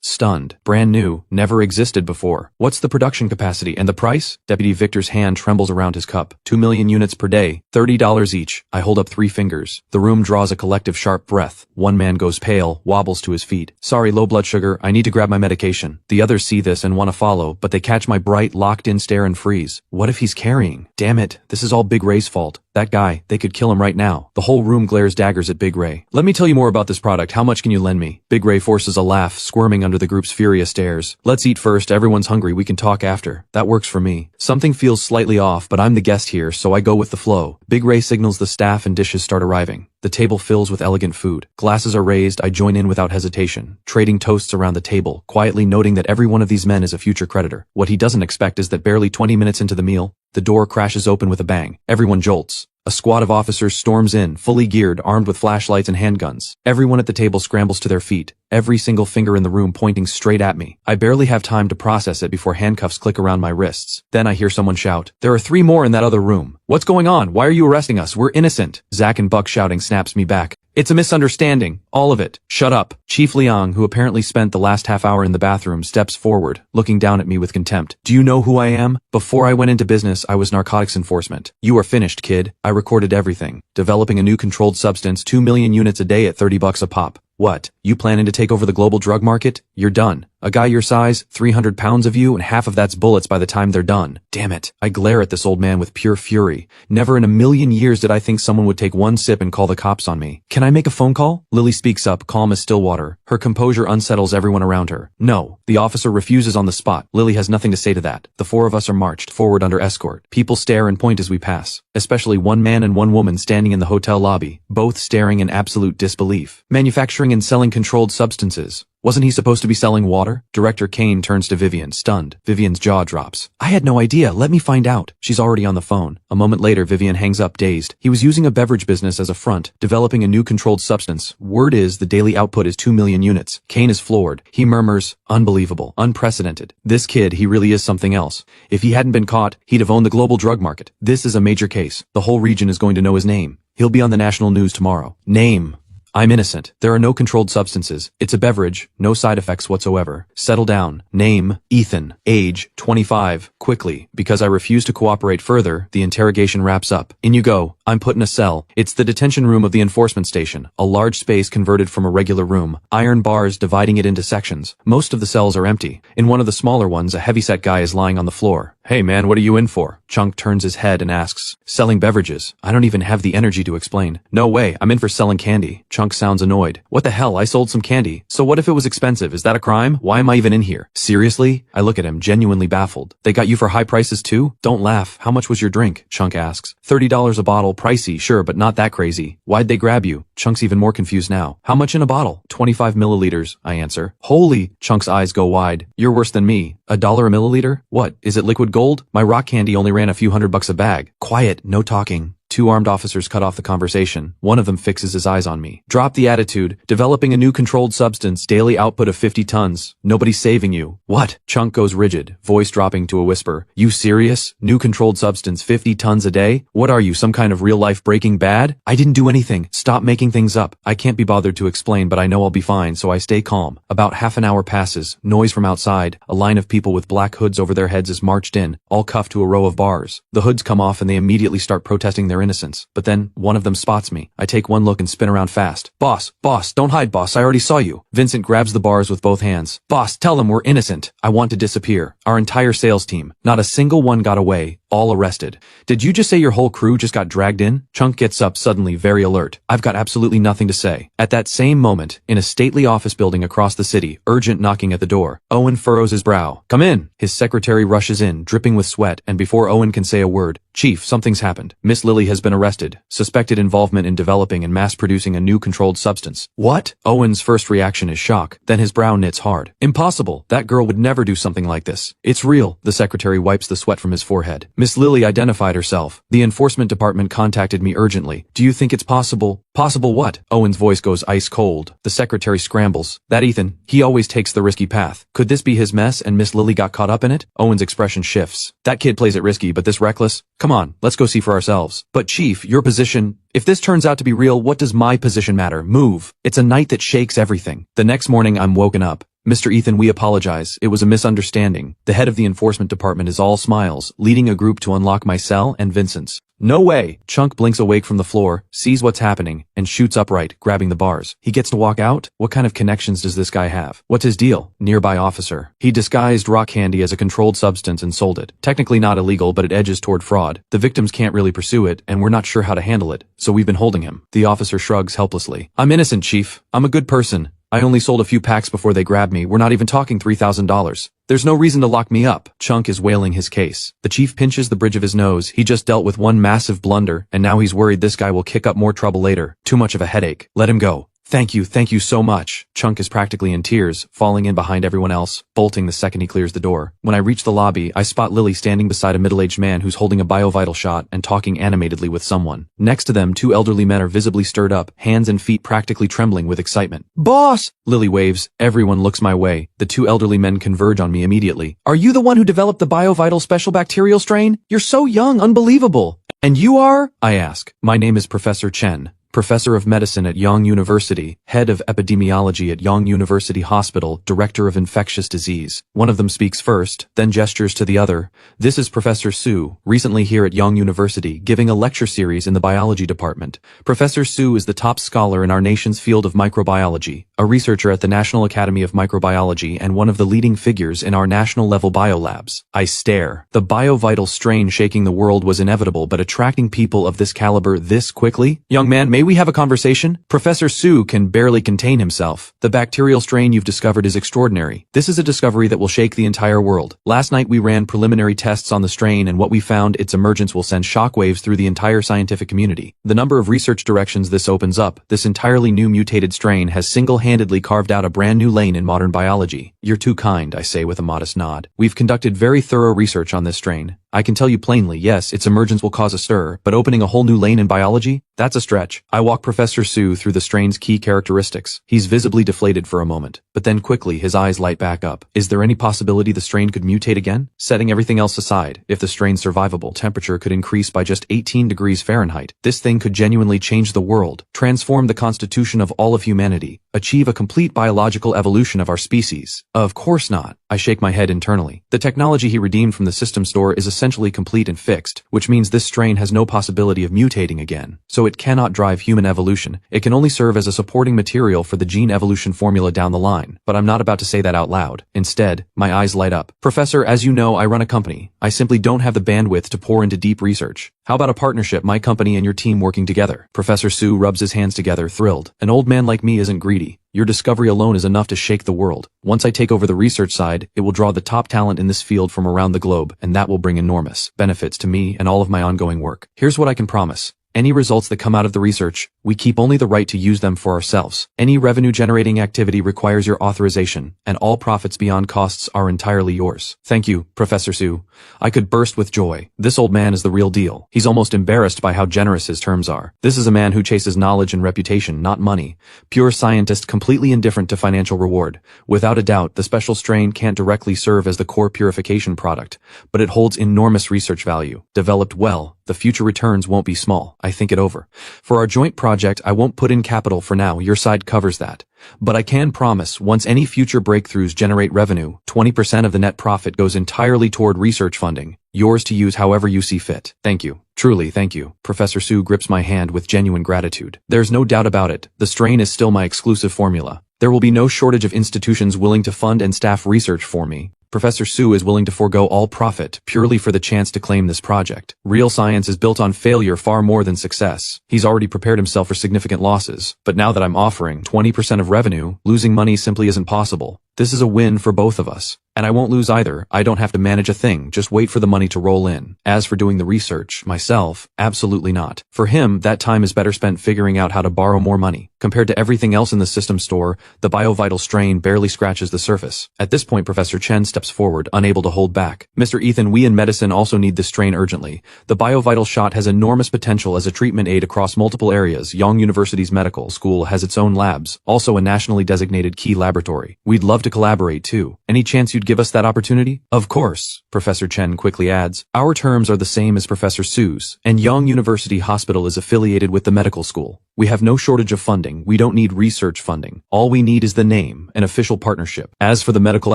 stunned. Brand new, never existed before. What's the production capacity and the price? Deputy Victor's hand trembles around his cup. 2 million units per day, $30 each. I hold up 3 fingers. The room draws a collective sharp breath. One man goes pale, wobbles to his feet. Sorry, low blood sugar, I need to grab my medication. The others see this and want to follow, but they catch my bright, locked-in stare and freeze. What if he's carrying? Damn it, this is all Big Ray's fault. That guy, they could kill him right now. The whole room glares daggers at Big Ray. Let me tell you more about this product. How much can you lend me? Big Ray forces a laugh, squirming under the group's furious stares. Let's eat first. Everyone's hungry. We can talk after. That works for me. Something feels slightly off, but I'm the guest here, so I go with the flow. Big Ray signals the staff and dishes start arriving. The table fills with elegant food. Glasses are raised. I join in without hesitation, trading toasts around the table, quietly noting that every one of these men is a future creditor. What he doesn't expect is that barely 20 minutes into the meal, the door crashes open with a bang. Everyone jolts. A squad of officers storms in, fully geared, armed with flashlights and handguns. Everyone at the table scrambles to their feet, every single finger in the room pointing straight at me. I barely have time to process it before handcuffs click around my wrists. Then I hear someone shout, "There are 3 more in that other room. What's going on? Why are you arresting us? We're innocent." Zack and Buck shouting snaps me back. It's a misunderstanding. All of it. Shut up. Chief Liang, who apparently spent the last half hour in the bathroom, steps forward, looking down at me with contempt. Do you know who I am? Before I went into business, I was narcotics enforcement. You are finished, kid. I recorded everything. Developing a new controlled substance, 2 million units a day at $30 a pop. What? You planning to take over the global drug market? You're done. A guy your size, 300 pounds of you, and half of that's bullets by the time they're done. Damn it. I glare at this old man with pure fury. Never in a million years did I think someone would take one sip and call the cops on me. Can I make a phone call? Lily speaks up, calm as still water. Her composure unsettles everyone around her. No. The officer refuses on the spot. Lily has nothing to say to that. The 4 of us are marched forward under escort. People stare and point as we pass. Especially one man and one woman standing in the hotel lobby, both staring in absolute disbelief. Manufacturing and selling controlled substances. Wasn't he supposed to be selling water? Director Kane turns to Vivian, stunned. Vivian's jaw drops. I had no idea. Let me find out. She's already on the phone. A moment later, Vivian hangs up, dazed. He was using a beverage business as a front, developing a new controlled substance. Word is the daily output is 2 million units. Kane is floored. He murmurs, unbelievable, unprecedented. This kid, he really is something else. If he hadn't been caught, he'd have owned the global drug market. This is a major case. The whole region is going to know his name. He'll be on the national news tomorrow. Name. I'm innocent. There are no controlled substances. It's a beverage. No side effects whatsoever. Settle down. Name, Ethan. Age, 25. Quickly, because I refuse to cooperate further, the interrogation wraps up. In you go. I'm put in a cell. It's the detention room of the enforcement station. A large space converted from a regular room. Iron bars dividing it into sections. Most of the cells are empty. In one of the smaller ones, a heavyset guy is lying on the floor. Hey man, what are you in for? Chunk turns his head and asks. Selling beverages. I don't even have the energy to explain. No way, I'm in for selling candy. Chunk sounds annoyed. What the hell, I sold some candy. So what if it was expensive? Is that a crime? Why am I even in here? Seriously? I look at him, genuinely baffled. They got you for high prices too? Don't laugh. How much was your drink? Chunk asks. $30 a bottle, pricey, sure, but not that crazy. Why'd they grab you? Chunk's even more confused now. How much in a bottle? 25 milliliters, I answer. Holy! Chunk's eyes go wide. You're worse than me. $1 a milliliter? What, is it liquid gold? My rock candy only ran a few $100 a bag. Quiet, no talking. Two armed officers cut off the conversation. One of them fixes his eyes on me. Drop the attitude. Developing a new controlled substance, daily output of 50 tons. Nobody's saving you. What? Chunk goes rigid, voice dropping to a whisper. You serious? New controlled substance, 50 tons a day? What are you, some kind of real-life Breaking Bad? I didn't do anything. Stop making things up. I can't be bothered to explain, but I know I'll be fine, so I stay calm. About half an hour passes. Noise from outside. A line of people with black hoods over their heads is marched in, all cuffed to a row of bars. The hoods come off and they immediately start protesting their innocence. But then, one of them spots me. I take one look and spin around fast. Boss, don't hide, boss, I already saw you. Vincent grabs the bars with both hands. Boss, tell them we're innocent. I want to disappear. Our entire sales team. Not a single one got away. All arrested. Did you just say your whole crew just got dragged in? Chunk gets up suddenly, very alert. I've got absolutely nothing to say. At that same moment, in a stately office building across the city, urgent knocking at the door. Owen furrows his brow. Come in. His secretary rushes in, dripping with sweat, and before Owen can say a word, Chief, something's happened. Miss Lily has been arrested. Suspected involvement in developing and mass-producing a new controlled substance. What? Owen's first reaction is shock. Then his brow knits hard. Impossible. That girl would never do something like this. It's real. The secretary wipes the sweat from his forehead. Miss Lily identified herself. The enforcement department contacted me urgently. Do you think it's possible? Possible what? Owen's voice goes ice cold. The secretary scrambles. That Ethan. He always takes the risky path. Could this be his mess and Miss Lily got caught up in it? Owen's expression shifts. That kid plays it risky, but this reckless? Come on, let's go see for ourselves. But Chief, your position... If this turns out to be real, what does my position matter? Move. It's a night that shakes everything. The next morning, I'm woken up. Mr. Ethan, we apologize. It was a misunderstanding. The head of the enforcement department is all smiles, leading a group to unlock my cell and Vincent's. No way! Chunk blinks awake from the floor, sees what's happening, and shoots upright, grabbing the bars. He gets to walk out? What kind of connections does this guy have? What's his deal? Nearby officer. He disguised rock candy as a controlled substance and sold it. Technically not illegal, but it edges toward fraud. The victims can't really pursue it, and we're not sure how to handle it, so we've been holding him. The officer shrugs helplessly. I'm innocent, Chief. I'm a good person. I only sold a few packs before they grabbed me. We're not even talking $3,000. There's no reason to lock me up. Chunk is wailing his case. The chief pinches the bridge of his nose. He just dealt with one massive blunder, and now he's worried this guy will kick up more trouble later. Too much of a headache. Let him go. Thank you so much. Chunk is practically in tears, falling in behind everyone else, bolting the second he clears the door. When I reach the lobby, I spot Lily standing beside a middle-aged man who's holding a biovital shot and talking animatedly with someone. Next to them, two elderly men are visibly stirred up, hands and feet practically trembling with excitement. Boss! Lily waves. Everyone looks my way. The two elderly men converge on me immediately. Are you the one who developed the biovital special bacterial strain? You're so young, unbelievable. And you are? I ask. My name is Professor Chen. Professor of Medicine at Yong University, Head of Epidemiology at Yong University Hospital, Director of Infectious Disease. One of them speaks first, then gestures to the other. This is Professor Su, recently here at Yong University, giving a lecture series in the biology department. Professor Su is the top scholar in our nation's field of microbiology, a researcher at the National Academy of Microbiology and one of the leading figures in our national-level biolabs. I stare. The biovital strain shaking the world was inevitable, but attracting people of this caliber this quickly? Young man, may we have a conversation? Professor Su can barely contain himself. The bacterial strain you've discovered is extraordinary. This is a discovery that will shake the entire world. Last night we ran preliminary tests on the strain and what we found, its emergence will send shockwaves through the entire scientific community. The number of research directions this opens up, this entirely new mutated strain has single-handedly carved out a brand new lane in modern biology. You're too kind, I say with a modest nod. We've conducted very thorough research on this strain. I can tell you plainly, yes, its emergence will cause a stir, but opening a whole new lane in biology? That's a stretch. I walk Professor Su through the strain's key characteristics. He's visibly deflated for a moment, but then quickly his eyes light back up. Is there any possibility the strain could mutate again? Setting everything else aside, if the strain's survivable temperature could increase by just 18 degrees Fahrenheit, this thing could genuinely change the world, transform the constitution of all of humanity, achieve a complete biological evolution of our species. Of course not. I shake my head internally. The technology he redeemed from the system store is essentially complete and fixed, which means this strain has no possibility of mutating again. So it cannot drive human evolution. It can only serve as a supporting material for the gene evolution formula down the line. But I'm not about to say that out loud. Instead, my eyes light up. Professor, as you know, I run a company. I simply don't have the bandwidth to pour into deep research. How about a partnership, my company and your team working together? Professor Su rubs his hands together, thrilled. An old man like me isn't greedy. Your discovery alone is enough to shake the world. Once I take over the research side, it will draw the top talent in this field from around the globe, and that will bring enormous benefits to me and all of my ongoing work. Here's what I can promise. Any results that come out of the research, we keep only the right to use them for ourselves. Any revenue-generating activity requires your authorization, and all profits beyond costs are entirely yours. Thank you, Professor Su. I could burst with joy. This old man is the real deal. He's almost embarrassed by how generous his terms are. This is a man who chases knowledge and reputation, not money. Pure scientist, completely indifferent to financial reward. Without a doubt, the special strain can't directly serve as the core purification product, but it holds enormous research value. Developed well, the future returns won't be small. I think it over. For our joint project, I won't put in capital for now. Your side covers that. But I can promise, once any future breakthroughs generate revenue, 20% of the net profit goes entirely toward research funding, yours to use however you see fit. Thank you. Truly, thank you. Professor Su grips my hand with genuine gratitude. There's no doubt about it, the strain is still my exclusive formula. There will be no shortage of institutions willing to fund and staff research for me. Professor Su is willing to forego all profit purely for the chance to claim this project. Real science is built on failure far more than success. He's already prepared himself for significant losses, but now that I'm offering 20% of revenue, losing money simply isn't possible. This is a win for both of us. And I won't lose either. I don't have to manage a thing, just wait for the money to roll in. As for doing the research, myself, absolutely not. For him, that time is better spent figuring out how to borrow more money. Compared to everything else in the system store, the BioVital strain barely scratches the surface. At this point, Professor Chen steps forward, unable to hold back. Mr. Ethan, we in medicine also need this strain urgently. The BioVital shot has enormous potential as a treatment aid across multiple areas. Yong University's medical school has its own labs, also a nationally designated key laboratory. We'd love to collaborate too. Any chance you'd give us that opportunity? Of course, Professor Chen quickly adds. Our terms are the same as Professor Su's, and Yong University Hospital is affiliated with the medical school. We have no shortage of funding. We don't need research funding. All we need is the name, an official partnership. As for the medical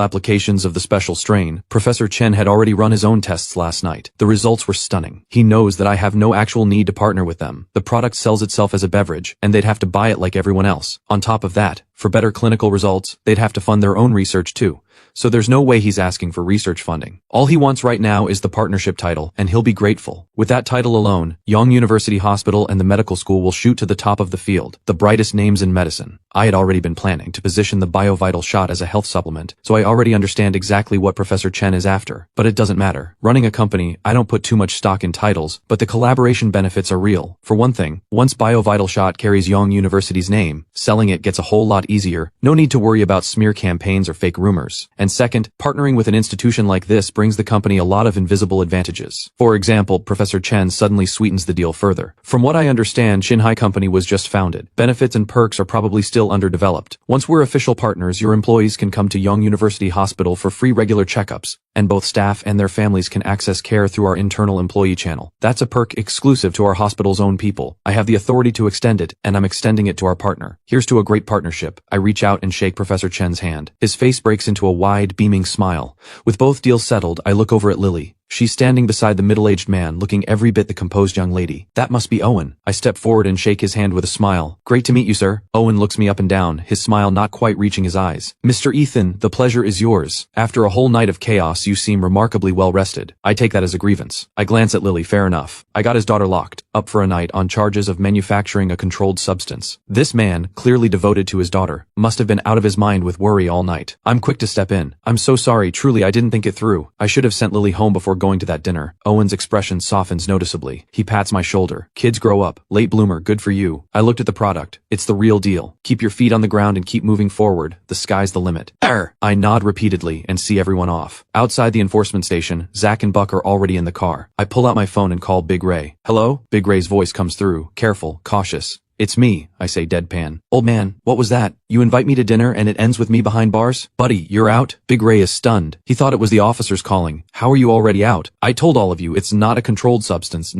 applications of the special strain, Professor Chen had already run his own tests last night. The results were stunning. He knows that I have no actual need to partner with them. The product sells itself as a beverage, and they'd have to buy it like everyone else. On top of that, for better clinical results, they'd have to fund their own research too. So there's no way he's asking for research funding. All he wants right now is the partnership title, and he'll be grateful. With that title alone, Yong University Hospital and the medical school will shoot to the top of the field, the brightest names in medicine. I had already been planning to position the BioVital shot as a health supplement, so I already understand exactly what Professor Chen is after. But it doesn't matter. Running a company, I don't put too much stock in titles, but the collaboration benefits are real. For one thing, once BioVital shot carries Yong University's name, selling it gets a whole lot easier. No need to worry about smear campaigns or fake rumors. And second, partnering with an institution like this brings the company a lot of invisible advantages. For example, Professor Chen suddenly sweetens the deal further. From what I understand, Xinhai Company was just founded. Benefits and perks are probably still underdeveloped. Once we're official partners, your employees can come to Yong University Hospital for free regular checkups, and both staff and their families can access care through our internal employee channel. That's a perk exclusive to our hospital's own people. I have the authority to extend it, and I'm extending it to our partner. Here's to a great partnership. I reach out and shake Professor Chen's hand. His face breaks into a wide, beaming smile. With both deals settled, I look over at Lily. She's standing beside the middle-aged man, looking every bit the composed young lady. That must be Owen. I step forward and shake his hand with a smile. Great to meet you, sir. Owen looks me up and down, his smile not quite reaching his eyes. Mr. Ethan, the pleasure is yours. After a whole night of chaos, you seem remarkably well rested. I take that as a grievance. I glance at Lily, fair enough. I got his daughter locked up for a night on charges of manufacturing a controlled substance. This man, clearly devoted to his daughter, must have been out of his mind with worry all night. I'm quick to step in. I'm so sorry, truly I didn't think it through. I should have sent Lily home before going to that dinner. Owen's expression softens noticeably. He pats my shoulder. Kids grow up. Late bloomer, good for you. I looked at the product. It's the real deal. Keep your feet on the ground and keep moving forward. The sky's the limit. I nod repeatedly and see everyone off. Outside the enforcement station, Zach and Buck are already in the car. I pull out my phone and call Big Ray. Hello? Big Ray's voice comes through, careful, cautious. It's me, I say deadpan. Old man, what was that? You invite me to dinner and it ends with me behind bars? Buddy, you're out? Big Ray is stunned. He thought it was the officers calling. How are you already out? I told all of you, it's not a controlled substance,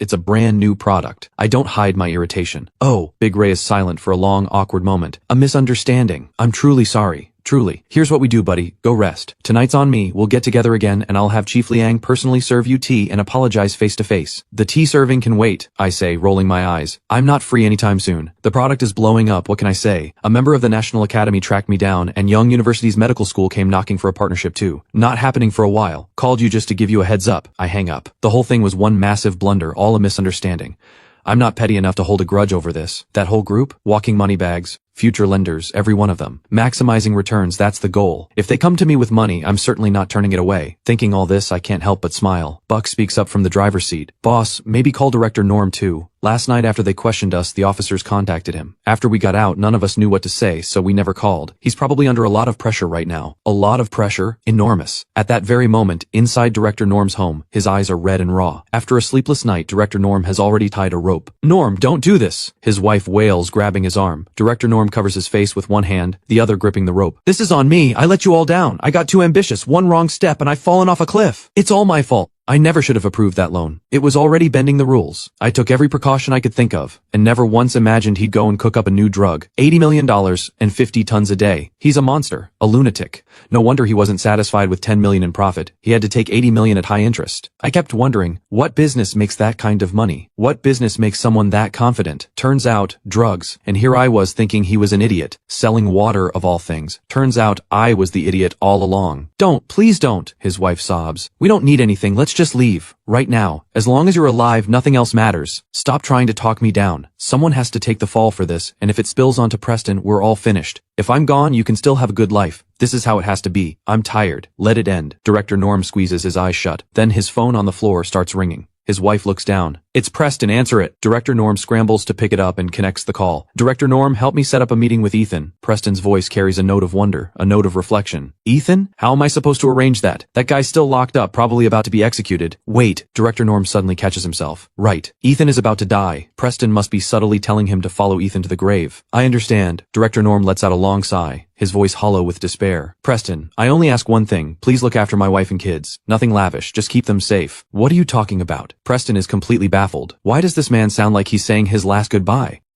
it's a brand new product. I don't hide my irritation. Oh, Big Ray is silent for a long, awkward moment. A misunderstanding. I'm truly sorry. Truly. Here's what we do, buddy. Go rest. Tonight's on me. We'll get together again and I'll have Chief Liang personally serve you tea and apologize face to face. The tea serving can wait, I say, rolling my eyes. I'm not free anytime soon. The product is blowing up, what can I say? A member of the National Academy tracked me down and Yong University's medical school came knocking for a partnership too. Not happening for a while. Called you just to give you a heads up. I hang up. The whole thing was one massive blunder, all a misunderstanding. I'm not petty enough to hold a grudge over this. That whole group? Walking money bags. future lenders, every one of them. Maximizing returns, that's the goal. If they come to me with money, I'm certainly not turning it away. Thinking all this, I can't help but smile. Buck speaks up from the driver's seat. Boss, maybe call Director Norm too. Last night after they questioned us, the officers contacted him. After we got out, none of us knew what to say, so we never called. He's probably under a lot of pressure right now. A lot of pressure? Enormous. At that very moment, inside Director Norm's home, his eyes are red and raw. After a sleepless night, Director Norm has already tied a rope. Norm, don't do this! His wife wails, grabbing his arm. Director Norm covers his face with one hand, the other gripping the rope. This is on me. I let you all down. I got too ambitious. One wrong step and I've fallen off a cliff. It's all my fault. I never should have approved that loan. It was already bending the rules. I took every precaution I could think of, and never once imagined he'd go and cook up a new drug. $80 million and 50 tons a day. He's a monster. A lunatic. No wonder he wasn't satisfied with 10 million in profit. He had to take 80 million at high interest. I kept wondering, what business makes that kind of money? What business makes someone that confident? Turns out, drugs. And here I was thinking he was an idiot. Selling water of all things. Turns out I was the idiot all along. Don't, please don't, his wife sobs. We don't need anything. Let's just leave. Right now. As long as you're alive, nothing else matters. Stop trying to talk me down. Someone has to take the fall for this, and if it spills onto Preston, we're all finished. If I'm gone, you can still have a good life. This is how it has to be. I'm tired. Let it end. Director Norm squeezes his eyes shut. Then his phone on the floor starts ringing. His wife looks down. It's Preston, answer it. Director Norm scrambles to pick it up and connects the call. Director Norm, help me set up a meeting with Ethan. Preston's voice carries a note of wonder, a note of reflection. Ethan? How am I supposed to arrange that? That guy's still locked up, probably about to be executed. Wait. Director Norm suddenly catches himself. Right. Ethan is about to die. Preston must be subtly telling him to follow Ethan to the grave. I understand. Director Norm lets out a long sigh, his voice hollow with despair. Preston, I only ask one thing. Please look after my wife and kids. Nothing lavish, just keep them safe. What are you talking about? Preston is completely baffled. Why does this man sound like he's saying his last goodbye?